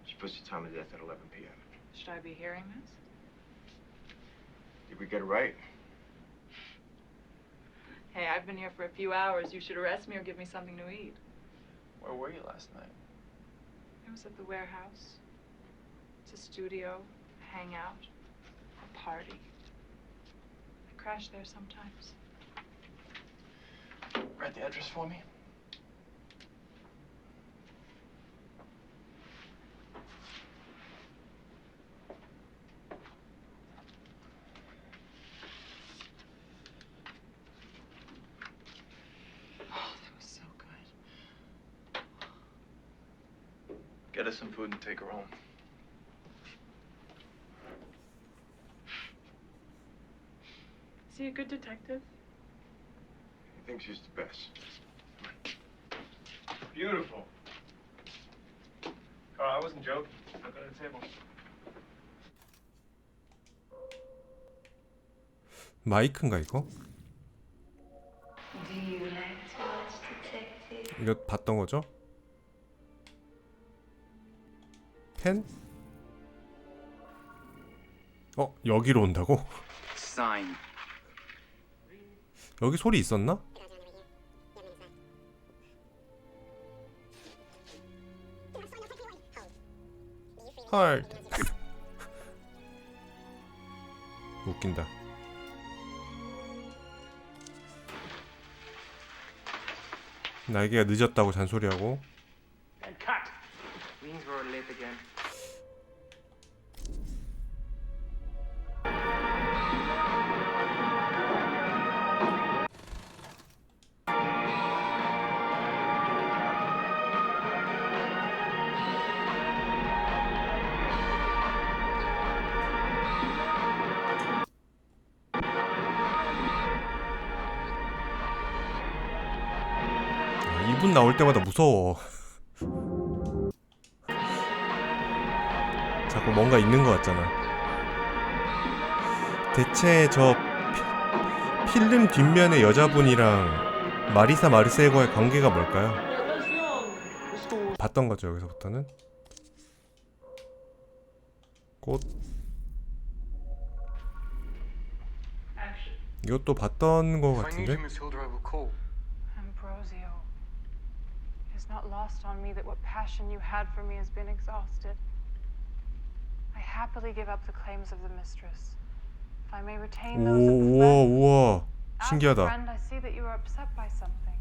She puts the time of death at 11 p.m. Should I be hearing this? Did we get it right? Hey, I've been here for a few hours. You should arrest me or give me something to eat. Where were you last night? I was at the warehouse. It's a studio, a hangout, a party. I crash there sometimes. Write the address for me. Get us some food and take her home. Is he a good detective? He thinks he's the best. Beautiful. Carl, I wasn't joking. Look at the table. 마이크인가 이거? Do you like to watch detective? 이거 봤던 거죠? 펜? 여기로 온다고? Sign. 여기 소리 있었나? 헐. 웃긴다. 날개가 늦었다고 잔소리하고. And cut. Means we're late again. 이분 나올 때마다 무서워. 자꾸 뭔가 있는 것 같잖아. 대체 저 필름 뒷면의 여자분이랑 마리사 마르세고의 관계가 뭘까요? 봤던 거죠, 여기서부터는. 꽃. 이것도 봤던 거 같은데. Ambrosio, it is not lost on me that what passion you had for me has been exhausted. I happily give up the claims of the mistress. If I may retain those of the 우와, friend. 우와. As a 신기하다. friend, I see that you are upset by something.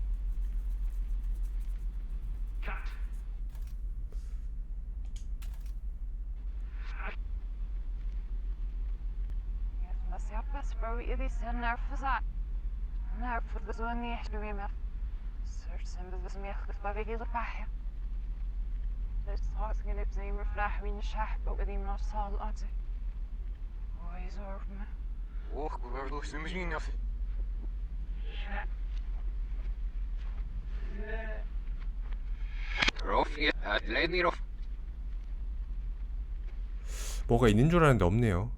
뭐가 있는 줄 알았는데 없네요.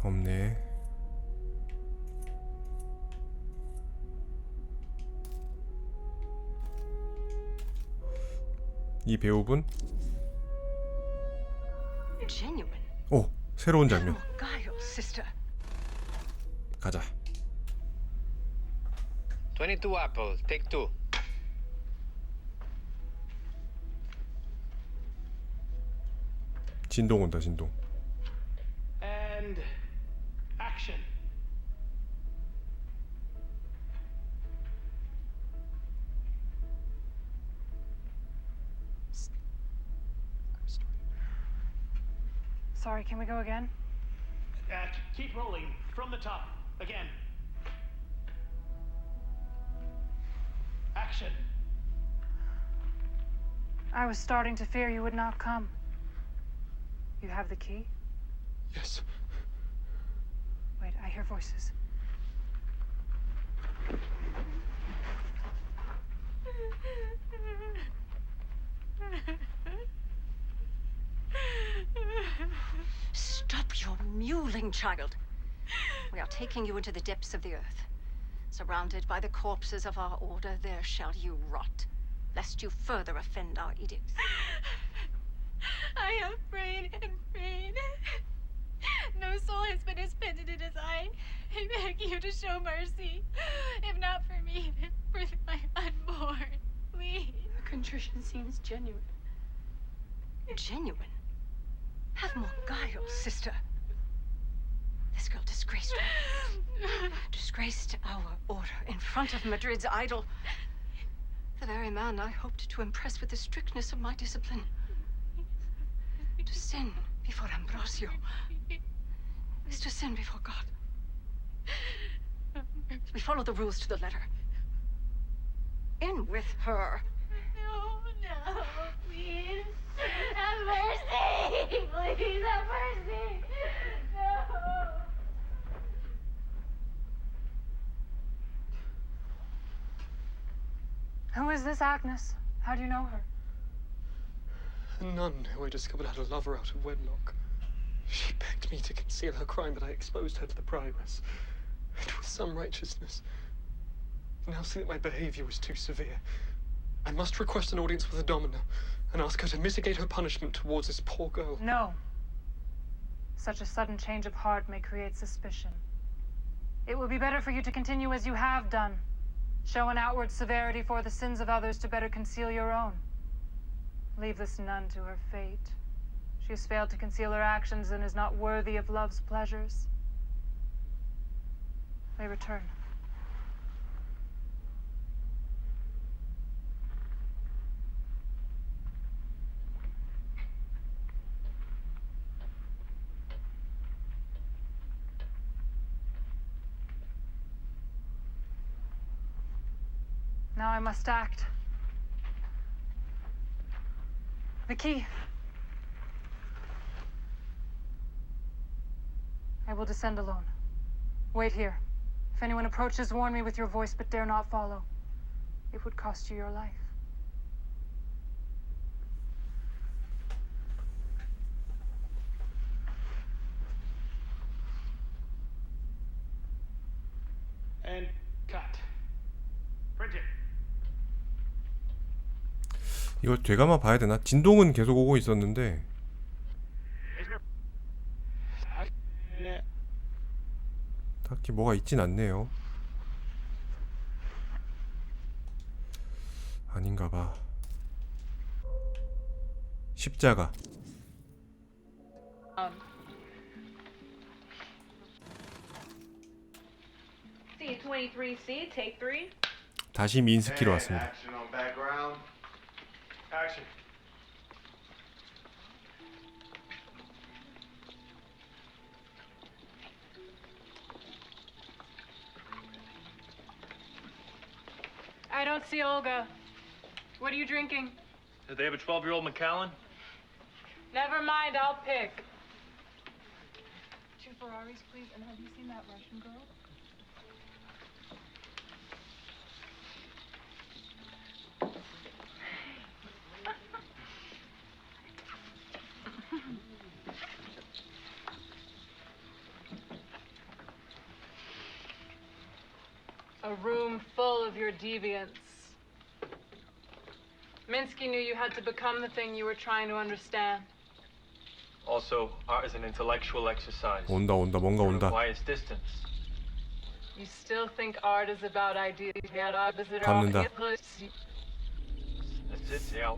없네. 이 배우분? Genuine. 오, 새로운 장면. Guile, sister. 가자. 22 apples, take 2. 진동 온다, 진동. And action. Sorry, can we go again? Keep rolling from the top. Again. Action. I was starting to fear you would not come. You have the key? Yes. Wait, I hear voices. Stop your mewling, child. We are taking you into the depths of the earth. Surrounded by the corpses of our order, there shall you rot, lest you further offend our edicts. I have prayed and prayed. No soul has been as penitent as I. I beg you to show mercy. If not for me, then for my unborn. Please. The contrition seems genuine. Genuine? Have more guile, sister. This girl disgraced me. Disgraced our order in front of Madrid's idol. The very man I hoped to impress with the strictness of my discipline. To sin before Ambrosio is to sin before God. We follow the rules to the letter. In with her. No, please. Have mercy. Please have mercy. No. Who is this Agnes? How do you know her? A nun who I discovered had a lover out of wedlock. She begged me to conceal her crime, but I exposed her to the prioress. It was some righteousness. Now see that my behavior was too severe. I must request an audience with the Domina and ask her to mitigate her punishment towards this poor girl. No. Such a sudden change of heart may create suspicion. It will be better for you to continue as you have done. Show an outward severity for the sins of others to better conceal your own. Leave this nun to her fate. She has failed to conceal her actions and is not worthy of love's pleasures. They return. Now I must act. The key. I will descend alone. Wait here. If anyone approaches, warn me with your voice, but dare not follow. It would cost you your life. And cut. Print it. 이거 되감아 봐야 되나? 진동은 계속 오고 있었는데 딱히 뭐가 있진 않네요. 아닌가 봐. 십자가. C23C, take 3. 다시 민스키로 왔습니다. Action on background. Action. I don't see Olga. What are you drinking? Did they have a 12-year-old Macallan? Never mind, I'll pick. 2 Ferraris, please. And have you seen that Russian girl? A room full of your deviants. Minsky knew you had to become the thing you were trying to understand. Also, art is an intellectual exercise. 온다 온다 뭔가 It 온다. requires distance. You still think art is about ideas. 밟는다. That's it, yeah.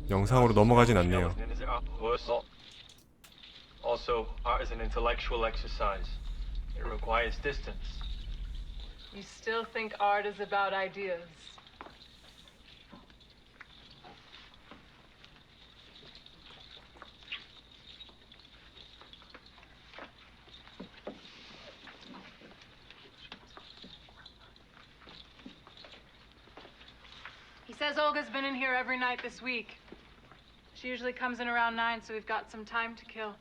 영상으로 넘어가진 않네요. Also, art is an intellectual exercise. It requires distance. You still think art is about ideas. He says Olga's been in here every night this week. She usually comes in around 9, so we've got some time to kill.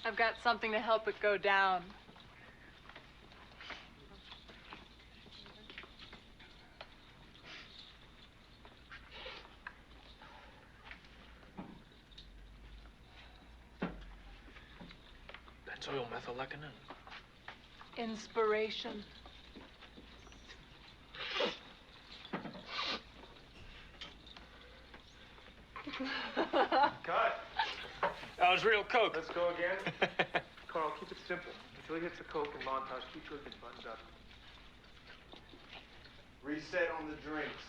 I've got something to help it go down. Benzoylmethylecinin. Inspiration. Cut. That was real coke. Let's go again. Carl, keep it simple. Until he hits the coke and montage, keep your things buttoned up. Reset on the drinks.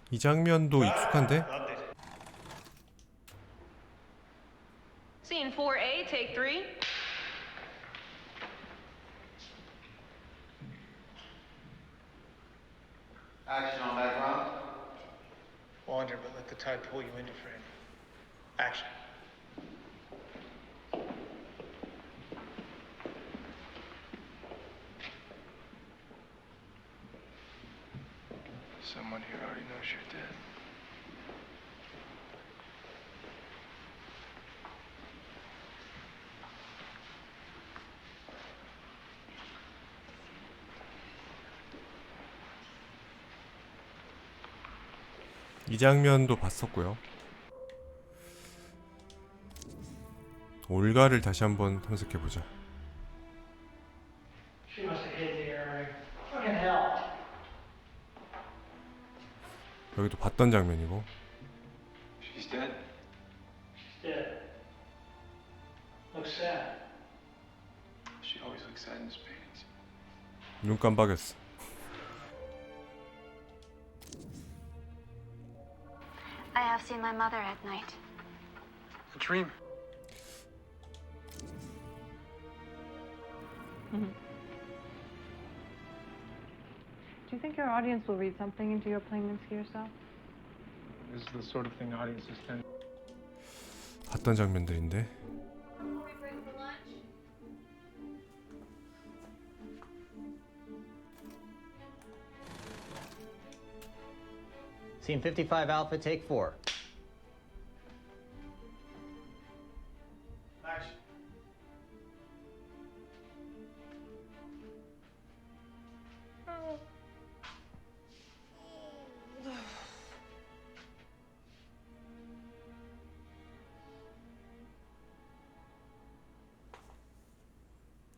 이 장면도 익숙한데? Scene 4A, take 3. Action on background. Wander, but let the tide pull you into frame. Action. Someone here already knows you're dead. 이 장면도 봤었고요. 올가를 다시 한번 탐색해보자. She must have hid there. Fucking hell. 여기도 봤던 장면이고. She's dead. She's dead. Looks sad. She always looks sad in his paintings. 눈 깜빡였어. I have seen my mother at night. A dream. Do you think your audience will read something into your playing Minsky yourself? This is the sort of thing audiences tend. 봤던 장면들인데. Scene 55 Alpha, take 4. Action.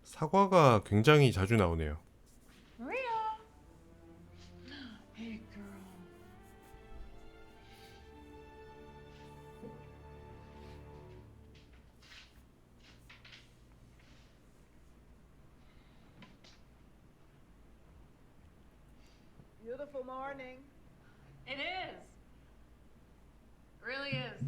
사과가 굉장히 자주 나오네요. Maria! Hey, girl. Beautiful morning. It is. It really is.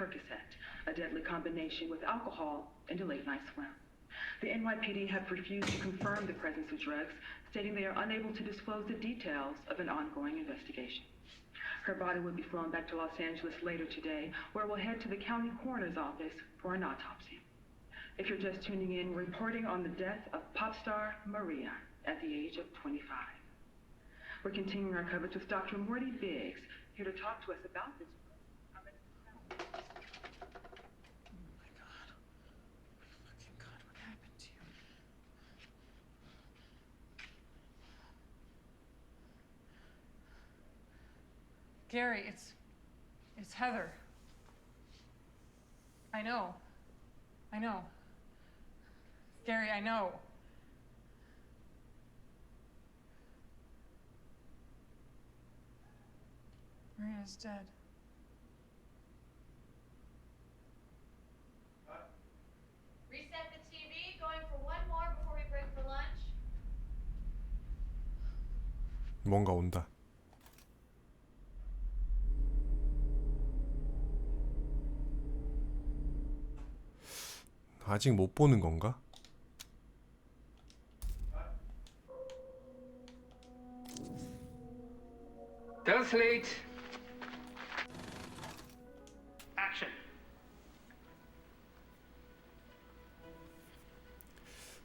Percocet, a deadly combination with alcohol and a late-night swim. The NYPD have refused to confirm the presence of drugs, stating they are unable to disclose the details of an ongoing investigation. Her body will be flown back to Los Angeles later today, where we'll head to the county coroner's office for an autopsy. If you're just tuning in, we're reporting on the death of pop star Maria at the age of 25. We're continuing our coverage with Dr. Morty Biggs, here to talk to us about this. Gary, it's Heather. I know. Gary, I know. Maria's dead. Reset the TV. Going for one more before we break for lunch. 뭔가 온다. 아직 못 보는 건가? Translate. Action.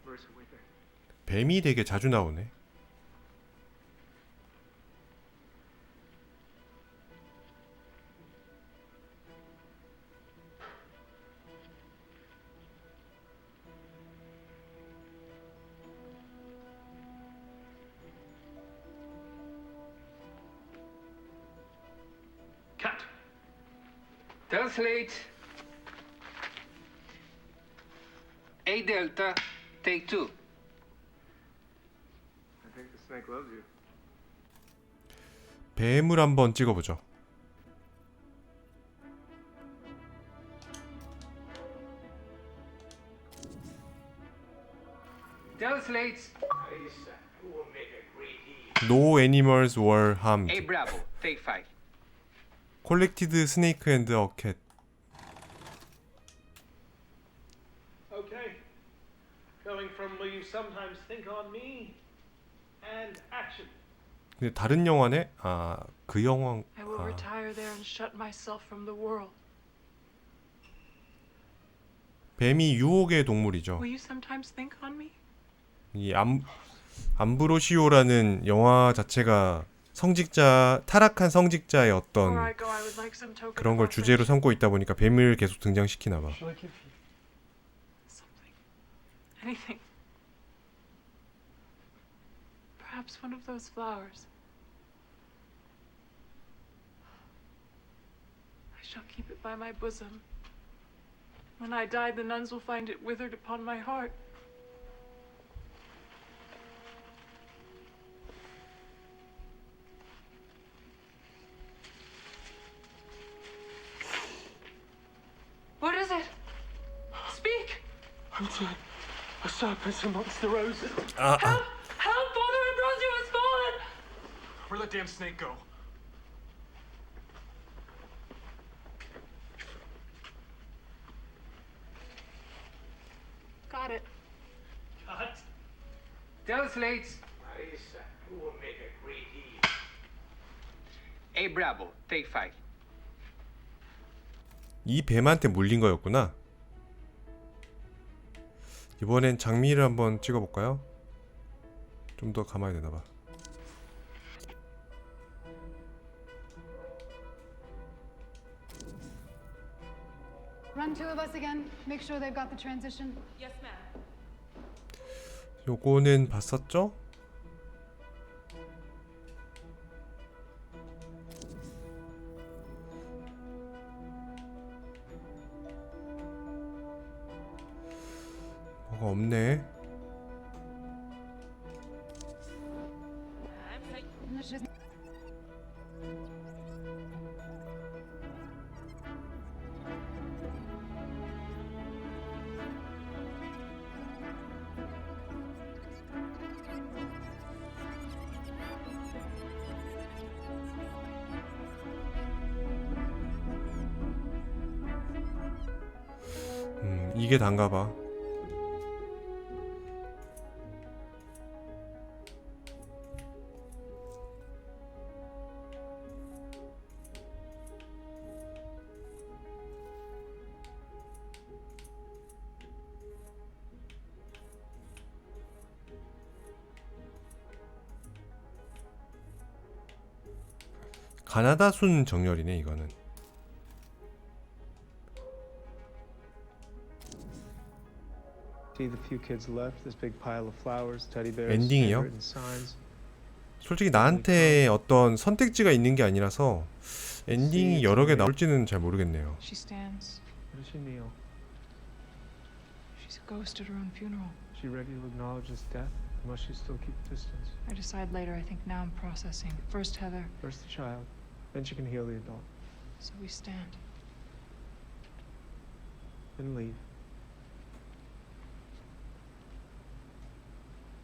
Marissa, wait there. 뱀이 되게 자주 나오네. Cut. Translate. A Delta, take 2. I think the snake loves you. 뱀을 한번 찍어보죠. Translate. No animals were harmed. A Bravo, take 5. Collected snake and a cat. Okay. Going from Will You Sometimes Think on Me and action. 근데 다른 영화네? 아, 그 영화. I will 아, retire there and shut myself from the world. 뱀이 유혹의 동물이죠. Will you sometimes think on me? 이 암브로시오라는 영화 자체가 성직자, 타락한 성직자의 어떤 그런 걸 주제로 삼고 있다 보니까 뱀을 계속 등장시키나 봐. Anything. Perhaps one of those flowers. I shall keep it by my bosom. When I die, the nuns will find it withered upon my heart. What is it? Speak! I'm dead. A serpent amongst the roses. Help! Help! Father Ambrosio has fallen! Where'd that damn snake go? Got it. Cut. Translate. Marissa, you will make a great hero. A Bravo, take 5. 이 뱀한테 물린 거였구나. 이번엔 장미를 한번 찍어볼까요? 좀 더 감아야 되나봐. Run 2 of us again. Make sure they've got the transition. Yes, ma'am. 요거는 봤었죠? 뭐가 없네. 이게 단가 봐. 가나다 순 정렬이네 이거는. See the few kids left, this big pile of flowers, teddy bears, 엔딩이요? handwritten signs. 솔직히 나한테 어떤 선택지가 있는 게 아니라서 엔딩이 여러 개 나올지는 잘 모르겠네요. She stands. Where does she kneel? She's a ghost at her own funeral. Is she ready to acknowledge his death? Or must she still keep distance? I decide later. I think now I'm processing. First Heather. First the child, then she can heal the adult. So we stand. Then leave.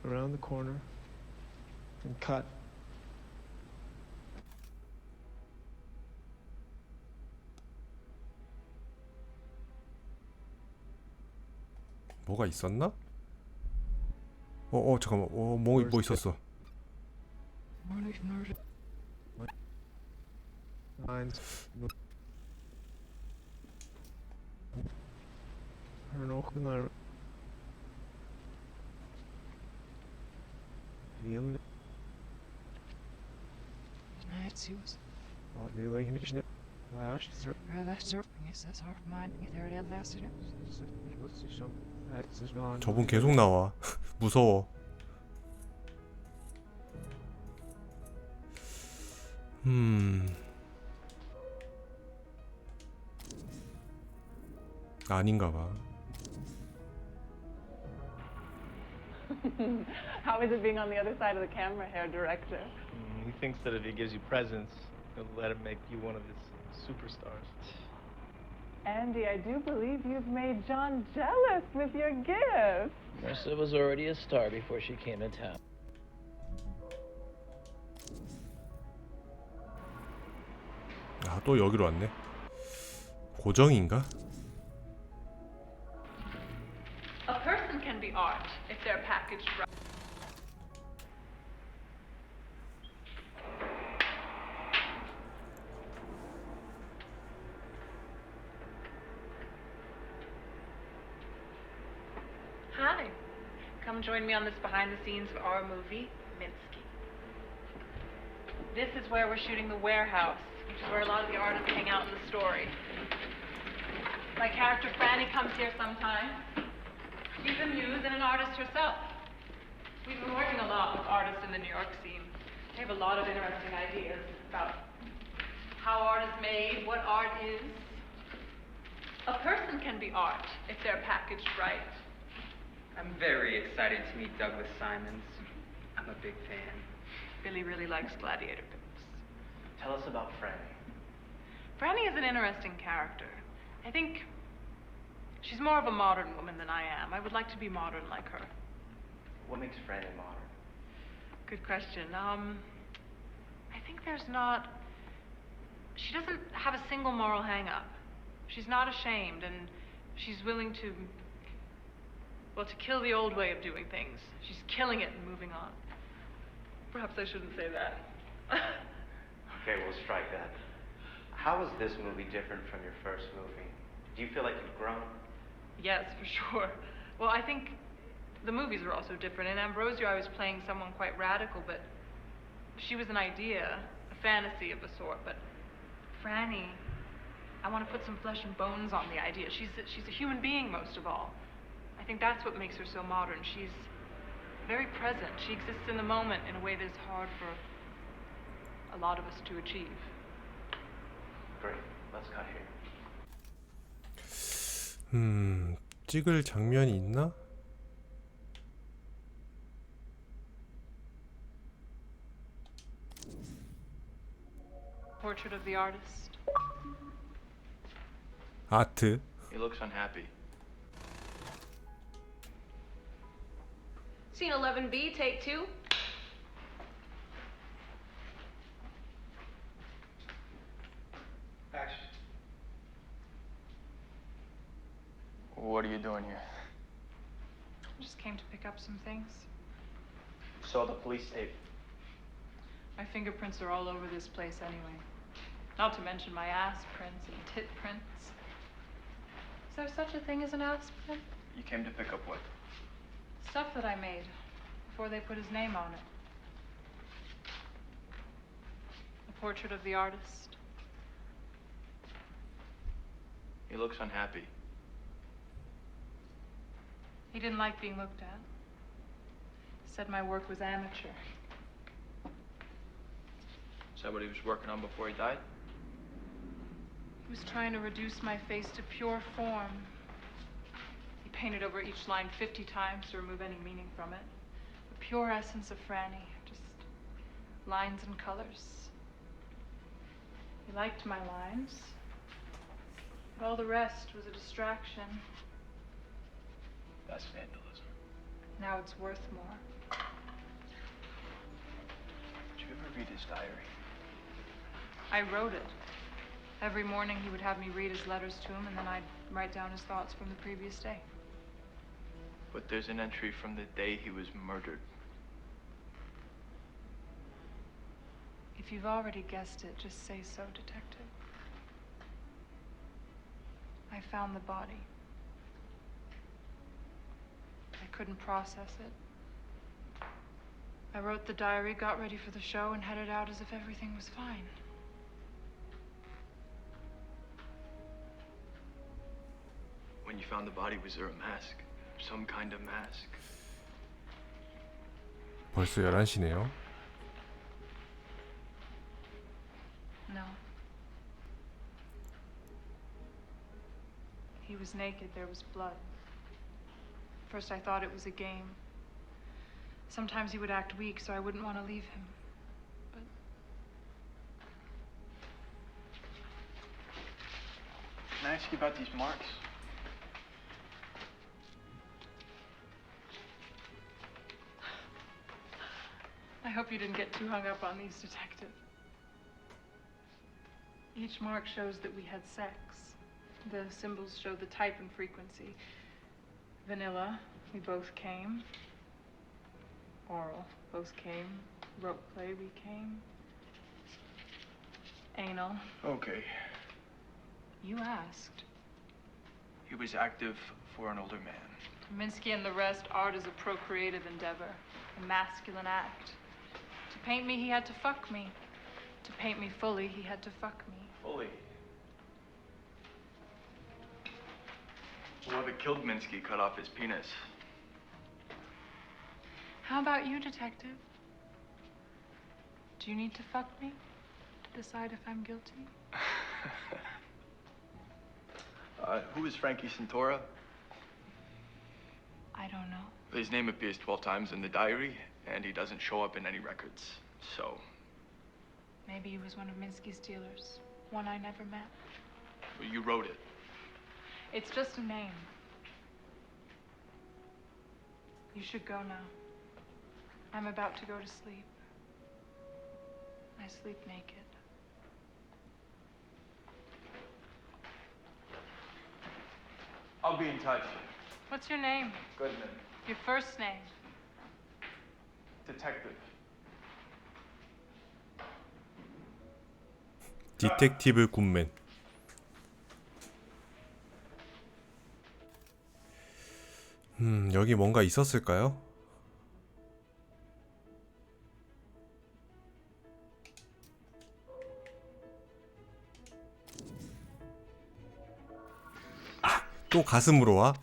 Around the corner and cut. 뭐가 있었나? 잠깐만. 뭐 있었어. Lines. She was. 저분 계속 나와. 무서워. 아닌가 봐. How is it being on the other side of the camera, hair director? He thinks that if he gives you presents, he'll let him make you one of his superstars. Andy, I do believe you've made John jealous with your gift. Marissa was already a star before she came to town. 아, 또 여기로 왔네. 고정인가? A person can be art if they're packaged right. Hi. Come join me on this behind the scenes of our movie, Minsky. This is where we're shooting The Warehouse, which is where a lot of the artists hang out in the story. My character Franny comes here sometimes. She's a muse and an artist herself. We've been working a lot with artists in the New York scene. They have a lot of interesting ideas about how art is made, what art is. A person can be art if they're packaged right. I'm very excited to meet Douglas Simons. I'm a big fan. Billy really likes gladiator books. Tell us about Franny. Franny is an interesting character. I think she's more of a modern woman than I am. I would like to be modern like her. What makes Franny modern? Good question. I think there's not... She doesn't have a single moral hang-up. She's not ashamed, and she's willing to... well, to kill the old way of doing things. She's killing it and moving on. Perhaps I shouldn't say that. Okay, we'll strike that. How is this movie different from your first movie? Do you feel like you've grown? Yes, for sure. Well, I think the movies are also different. In Ambrosio, I was playing someone quite radical, but she was an idea, a fantasy of a sort. But Franny, I want to put some flesh and bones on the idea. She's a human being, most of all. I think that's what makes her so modern. She's very present. She exists in the moment in a way that's hard for a lot of us to achieve. Great. Let's cut here. 찍을 장면이 있나? Portrait of the artist. 아트. He looks unhappy. Scene 11B, take 2. What are you doing here? Just came to pick up some things. Saw the police tape. My fingerprints are all over this place anyway. Not to mention my ass prints and tit prints. Is there such a thing as an ass print? You came to pick up what? Stuff that I made before they put his name on it. A portrait of the artist. He looks unhappy. He didn't like being looked at. Said my work was amateur. Is that what he was working on before he died? He was trying to reduce my face to pure form. He painted over each line 50 times to remove any meaning from it. The pure essence of Franny, just lines and colors. He liked my lines, but all the rest was a distraction. That's vandalism. Now it's worth more. Did you ever read his diary? I wrote it. Every morning he would have me read his letters to him, and then I'd write down his thoughts from the previous day. But there's an entry from the day he was murdered. If you've already guessed it, just say so, Detective. I found the body. I couldn't process it. I wrote the diary, got ready for the show, and headed out as if everything was fine. When you found the body, was there a mask? Some kind of mask? 벌써 11시네요. No. He was naked, there was blood. First I thought it was a game. Sometimes he would act weak, so I wouldn't want to leave him. But Can I ask you about these marks? I hope you didn't get too hung up on these, Detective. Each mark shows that we had sex. The symbols show the type and frequency. Vanilla, we both came. Oral, both came. Rope play, we came. Anal. Okay. You asked. He was active for an older man. Minsky and the rest, art is a procreative endeavor, a masculine act. To paint me, he had to fuck me. To paint me fully, he had to fuck me. Fully. Whoever killed Minsky cut off his penis. How about you, Detective? Do you need to fuck me to decide if I'm guilty? Who is Frankie Santora? I don't know. His name appears 12 times in the diary, and he doesn't show up in any records. So, Maybe he was one of Minsky's dealers. One I never met. well, you wrote it. It's just a name. You should go now. I'm about to go to sleep. I sleep naked. I'll be in touch. What's your name? Goodman. Your first name? Detective. 디텍티브 굿맨. 여기 뭔가 있었을까요? 또 가슴으로 와?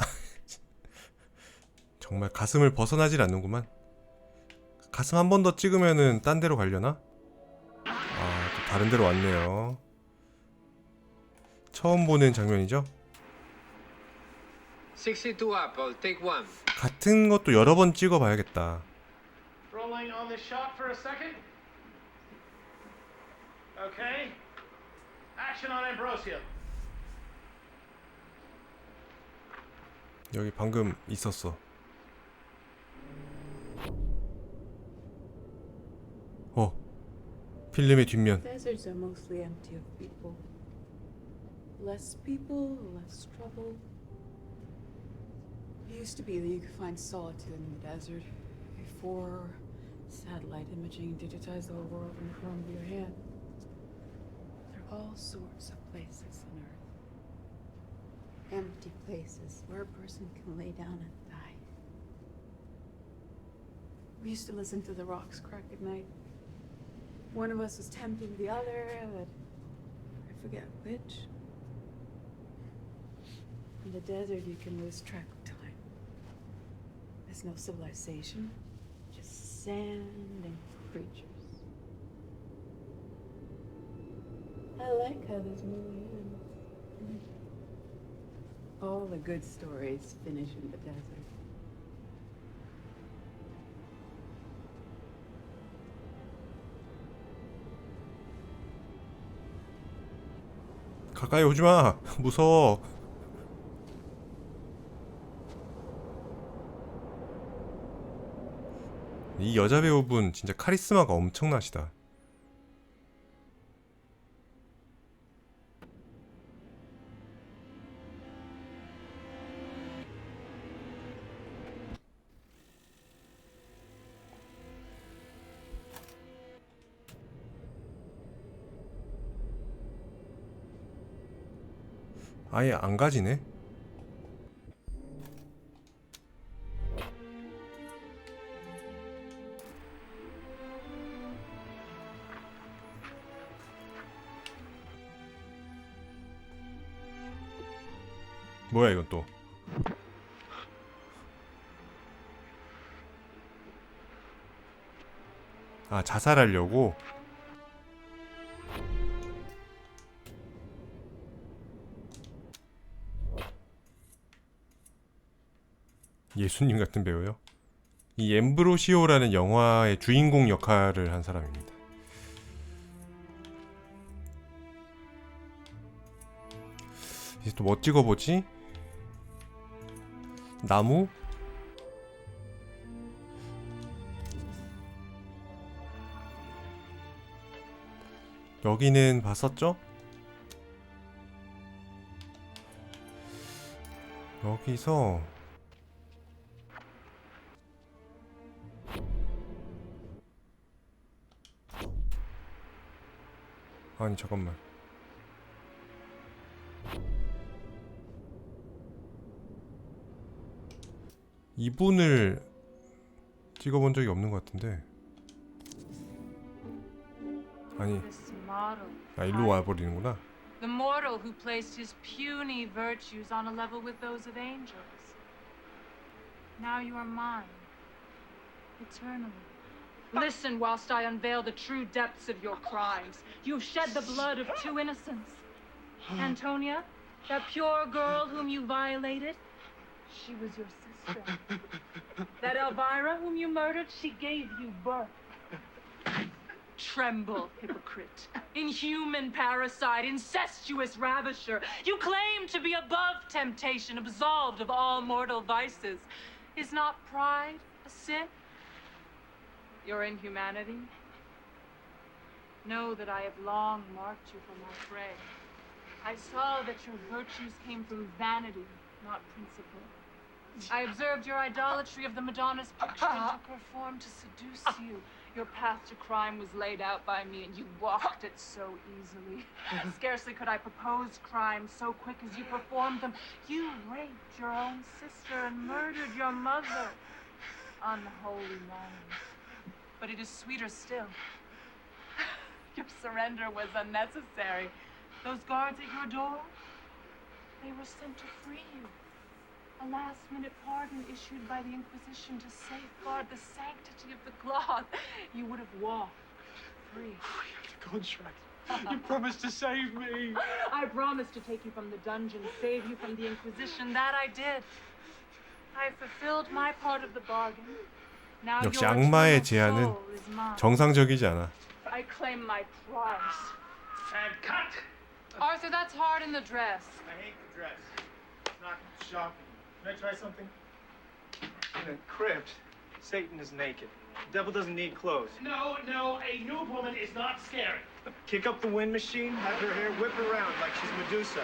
정말 가슴을 벗어나질 않는구만. 가슴 한 번 더 찍으면은 딴 데로 가려나? 아, 또 다른 데로 왔네요. 처음 보는 장면이죠? 62 apple, take one. 같은 것도 여러 번 찍어봐야겠다. Rolling on the shot for a second. Okay. Action on Ambrosio. 여기 방금 있었어. 필름의 뒷면. Deserts are mostly empty of people. Less people, less trouble. It used to be that you could find solitude in the desert before satellite imaging digitized the whole world in the palm of your hand. There are all sorts of places on Earth. Empty places where a person can lay down and die. We used to listen to the rocks crack at night. One of us was tempting the other, but I forget which. In the desert, you can lose track of time. There's no civilization, just sand and creatures. I like how this movie ends. All the good stories finish in the desert. 가까이 오지 마. 무서워. 이 여자 배우분 진짜 카리스마가 엄청나시다. 아예 안 가지네. 뭐야 이건 또. 아, 자살하려고? 예수님 같은 배우요? 이 엠브로시오라는 영화의 주인공 역할을 한 사람입니다. 이제 또 뭐 찍어보지? 나무? 여기는 봤었죠? 여기서 아니 잠깐만, 이분을 찍어본 적이 없는 것 같은데. 아니, 아 일로 와버리는구나. The mortal who placed his puny virtues on a level with those of angels. Now you are mine, eternally. Listen whilst I unveil the true depths of your crimes. You've shed the blood of two innocents. Antonia, that pure girl whom you violated, she was your sister. That Elvira whom you murdered, she gave you birth. Tremble, hypocrite. Inhuman parasite, incestuous ravisher. You claim to be above temptation, absolved of all mortal vices. Is not pride a sin? Your inhumanity? Know that I have long marked you for my prey. I saw that your virtues came from vanity, not principle. I observed your idolatry of the Madonna's picture and you performed to seduce you. Your path to crime was laid out by me and you walked it so easily. Scarcely could I propose crimes so quick as you performed them. You raped your own sister and murdered your mother. Unholy man. But it is sweeter still. Your surrender was unnecessary. Those guards at your door, they were sent to free you. A last-minute pardon issued by the Inquisition to safeguard the sanctity of the cloth. You would have walked free. We have the contract. You promised to save me. I promised to take you from the dungeon, save you from the Inquisition. That I did. I fulfilled my part of the bargain. Now 역시 your 악마의 eternal 제안은 soul is mine. 정상적이지 않아. I claim my prize. And cut! Arthur, that's hard in the dress. I hate the dress. It's not shopping. Can I try something? In a crypt, Satan is naked. The devil doesn't need clothes. No, a nude woman is not scary. Kick up the wind machine, have her hair whip around like she's Medusa.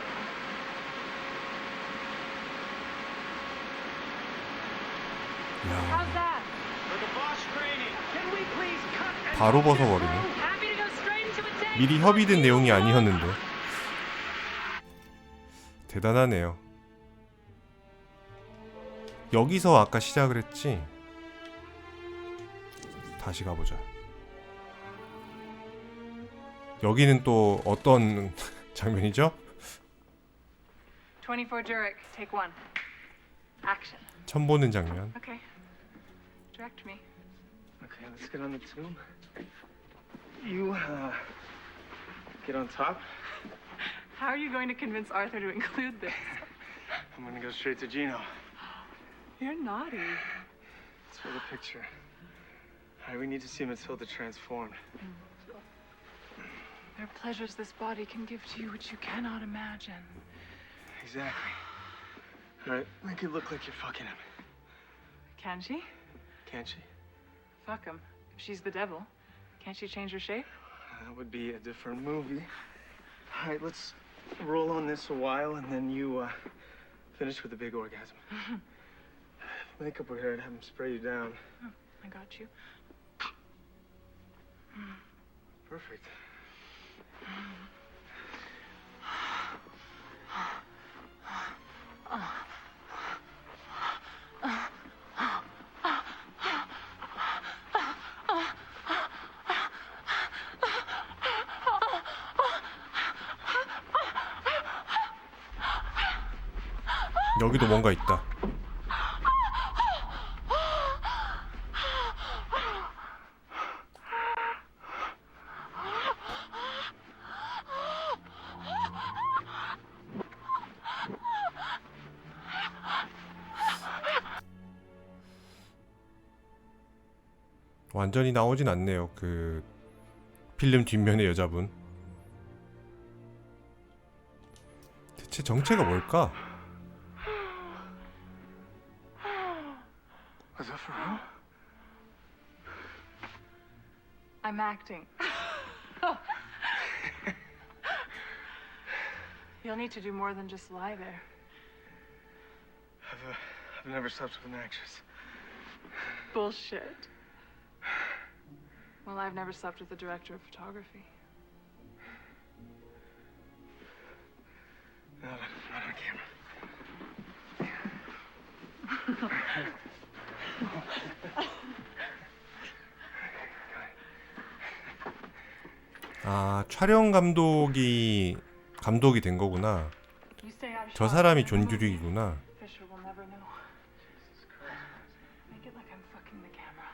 How's that? 바로 벗어버리네. Happy to go straight into a day. 미리 협의된 내용이 아니었는데. 대단하네요. 여기서 아까 시작을 했지. 다시 가보자. 여기는 또 어떤 장면이죠? 24 Jurek, take 1. Action. 처음 보는 장면. Okay. Direct me. Okay, let's get on the tube. You, get on top. How are you going to convince Arthur to include this? I'm gonna go straight to Gino. You're naughty. It's for the picture. All right, we need to see Matilda transformed. There are pleasures this body can give to you which you cannot imagine. Exactly. All right, make it look like you're fucking him. Can she? Can't she? Fuck him. If she's the devil, can't she change her shape? That would be a different movie. All right, let's roll on this a while, and then you, finish with a big orgasm. Makeup were here, I'd have him spray you down. Oh, I got you. Perfect. 여기도 뭔가 있다. 완전히 나오진 않네요. 그 필름 뒷면의 여자분. 대체 정체가 뭘까? Was that for real? I'm acting. You'll need to do more than just lie there. I've never slept with an actress. Bullshit. Well, I've never slept with a director of photography. Not on camera. 아, 촬영 감독이 된 거구나. You stay out of 저 shot. 사람이 존규릭이구나. Fisher will never know. Make it like I'm fucking the camera.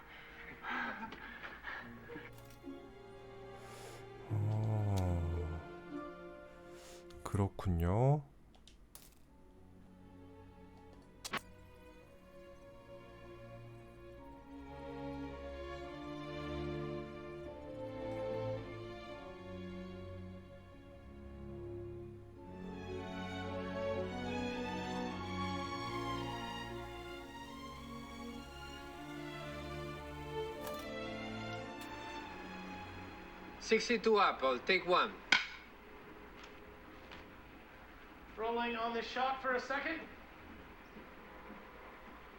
그렇군요. $62 Apple, take 1. Rolling on this shot for a second.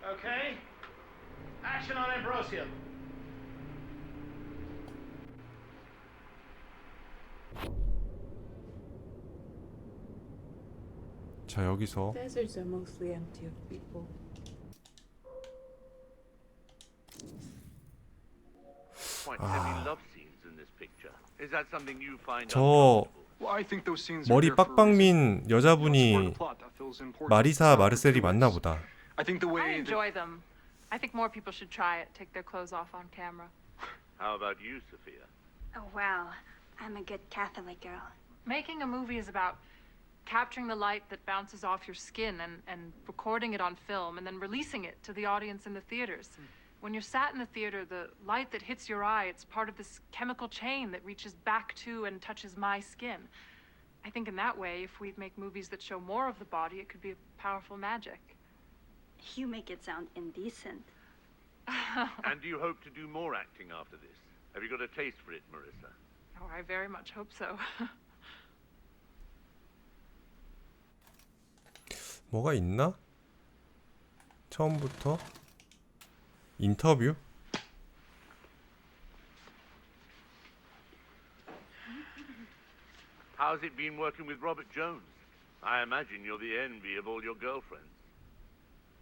Okay. Action on Ambrosio. 자, 여기서 Deserts are mostly empty of people. Quite heavy love scenes in this picture. Is that something you find 저 Well, I think those scenes are 머리 there for a reason. 빡빡민 여자분이 It's part of the plot that feels important. 마리사 마르셀이 맞나 보다. I think the I way that enjoy them. I think more people should try it. Take their clothes off on camera. How about you, Sophia? Oh, well, I'm a good Catholic girl. Making a movie is about capturing the light that bounces off your skin and recording it on film and then releasing it to the audience in the theaters. When you're sat in the theater, the light that hits your eye, it's part of this chemical chain that reaches back to and touches my skin. I think in that way, if we make movies that show more of the body, it could be a powerful magic. You make it sound indecent. And do you hope to do more acting after this? Have you got a taste for it, Marissa? Oh, I very much hope so. 뭐가 있나? 처음부터 인터뷰? How's it been working with Robert Jones? I imagine you're the envy of all your girlfriends.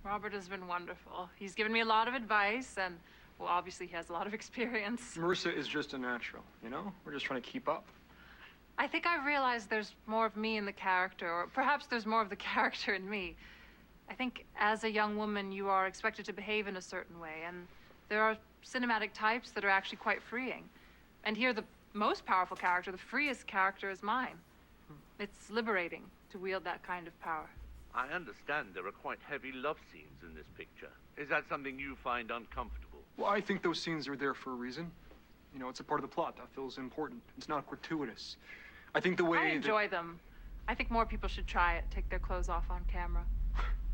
Robert has been wonderful. He's given me a lot of advice, and, well, obviously he has a lot of experience. Marissa is just a natural, you know? We're just trying to keep up. I think I've realized there's more of me in the character, or perhaps there's more of the character in me. I think as a young woman, you are expected to behave in a certain way, and there are cinematic types that are actually quite freeing. And here, the most powerful character, the freest character, is mine. It's liberating to wield that kind of power. I understand there are quite heavy love scenes in this picture. Is that something you find uncomfortable? Well, I think those scenes are there for a reason. You know, it's a part of the plot that feels important. It's not gratuitous. I think the way I enjoy them. I think more people should try it, take their clothes off on camera.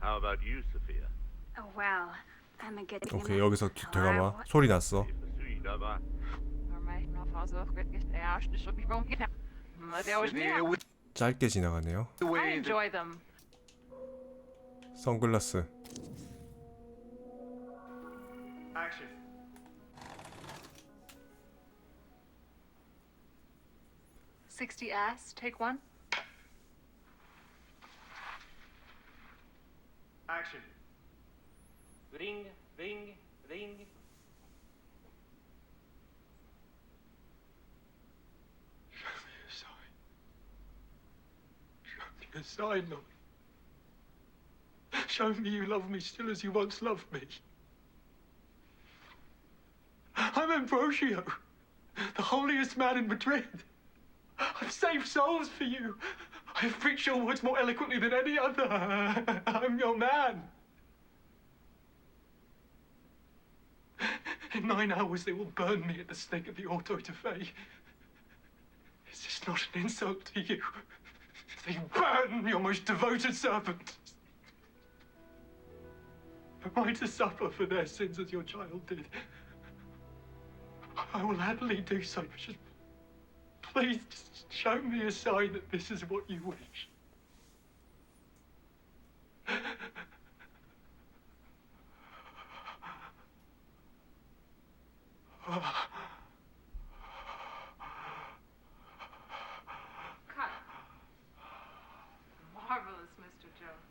How about you, Sophia? Oh, well, I'm a good 오케이, 여기서 잠깐만 소리 났어. 짧게 지나가네요. I enjoy them. 선글라스. Action. '60 ass, take one. Action. Ring, ring, ring. a sign, Lord. Show me you love me still as you once loved me. I'm Ambrosio, the holiest man in Madrid. I've saved souls for you. I have preached your words more eloquently than any other. I'm your man. In 9 hours, they will burn me at the stake of the auto-da-fe. Is this not an insult to you? They burn your most devoted servant. Am I to suffer for their sins as your child did? I will happily do so, but just please just show me a sign that this is what you wish. Cut. Marvelous, Mr. Jones.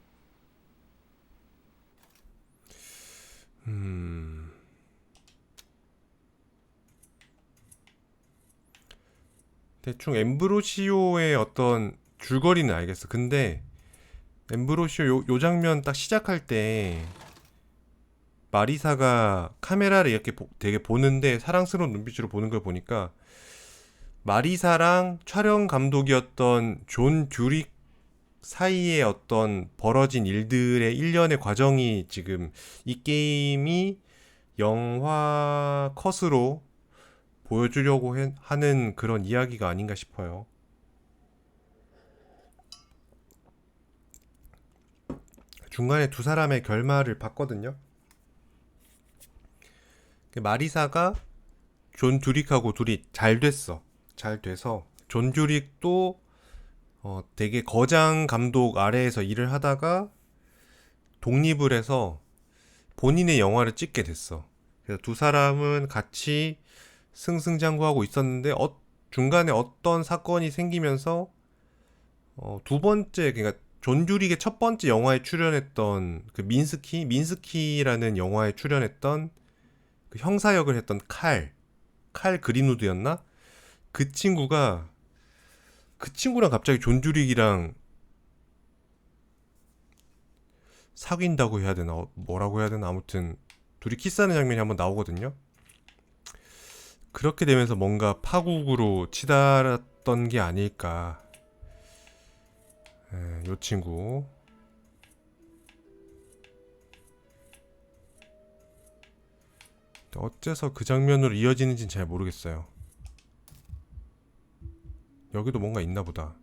대충 엠브로시오의 어떤 줄거리는 알겠어. 근데 엠브로시오 요 장면 딱 시작할 때 마리사가 카메라를 이렇게 되게 보는데 사랑스러운 눈빛으로 보는 걸 보니까 마리사랑 촬영 감독이었던 존 듀릭 사이에 어떤 벌어진 일들의 일련의 과정이 지금 이 게임이 영화 컷으로 보여주려고 하는 그런 이야기가 아닌가 싶어요. 중간에 두 사람의 결말을 봤거든요. 마리사가 존 듀릭하고 둘이 잘 됐어. 잘 돼서 존 듀릭도 되게 거장 감독 아래에서 일을 하다가 독립을 해서 본인의 영화를 찍게 됐어. 그래서 두 사람은 같이 승승장구하고 있었는데 중간에 어떤 사건이 생기면서 두 번째, 그러니까 존 듀릭의 첫 번째 영화에 출연했던 그 민스키라는 영화에 출연했던 그 형사 역을 했던 칼 그린우드였나? 그 친구랑 갑자기 존 듀릭이랑 사귄다고 해야 되나? 뭐라고 해야 되나? 아무튼 둘이 키스하는 장면이 한번 나오거든요. 그렇게 되면서 뭔가 파국으로 치달았던 게 아닐까. 요 친구. 어째서 그 장면으로 이어지는지는 잘 모르겠어요. 여기도 뭔가 있나 보다.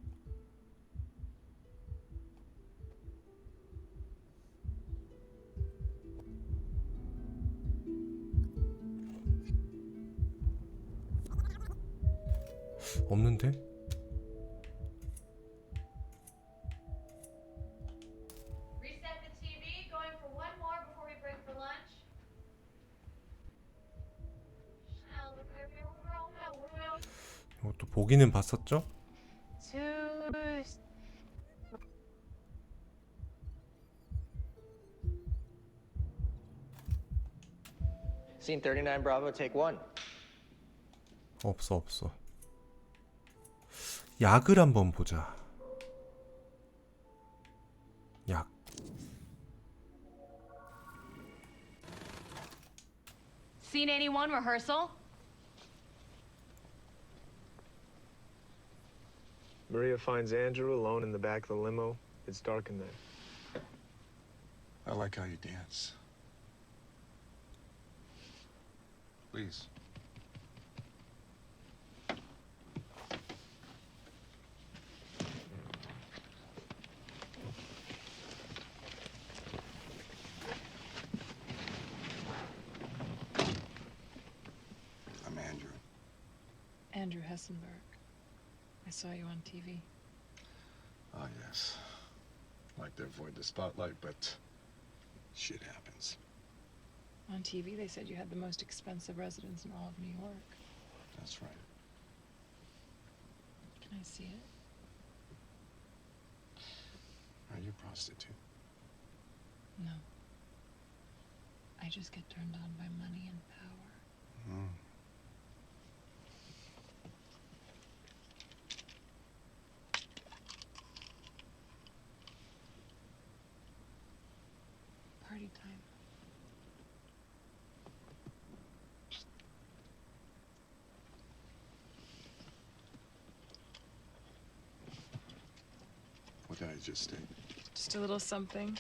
없는데? Reset the TV. Going for one more before we break for lunch. 보기는 봤었죠? Scene 39 Bravo, take 1. 없어. 약을 한번 보자. 약. Scene 81 rehearsal. Maria finds Andrew alone in the back of the limo. It's dark in there. I like how you dance. Please. I'm Andrew. Andrew Hessenberg. I saw you on TV. Ah, yes. Like to avoid the spotlight, but shit happens. On TV, they said you had the most expensive residence in all of New York. That's right. Can I see it? Are you a prostitute? No. I just get turned on by money and power. Mm. Party time. What did I just take? Just a little something.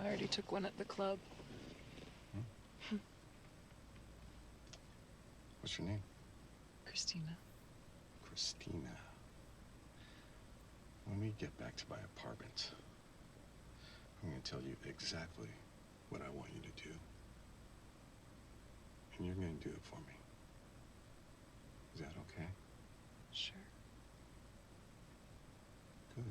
I already took one at the club. What's your name? Christina. Christina. When we get back to my apartment, I'm going to tell you exactly what I want you to do. And you're going to do it for me. Is that okay? Sure. Good.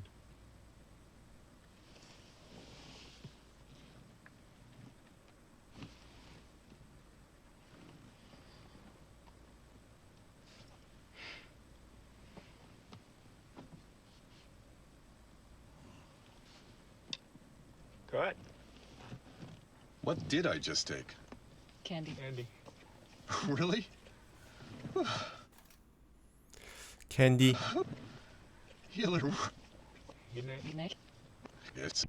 Go ahead. What did I just take? Candy. Andy. Really? 캔디. Healer. Good night. Good night. Yes.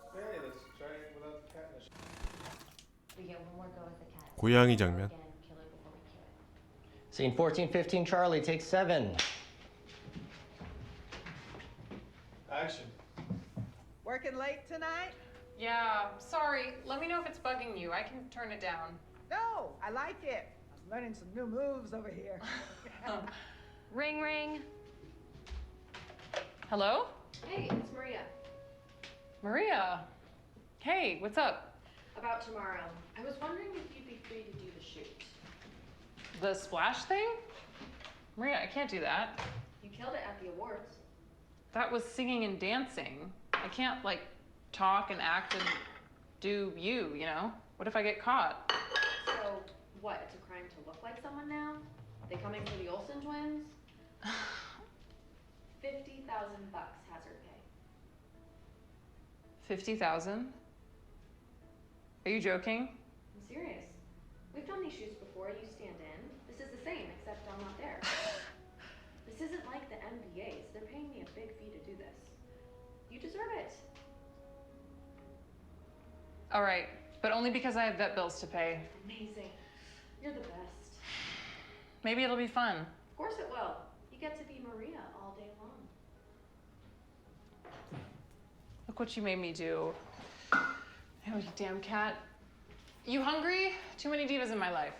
Okay, let's try it without the cat in the We get one more go at the cat. 고양이 장면. Kill it before we kill it. Scene 1415 Charlie, take 7. Action. Working late tonight? Yeah, sorry. Let me know if it's bugging you. I can turn it down. No, I like it. I'm learning some new moves over here. Ring, ring. Hello? Hey, it's Maria. Maria. Hey, what's up? About tomorrow. I was wondering if you'd be free to do the shoot. The splash thing? Maria, I can't do that. You killed it at the awards. That was singing and dancing. I can't, like, talk and act and do you know? What if I get caught? So, what? It's a crime to look like someone now? They coming for the Olsen twins? $50,000 hazard pay. 50,000? Are you joking? I'm serious. We've done these shoots before. You stand in. This is the same, except I'm not there. This isn't like the MBAs. They're paying me a big fee to do this. You deserve it. All right, but only because I have vet bills to pay. Amazing. You're the best. Maybe it'll be fun. Of course it will. You get to be Maria all day long. Look what you made me do. Oh, you damn cat. You hungry? Too many divas in my life.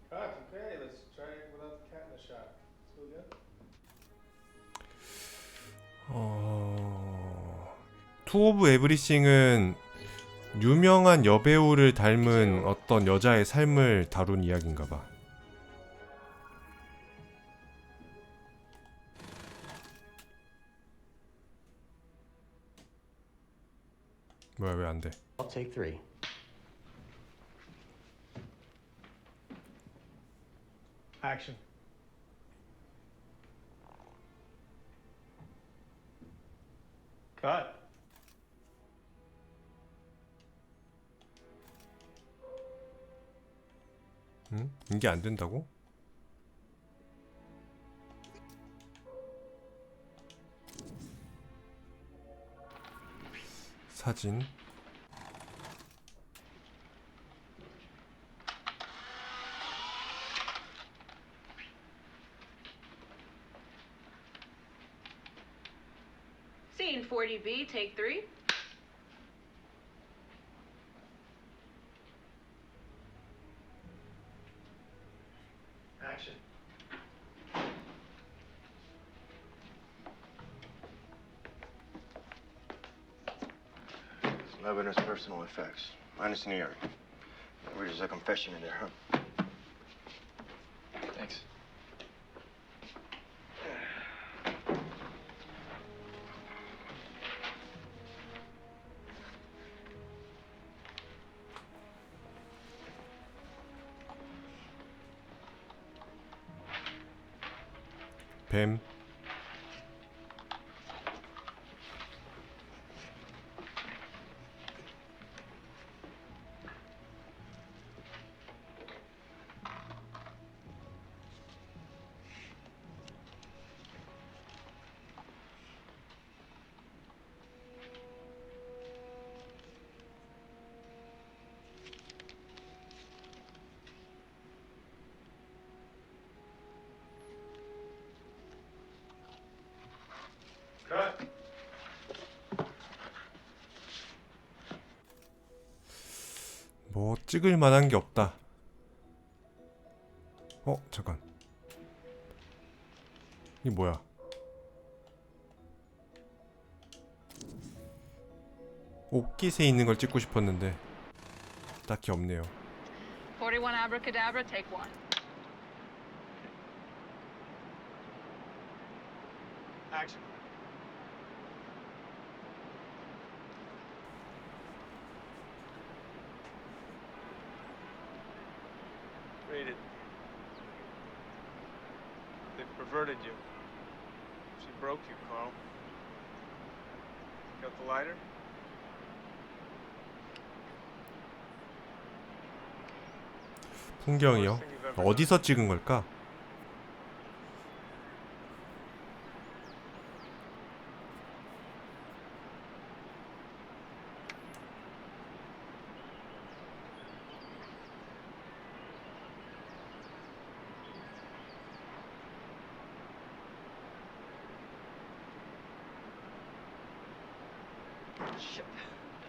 Cut. Okay, let's try it without the cat in the shot. Still good? 투 오브 에브리싱은 유명한 여배우를 닮은 어떤 여자의 삶을 다룬 이야기인가 봐. 뭐야, 왜 안 돼? I'll take 3. Action. Cut. 응? 이게 안 된다고? 사진. Scene 40B, take 3. Action. Some evidence, personal effects. Minus an earring. There's a confession in there, huh? Thanks. 뱀. Cut. 뭐 찍을 만한 게 없다. 잠깐. 이게 뭐야? 옷깃에 있는 걸 찍고 싶었는데 딱히 없네요. 41 abracadabra, take 1. Action. Read it. They perverted you. She broke you, Carl. Got the lighter? 풍경이요? 어디서 찍은 걸까?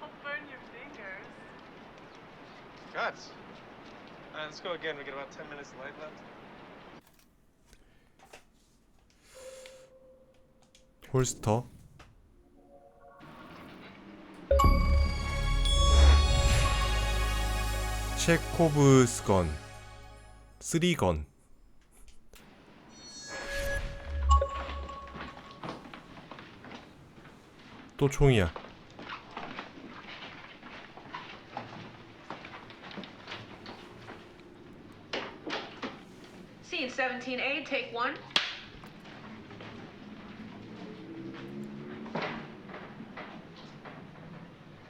Don't burn your fingers. Cuts. Let's go again. We got about 10 minutes of light left. 홀스터. 체코브스건. 쓰리건. 또 총이야. Scene 17A, take 1.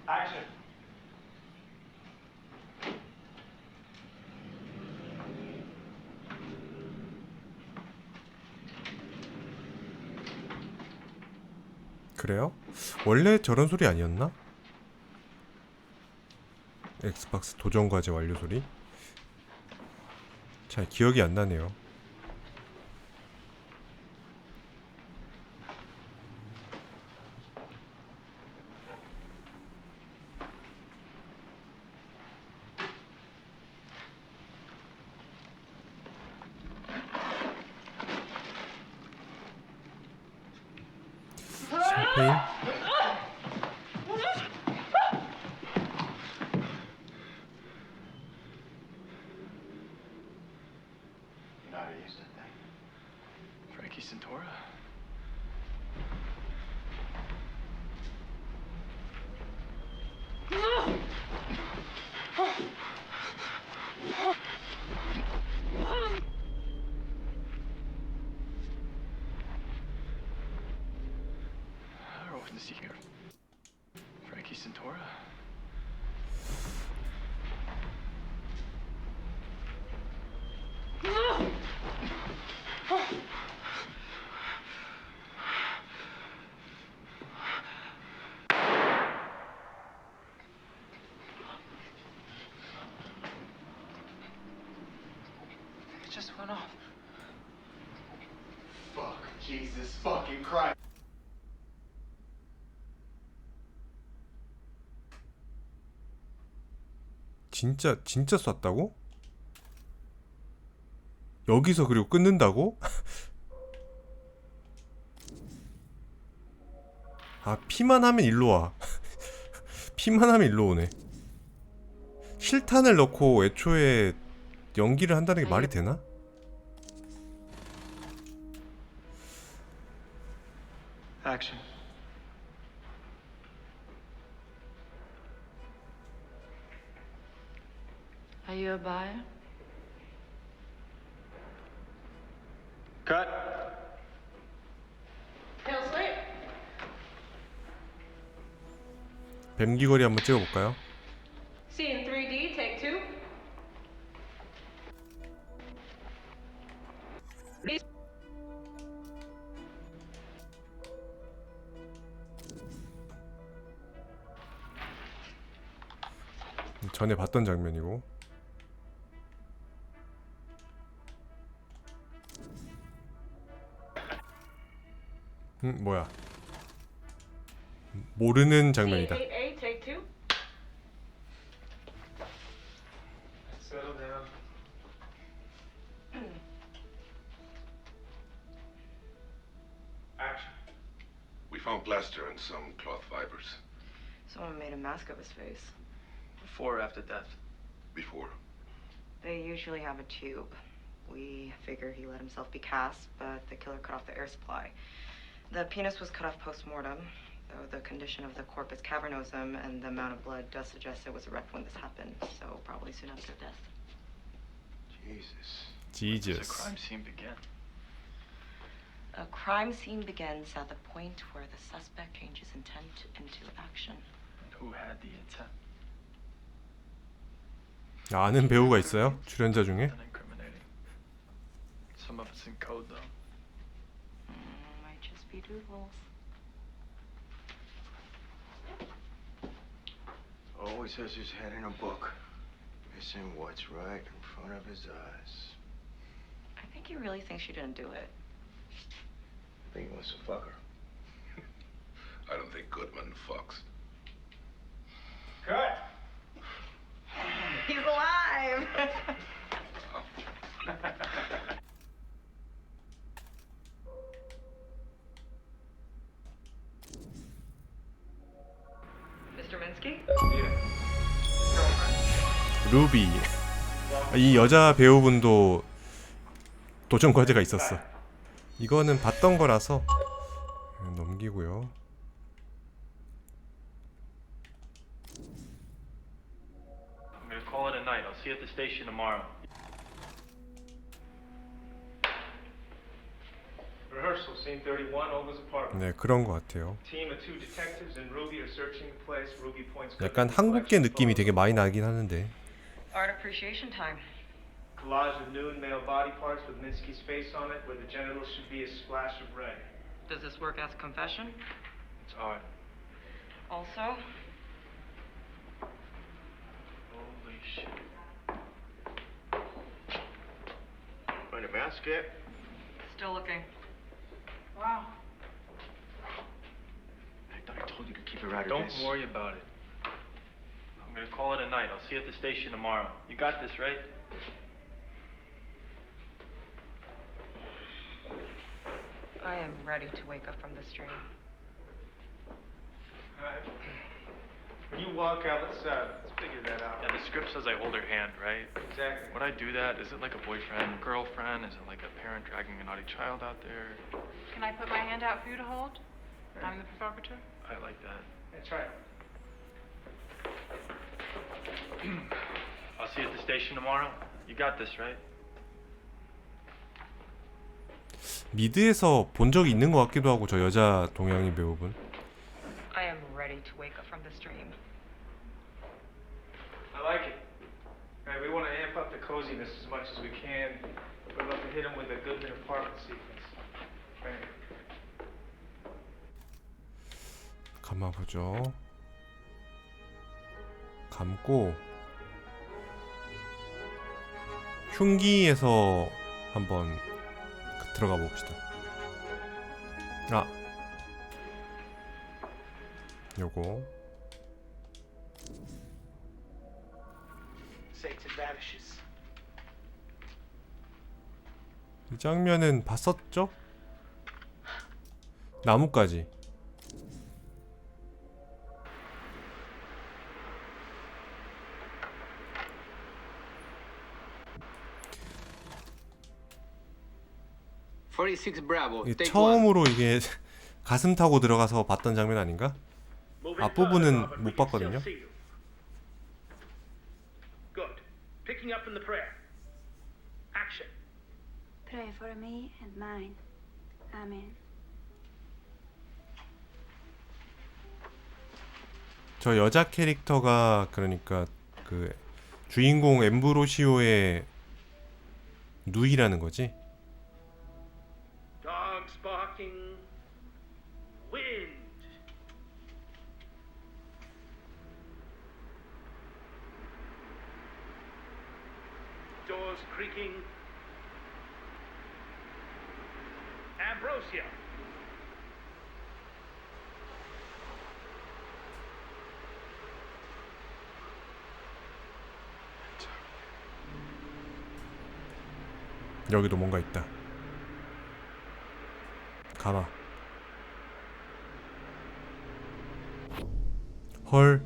Action. 그래요? 원래 저런 소리 아니었나? 엑스박스 도전 과제 완료 소리? 잘 기억이 안 나네요. 샴페인? You know how to use that thing? Frankie Santora? just went off. Fuck, Jesus fucking Christ. 진짜 쐈다고? 여기서 그리고 끊는다고? 아, 피만 하면 일로 와. 피만 하면 일로 오네. 실탄을 넣고 애초에 연기를 한다는 게 말이 되나? Action. Are you a buyer? Cut. Tail sweep. 뱀귀걸이 한번 찍어볼까요? Scene 3D, take 2. 전에 봤던 장면이고. 뭐야? 모르는 장면이다. Scene 8A, take 2. Settle down. Action. We found plaster and some cloth fibers. Someone made a mask of his face. Before or after death? Before. They usually have a tube. We figure he let himself be cast, but the killer cut off the air supply. The penis was cut off post-mortem, though the condition of the corpus cavernosum and the amount of blood does suggest it was erect when this happened, so probably soon after death. Jesus. Where does the crime scene begin? A crime scene begins at the point where the suspect changes intent into action. And who had the intent? 아는 배우가 있어요? 출연자 중에? Incriminating. Some of it's in code, though. Might just be doodles. Always has his head in a book, missing what's right in front of his eyes. I think he really thinks she didn't do it. I think he wants to fuck her. I don't think Goodman fucks. Cut. He's alive! Mr. Minsky? 루비. 이 여자 배우분도 도전 과제가 있었어. 이거는 봤던 거라서 넘기고요. I'm gonna call it a night. I'll see you at the station tomorrow. Rehearsal, scene 31, Olga's apartment. 네, 그런 것 같아요. Team of 2 detectives and Ruby are searching the place. Ruby points. 약간 한국계 느낌이 되게 많이 나긴 하는데. Art appreciation time. Collage of nude male body parts with Minsky's face on it, where the genitals should be a splash of red. Does this work as confession? It's art. Also, Holy shit. Find a mask yet? still looking. Wow. I thought I told you to keep it right. Don't worry about it. I'm gonna call it a night. I'll see you at the station tomorrow. You got this, right? I am ready to wake up from this dream. Alright. When you walk out, let's figure that out. Yeah, the script says I hold her hand, right? Exactly. Would I do that? Is it like a boyfriend, girlfriend? Is it like a parent dragging a naughty child out there? Can I put my hand out for you to hold? I'm the provocateur. I like that. That's right. I'll see you at the station tomorrow. You got this, right? 미드에서 본 적이 있는 것 같기도 하고 저 여자 동양인 배우분. I am ready to wake up from this dream. I like it. Right, we want to amp up the coziness as much as we can. We're about to hit him with a Goodman apartment sequence. Right. 감아보죠. 감고 흉기에서 한번 들어가 봅시다. 아, 요거 Satan vanishes. 이 장면은 봤었죠? 나뭇가지. 이게 처음으로 이게 가슴 타고 들어가서 봤던 장면 아닌가? 앞부분은 못 봤거든요. Good. Picking up from the prayer. Action. Pray for me and mine. Amen. 저 여자 캐릭터가 그러니까 그 주인공 엠브로시오의 누이라는 거지? Dogs barking. Wind. Doors creaking. Ambrosia. 여기도 뭔가 있다. 가봐. 헐.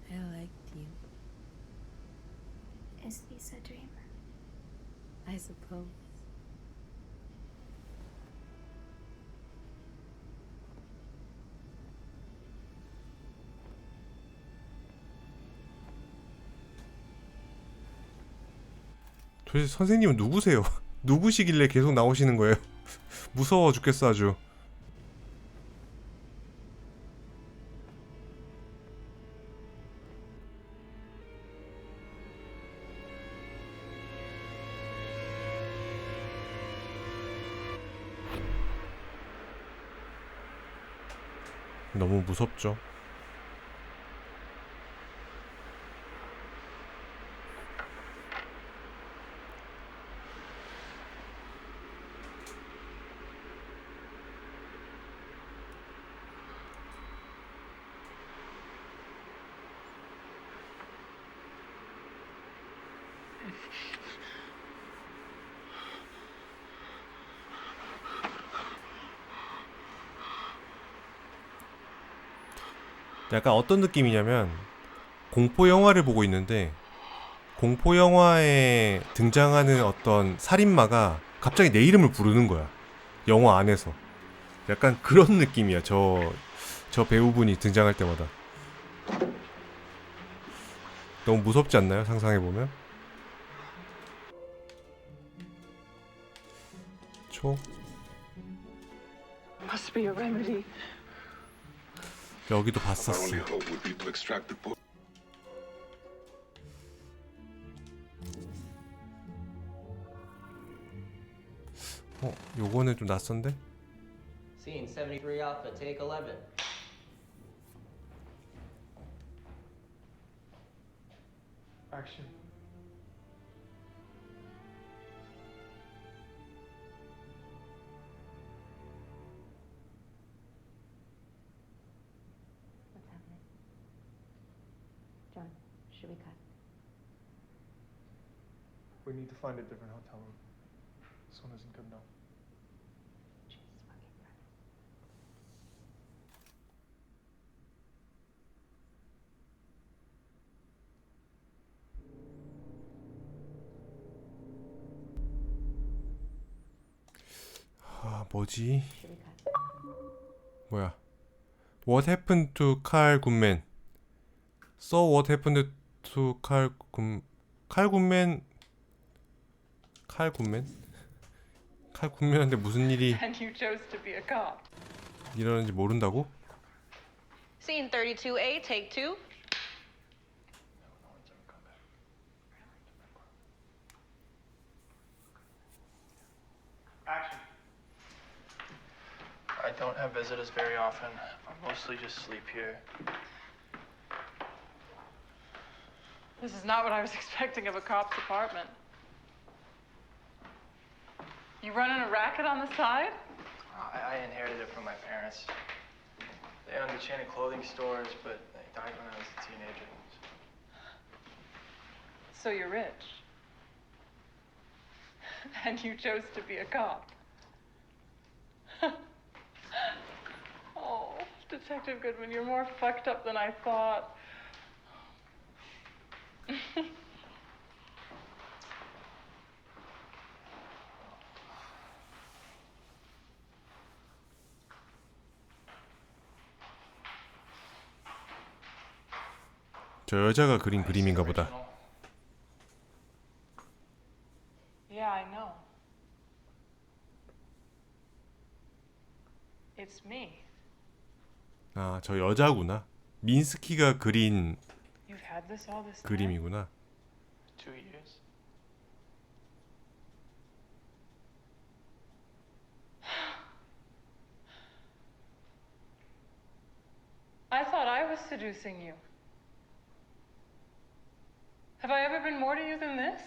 I liked you. Is this a dream? I suppose. 도대체 선생님은 누구세요? 누구시길래 계속 나오시는 거예요? 무서워 죽겠어 아주. 너무 무섭죠. 약간 어떤 느낌이냐면 공포 영화를 보고 있는데 공포 영화에 등장하는 어떤 살인마가 갑자기 내 이름을 부르는 거야. 영화 안에서. 약간 그런 느낌이야. 저 배우분이 등장할 때마다. 너무 무섭지 않나요? 상상해보면. 초. Must be a remedy. 여기도 봤었어. Our only hope would be to extract the book. 요거는 좀 낯선데? Scene 73 Alpha, take 11. Action. What's happening? John, should we cut? We need to find a different hotel room. This one isn't good enough. 아, 뭐지? 뭐야? What happened to 칼 굿맨? So what happened to 칼 굿맨? 칼 굿맨한테 무슨 일이 And you chose to be a cop. 일어나는지 모른다고? Scene 32A, take 2. Action. I don't have visitors very often. I mostly just sleep here. This is not what I was expecting of a cop's apartment. You running a racket on the side? I inherited it from my parents. They owned a chain of clothing stores, but they died when I was a teenager. So you're rich. And you chose to be a cop. Oh, Detective Goodman, you're more fucked up than I thought. 저 여자가 그린 그림인가 보다. Yeah, I know. It's me. 아, 저 여자구나. 민스키가 그린 You've had this all this time? 그림이구나. 2 years. I thought I was seducing you. Have I ever been more to you than this?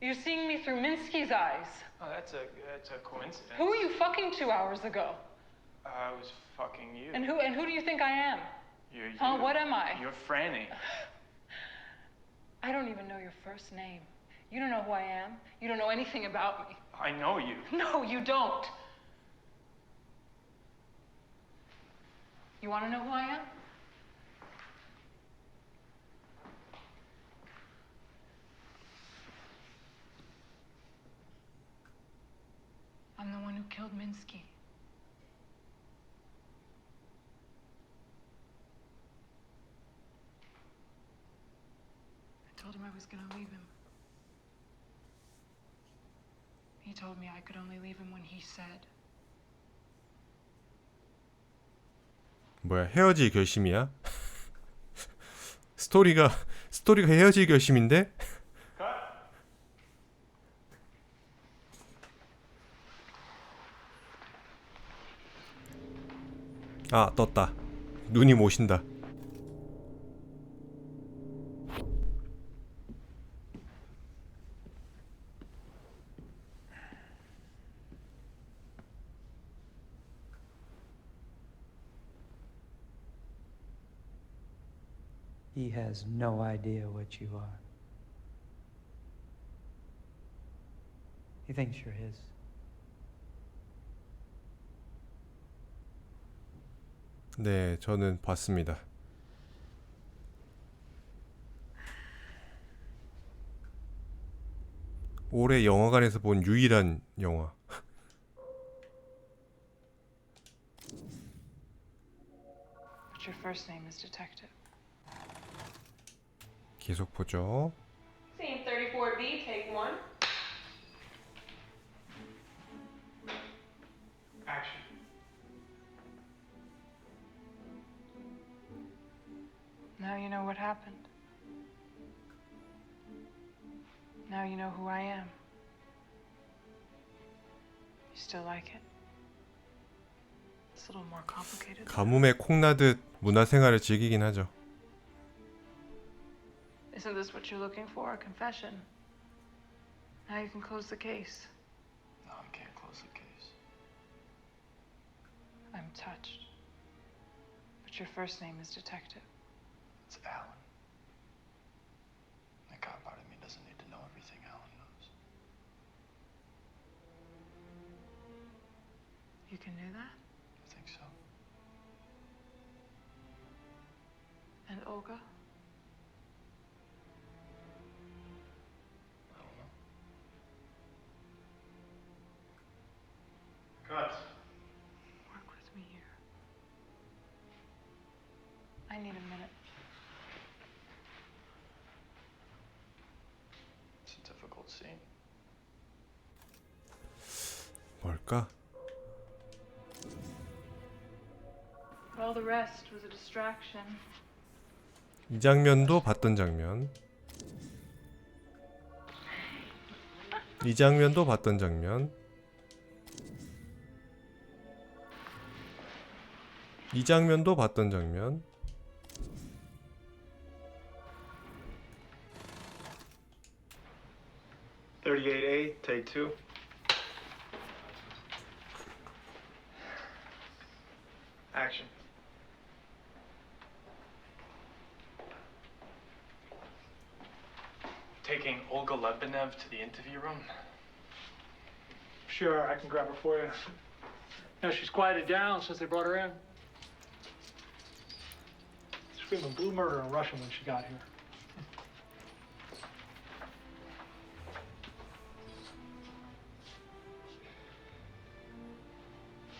You're seeing me through Minsky's eyes. Oh, that's a coincidence. Who were you fucking 2 hours ago? I was fucking you. And who do you think I am? You're you. Huh? What am I? You're Franny. I don't even know your first name. You don't know who I am. You don't know anything about me. I know you. No, you don't. You want to know who I am? I'm the one who killed Minsky. I told him I was gonna leave him. He told me I could only leave him when he said. 뭐야, 헤어질 결심이야? 스토리가 헤어질 결심인데? 아, 떴다. 눈이 모신다. He has no idea what you are. He thinks you're his. 네, 저는 봤습니다. 올해 영화관에서 본 유일한 영화. What's your first name is Detective? 계속 보죠. Scene 34B, take 1. Action. Now you know what happened. Now you know who I am. You still like it? It's a little more complicated. 가뭄에 콩나듯 문화생활을 즐기긴 하죠. Isn't this what you're looking for? A confession? Now you can close the case. No, I can't close the case. I'm touched. But your first name is Detective. It's Alan. The cop part of me doesn't need to know everything Alan knows. You can do that? I think so. And Olga? I don't know. Cut. Work with me here. I need a minute. It's a difficult scene. 뭘까? All the rest was a distraction. 이 장면도 봤던 장면. 이 장면도 봤던 장면. 이 장면도 봤던 장면. 38A, take 2. Action. Taking Olga Lebenev to the interview room? Sure, I can grab her for you. You know, she's quieted down since they brought her in. Screaming blue murder in Russian when she got here.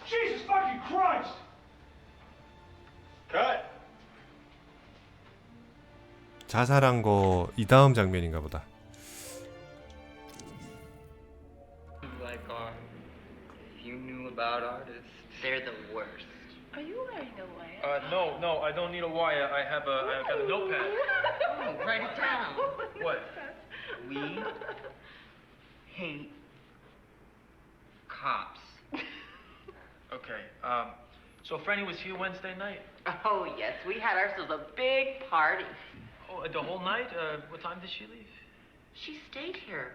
Jesus fucking Christ! Cut! 자살한 거 이 다음 장면인가 보다. Like art. If you knew about artists, they're the worst. Are you wearing a wire? No, I don't need a wire. I got a notepad. Oh, write it down. What? We hate cops. Okay, so Franny was here Wednesday night? Oh, yes, we had ourselves a big party. Oh, the whole night? What time did she leave? She stayed here.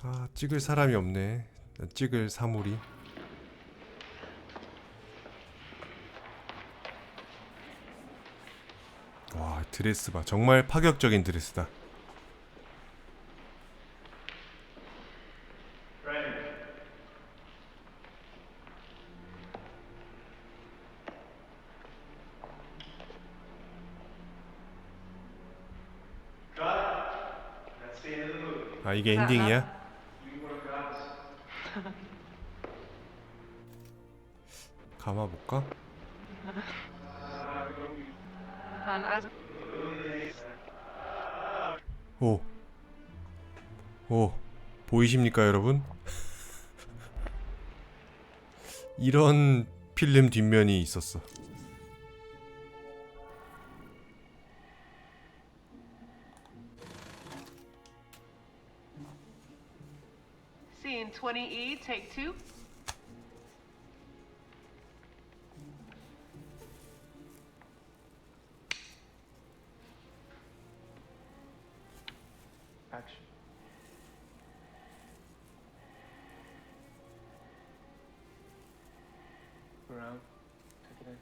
아, 찍을 사람이 없네. 찍을 사물이. 와, 드레스 봐. 정말 파격적인 드레스다. 아, 이게 엔딩이야? 감아볼까? 오. 오. 보이십니까, 여러분? 이런 필름 뒷면이 있었어. Scene 20E, take 2. Action. Around. Take it in.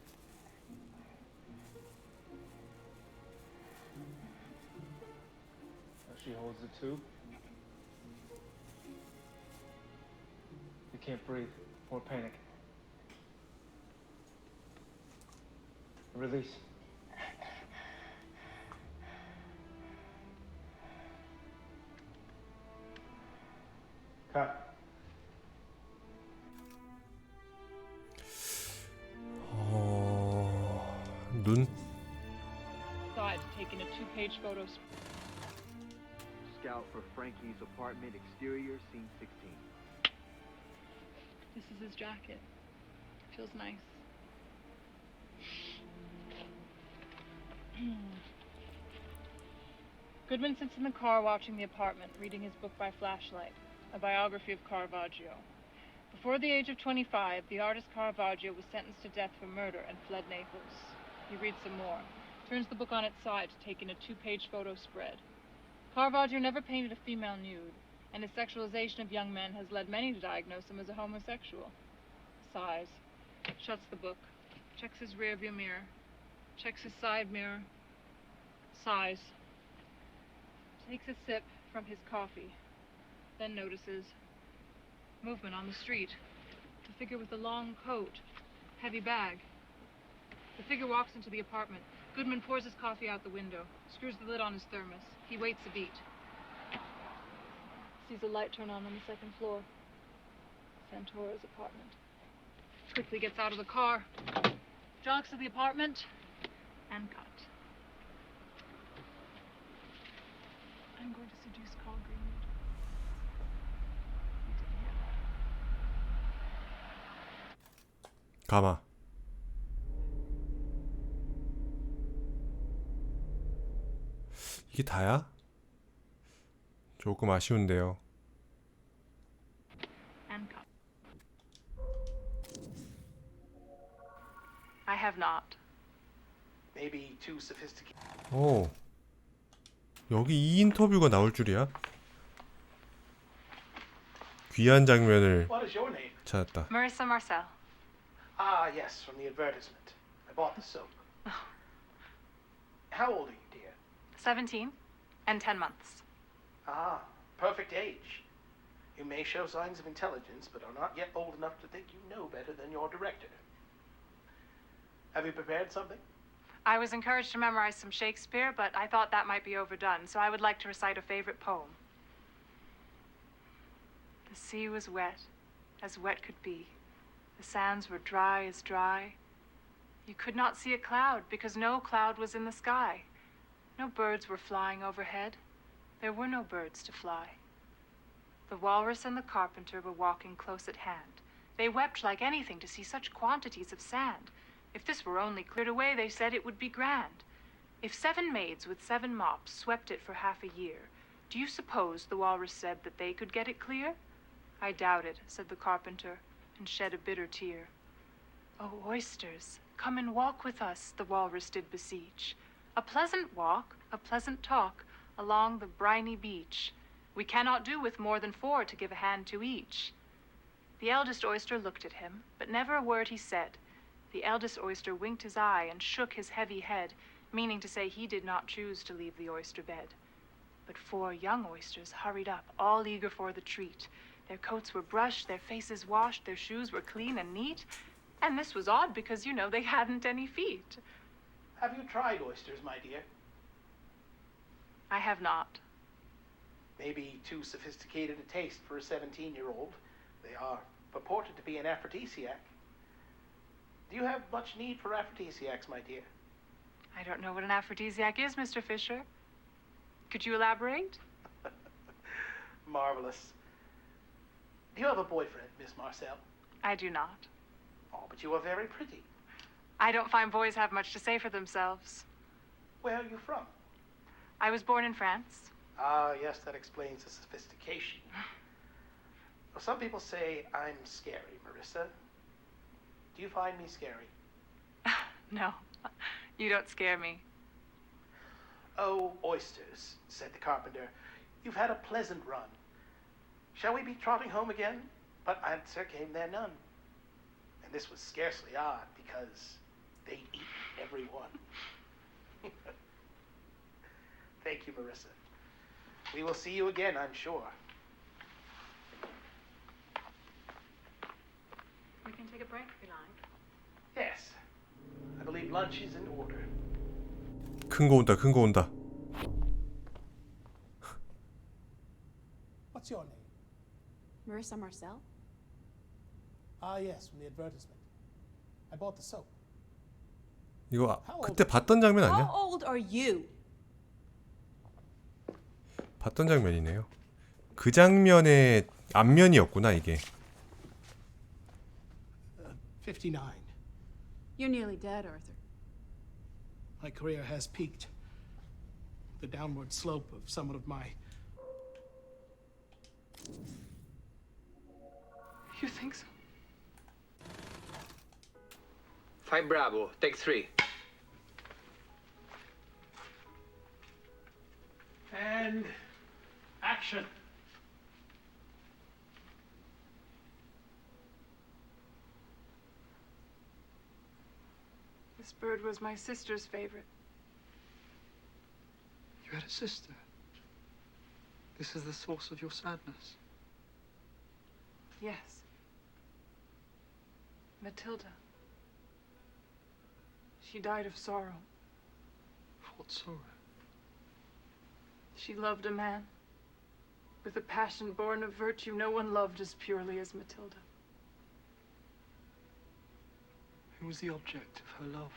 Now she holds the tube. You can't breathe. More panic. Release. Cut. 눈? Side, taking a 2-page photo. Scout for Frankie's apartment exterior, scene 16. This is his jacket. Feels nice. Goodman sits in the car watching the apartment, reading his book by flashlight, a biography of Caravaggio. Before the age of 25, the artist Caravaggio was sentenced to death for murder and fled Naples. He reads some more, turns the book on its side to take in a 2-page photo spread. Caravaggio never painted a female nude, and his sexualization of young men has led many to diagnose him as a homosexual. Sighs, shuts the book, checks his rearview mirror, checks his side mirror, sighs, takes a sip from his coffee, then notices movement on the street. A figure with a long coat, heavy bag. The figure walks into the apartment. Goodman pours his coffee out the window, screws the lid on his thermos. He waits a beat. Sees a light turn on the second floor. Santora's apartment. Quickly gets out of the car, jogs to the apartment, and cut. I'm going to seduce Carl Greenwood. 감아. 이게 다야? 조금 아쉬운데요. And cut. have not. Maybe too sophisticated. 오, 여기 이 인터뷰가 나올 줄이야? 귀한 장면을 What is your name? 찾았다. Marissa Marcel. Ah, yes, from the advertisement. I bought the soap. How old are you, dear? 17 and 10 months. Ah, perfect age. You may show signs of intelligence, but are not yet old enough to think you know better than your director. Have you prepared something? I was encouraged to memorize some Shakespeare, but I thought that might be overdone, so I would like to recite a favorite poem. The sea was wet, as wet could be. The sands were dry as dry. You could not see a cloud, because no cloud was in the sky. No birds were flying overhead. There were no birds to fly. The walrus and the carpenter were walking close at hand. They wept like anything to see such quantities of sand. If this were only cleared away, they said it would be grand. If 7 maids with 7 mops swept it for half a year, do you suppose, the walrus said, that they could get it clear? I doubt it, said the carpenter, and shed a bitter tear. Oh, oysters, come and walk with us, the walrus did beseech. A pleasant walk, a pleasant talk, along the briny beach. We cannot do with more than 4 to give a hand to each. The eldest oyster looked at him, but never a word he said. The eldest oyster winked his eye and shook his heavy head, meaning to say he did not choose to leave the oyster bed. But 4 young oysters hurried up, all eager for the treat. Their coats were brushed, their faces washed, their shoes were clean and neat. And this was odd because, you know, they hadn't any feet. Have you tried oysters, my dear? I have not. Maybe too sophisticated a taste for a 17-year-old. They are purported to be an aphrodisiac. Do you have much need for aphrodisiacs, my dear? I don't know what an aphrodisiac is, Mr. Fisher. Could you elaborate? Marvelous. Do you have a boyfriend, Miss Marcel? I do not. Oh, but you are very pretty. I don't find boys have much to say for themselves. Where are you from? I was born in France. Ah, yes, that explains the sophistication. Well, some people say I'm scary, Marissa. Do you find me scary? No, you don't scare me. Oh, oysters, said the carpenter. You've had a pleasant run. Shall we be trotting home again? But answer came there none. And this was scarcely odd, because they'd eaten everyone. Thank you, Marissa. We will see you again, I'm sure. We can take a break if you like. Yes. I believe lunch is in order. 큰 거 온다, 큰 거 온다. What's your name? Marissa Marcel? Ah, yes, from the advertisement. I bought the soap. 이거 그때 봤던 장면 How 아니야? old are you? 봤던 장면이네요. 그 장면의 앞면이었구나 이게. 59. You're nearly dead, Arthur. My career has peaked. The downward slope of somewhat of my... You think so? 5 Bravo, take 3. And action. This bird was my sister's favorite. You had a sister. This is the source of your sadness. Yes. Matilda. She died of sorrow. What sorrow? She loved a man. With a passion born of virtue no one loved as purely as Matilda. Who was the object of her love?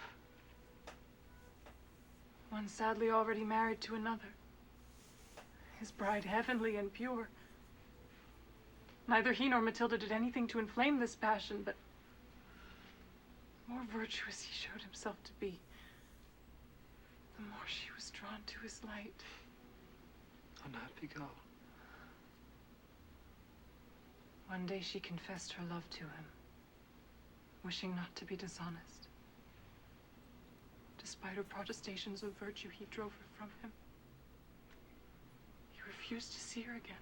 One sadly already married to another. His bride heavenly and pure. Neither he nor Matilda did anything to inflame this passion, but more virtuous he showed himself to be, the more she was drawn to his light. Unhappy girl. One day she confessed her love to him, wishing not to be dishonest. Despite her protestations of virtue, he drove her from him. He refused to see her again.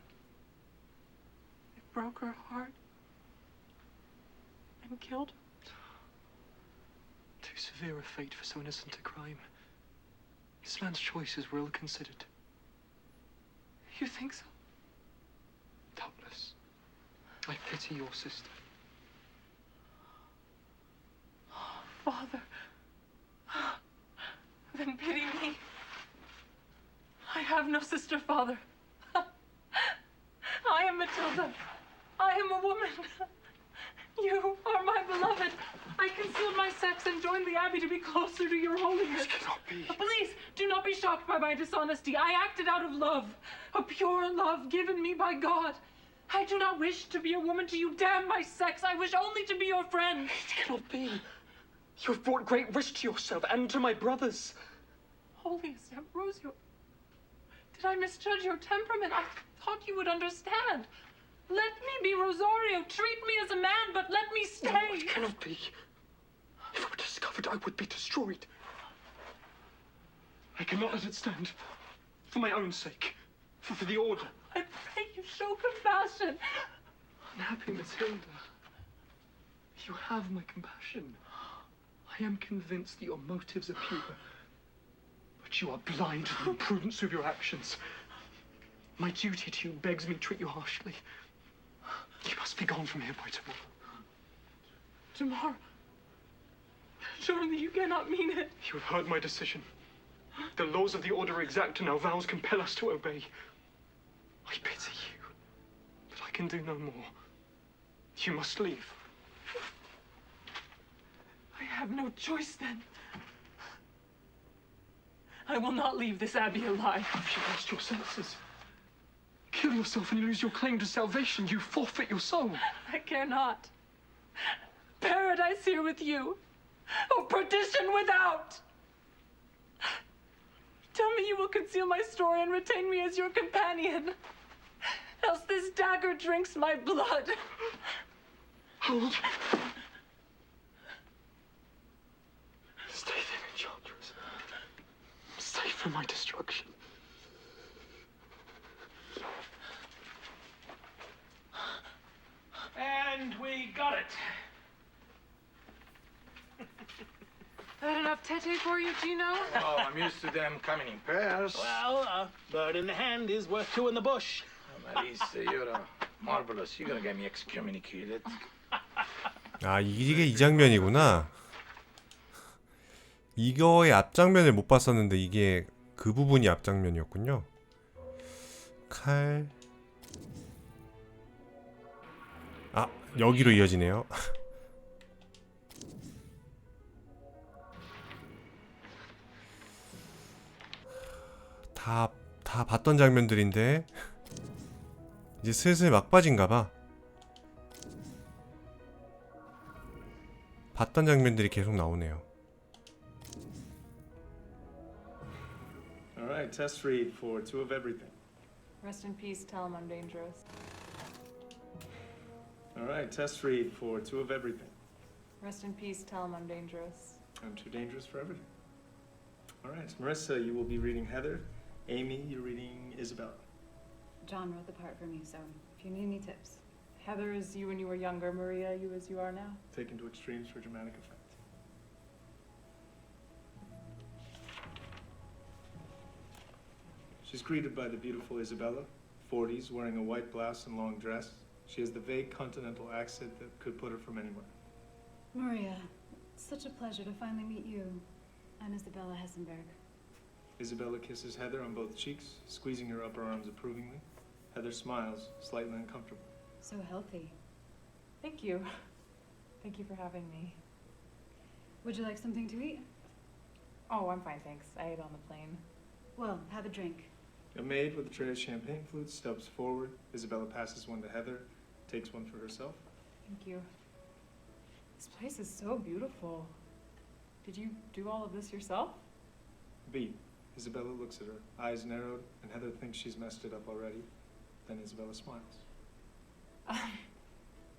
It broke her heart and killed her. Too severe a fate for so innocent a crime. This man's choices were ill-considered. You think so? Doubtless. I pity your sister. Father, then pity me. I have no sister, Father. I am Matilda. I am a woman. You are my beloved. I concealed my sex and joined the Abbey to be closer to your holiness. This cannot be. Please, do not be shocked by my dishonesty. I acted out of love, a pure love given me by God. I do not wish to be a woman to you. Damn my sex. I wish only to be your friend. It cannot be. You have brought great risk to yourself and to my brothers. Holiest Ambrosio, did I misjudge your temperament? I thought you would understand. Let me be Rosario. Treat me as a man, but let me stay. No, it cannot be. If it were discovered, I would be destroyed. I cannot let it stand. For my own sake. For the order. I pray you show compassion. Unhappy Matilda. You have my compassion. I am convinced that your motives are pure. But you are blind to the imprudence of your actions. My duty to you begs me to treat you harshly. You must be gone from here by tomorrow. Tomorrow? Surely you cannot mean it. You have heard my decision. The laws of the order are exact and our vows compel us to obey. I pity you, but I can do no more. You must leave. I have no choice then. I will not leave this abbey alive. If you lost your senses, kill yourself and you lose your claim to salvation. You forfeit your soul. I care not. Paradise here with you, or perdition without. Tell me you will conceal my story and retain me as your companion. Else this dagger drinks my blood. Hold. Stay then, Enchantress. Stay for my destruction. And we got it. That enough tete for you, Gino? Oh, I'm used to them coming in pairs. Well, a bird in the hand is worth two in the bush. Oh, Marisa, you're marvelous. You're gonna get me excommunicated. 아, 이게 이 장면이구나. 이거의 앞장면을 못 봤었는데 이게 그 부분이 앞장면이었군요. 칼. 아, 여기로 이어지네요. 다 봤던 장면들인데 이제 슬슬 막바지인가봐. 봤던 장면들이 계속 나오네요. All right, test read for two of everything. Rest in peace, tell him I'm dangerous. All right, test read for two of everything. Rest in peace, tell him I'm dangerous. I'm too dangerous for everything. All right, Marissa, you will be reading Heather. Amy, you're reading Isabella. John wrote the part for me, so if you need any tips. Heather is you when you were younger, Maria, you as you are now. Taken to extremes for dramatic effect. She's greeted by the beautiful Isabella, 40s, wearing a white blouse and long dress. She has the vague continental accent that could put her from anywhere. Maria, it's such a pleasure to finally meet you. I'm Isabella Hessenberg. Isabella kisses Heather on both cheeks, squeezing her upper arms approvingly. Heather smiles, slightly uncomfortable. So healthy. Thank you. Thank you for having me. Would you like something to eat? Oh, I'm fine, thanks. I ate on the plane. Well, have a drink. A maid with a tray of champagne flutes steps forward. Isabella passes one to Heather, takes one for herself. Thank you. This place is so beautiful. Did you do all of this yourself? B. Isabella looks at her, eyes narrowed, and Heather thinks she's messed it up already. Then Isabella smiles.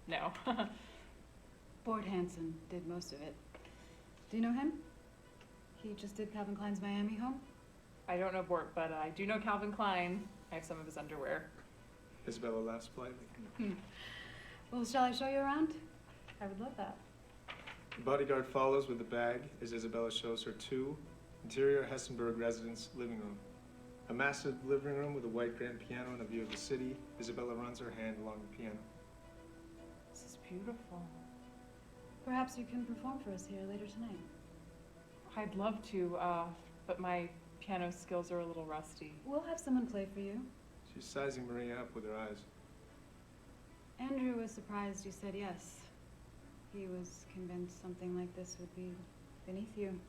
No. Bort Hansen did most of it. Do you know him? He just did Calvin Klein's Miami home? I don't know Bort, but I do know Calvin Klein. I have some of his underwear. Isabella laughs politely. Well, shall I show you around? I would love that. The bodyguard follows with the bag as Isabella shows her two interior Hessenberg residence living room. A massive living room with a white grand piano and a view of the city. Isabella runs her hand along the piano. This is beautiful. Perhaps you can perform for us here later tonight. I'd love to, but my piano skills are a little rusty. We'll have someone play for you. She's sizing Maria up with her eyes. Andrew was surprised you said yes. He was convinced something like this would be beneath you.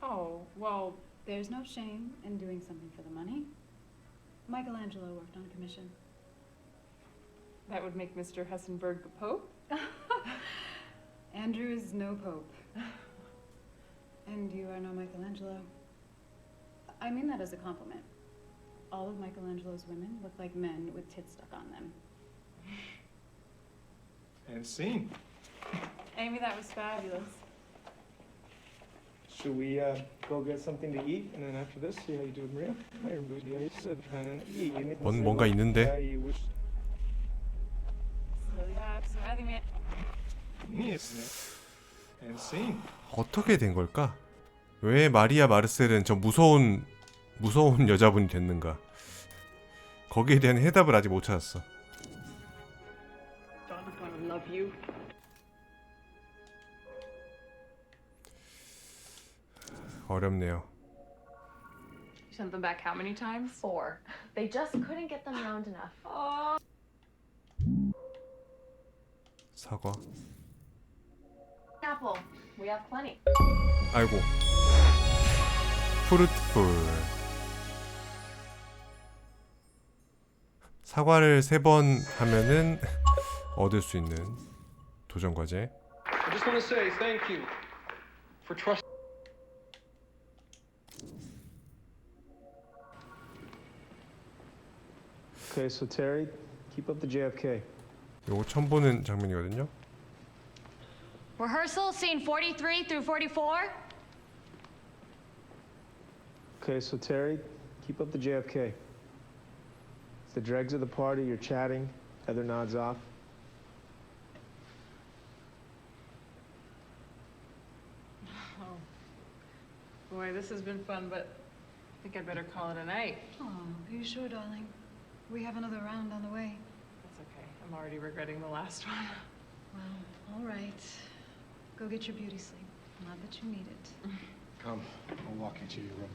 Oh, well... There's no shame in doing something for the money. Michelangelo worked on commission. That would make Mr. Hessenberg the Pope? Andrew is no pope. And you are no Michelangelo. I mean that as a compliment. All of Michelangelo's women look like men with tits stuck on them. And scene. Amy, that was fabulous. Should we go get something to eat, and then after this, see how you do with Maria? 뭔가 있는데. And scene. 어떻게 된 걸까? 왜 마리아 마르셀은 저 무서운 여자분이 됐는가? 거기에 대한 해답을 아직 못 찾았어. Daughter's gonna love you. 어렵네요. You sent them back how many times? 4. They just couldn't get them round enough. Oh. 사과. Apple. We have plenty. 아이고. 프루트풀. 사과를 3번 하면은 얻을 수 있는 도전 과제. I just want to say thank you for trusting. Okay, so Terry, keep up the JFK. 요거 처음 보는 장면이거든요. Rehearsal, scene 43 through 44. Okay, so Terry, keep up the JFK. It's the dregs of the party, you're chatting, Heather nods off. Oh. Boy, this has been fun, but I think I'd better call it a night. Oh, are you sure, darling? We have another round on the way. That's okay. I'm already regretting the last one. Well, all right. Go get your beauty sleep. Not that you need it. Come, I'll walk you to your room.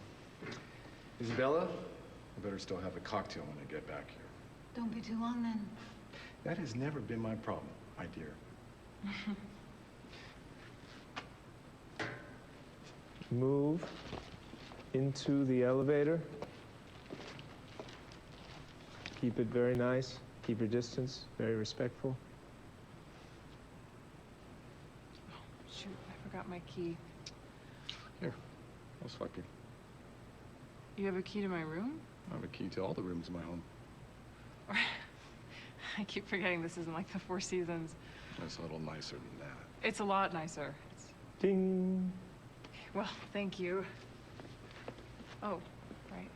Isabella, I better still have a cocktail when I get back here. Don't be too long then. That has never been my problem, my dear. Move into the elevator. Keep it very nice. Keep your distance, very respectful. Shoot, I forgot my key. Here, I'll swipe you. You have a key to my room? I have a key to all the rooms in my home. I keep forgetting this isn't like the Four Seasons. It's a little nicer than that. It's a lot nicer. Ding. Well, thank you. Oh, right.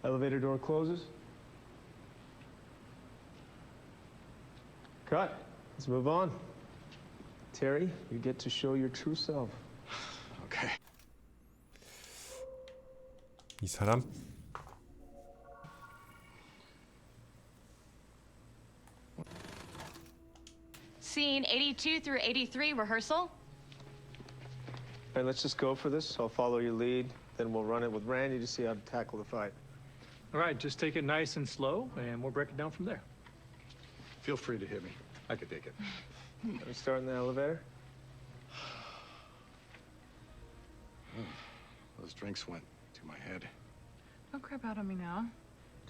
Elevator door closes. Cut. Let's move on. Terry, you get to show your true self. Okay. 이 사람? Scene 82 through 83, rehearsal. All right, let's just go for this. I'll follow your lead. Then we'll run it with Randy to see how to tackle the fight. All right, just take it nice and slow, and we'll break it down from there. Feel free to hit me. I could take it. Let me start in the elevator. Those drinks went to my head. Don't crap out on me now.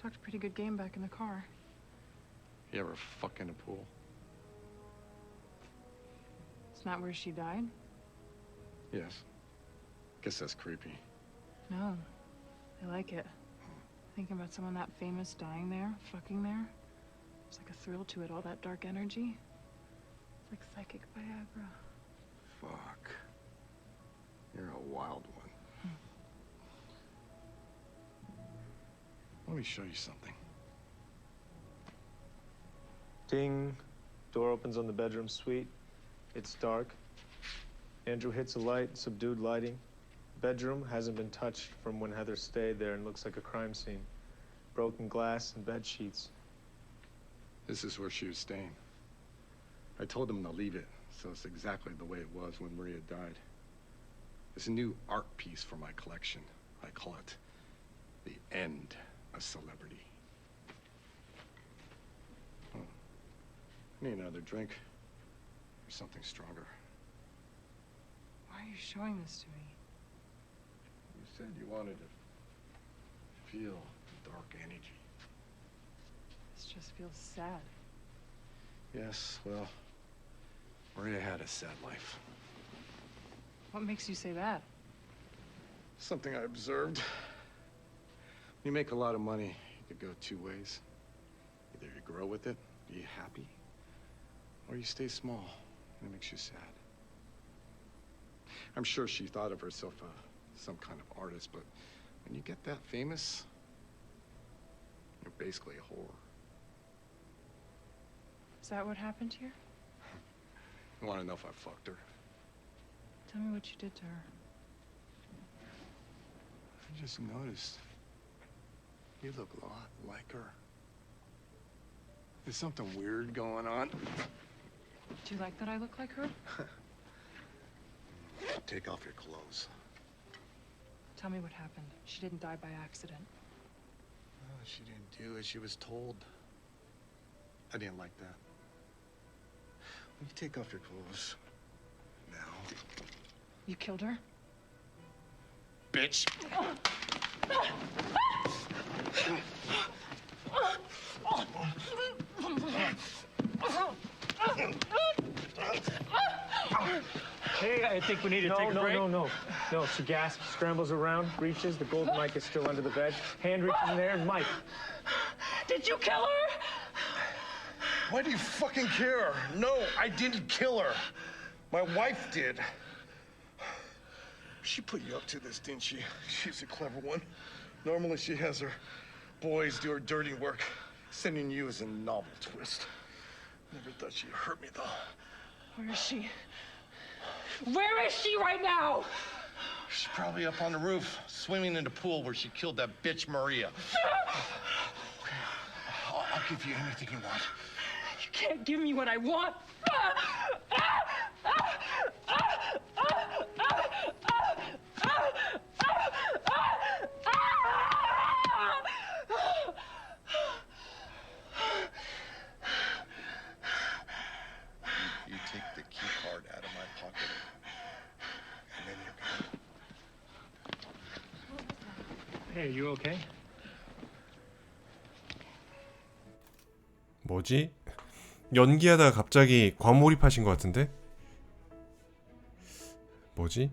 Talked a pretty good game back in the car. You ever fuck in a pool? It's not where she died? Yes. Guess that's creepy. No. I like it. Thinking about someone that famous dying there, fucking there. There's like a thrill to it, all that dark energy. It's like psychic Viagra. fuck. You're a wild one. Let me show you something. Ding. Door opens on the bedroom suite. It's dark. Andrew hits a light, subdued lighting. Bedroom hasn't been touched from when Heather stayed there and looks like a crime scene. Broken glass and bed sheets. This is where she was staying. I told them to leave it, so it's exactly the way it was when Maria died. It's a new art piece for my collection. I call it The End of Celebrity. Oh. Need another drink. Or something stronger. Why are you showing this to me? You said you wanted to feel the dark energy. This just feels sad. Yes, well, Maria had a sad life. What makes you say that? Something I observed. When you make a lot of money, you could go two ways. Either you grow with it, be happy, or you stay small, and it makes you sad. I'm sure she thought of herself some kind of artist, but when you get that famous, you're basically a whore. Is that what happened here? You want to know if I fucked her? Tell me what you did to her. I just noticed. You look a lot like her. There's something weird going on. Do you like that I look like her? Take off your clothes. Tell me what happened. She didn't die by accident. No, she didn't do as she was told. I didn't like that. Will you take off your clothes? Now. You killed her? Bitch! Hey, I think we need to take a break. No. She gasps, scrambles around, reaches. The gold mic is still under the bed. Hand reaches in there, and Mike. Did you kill her? Why do you fucking care? No, I didn't kill her. My wife did. She put you up to this, didn't she? She's a clever one. Normally she has her boys do her dirty work. Sending you is a novel twist. Never thought she'd hurt me, though. Where is she? Where is she right now? She's probably up on the roof, swimming in the pool where she killed that bitch Maria. Okay, I'll give you anything you want. You can't give me what I want. You take the key card out of my pocket, and then you Hey, you okay? 뭐지? 연기하다가 갑자기 과몰입하신 것 같은데? 뭐지?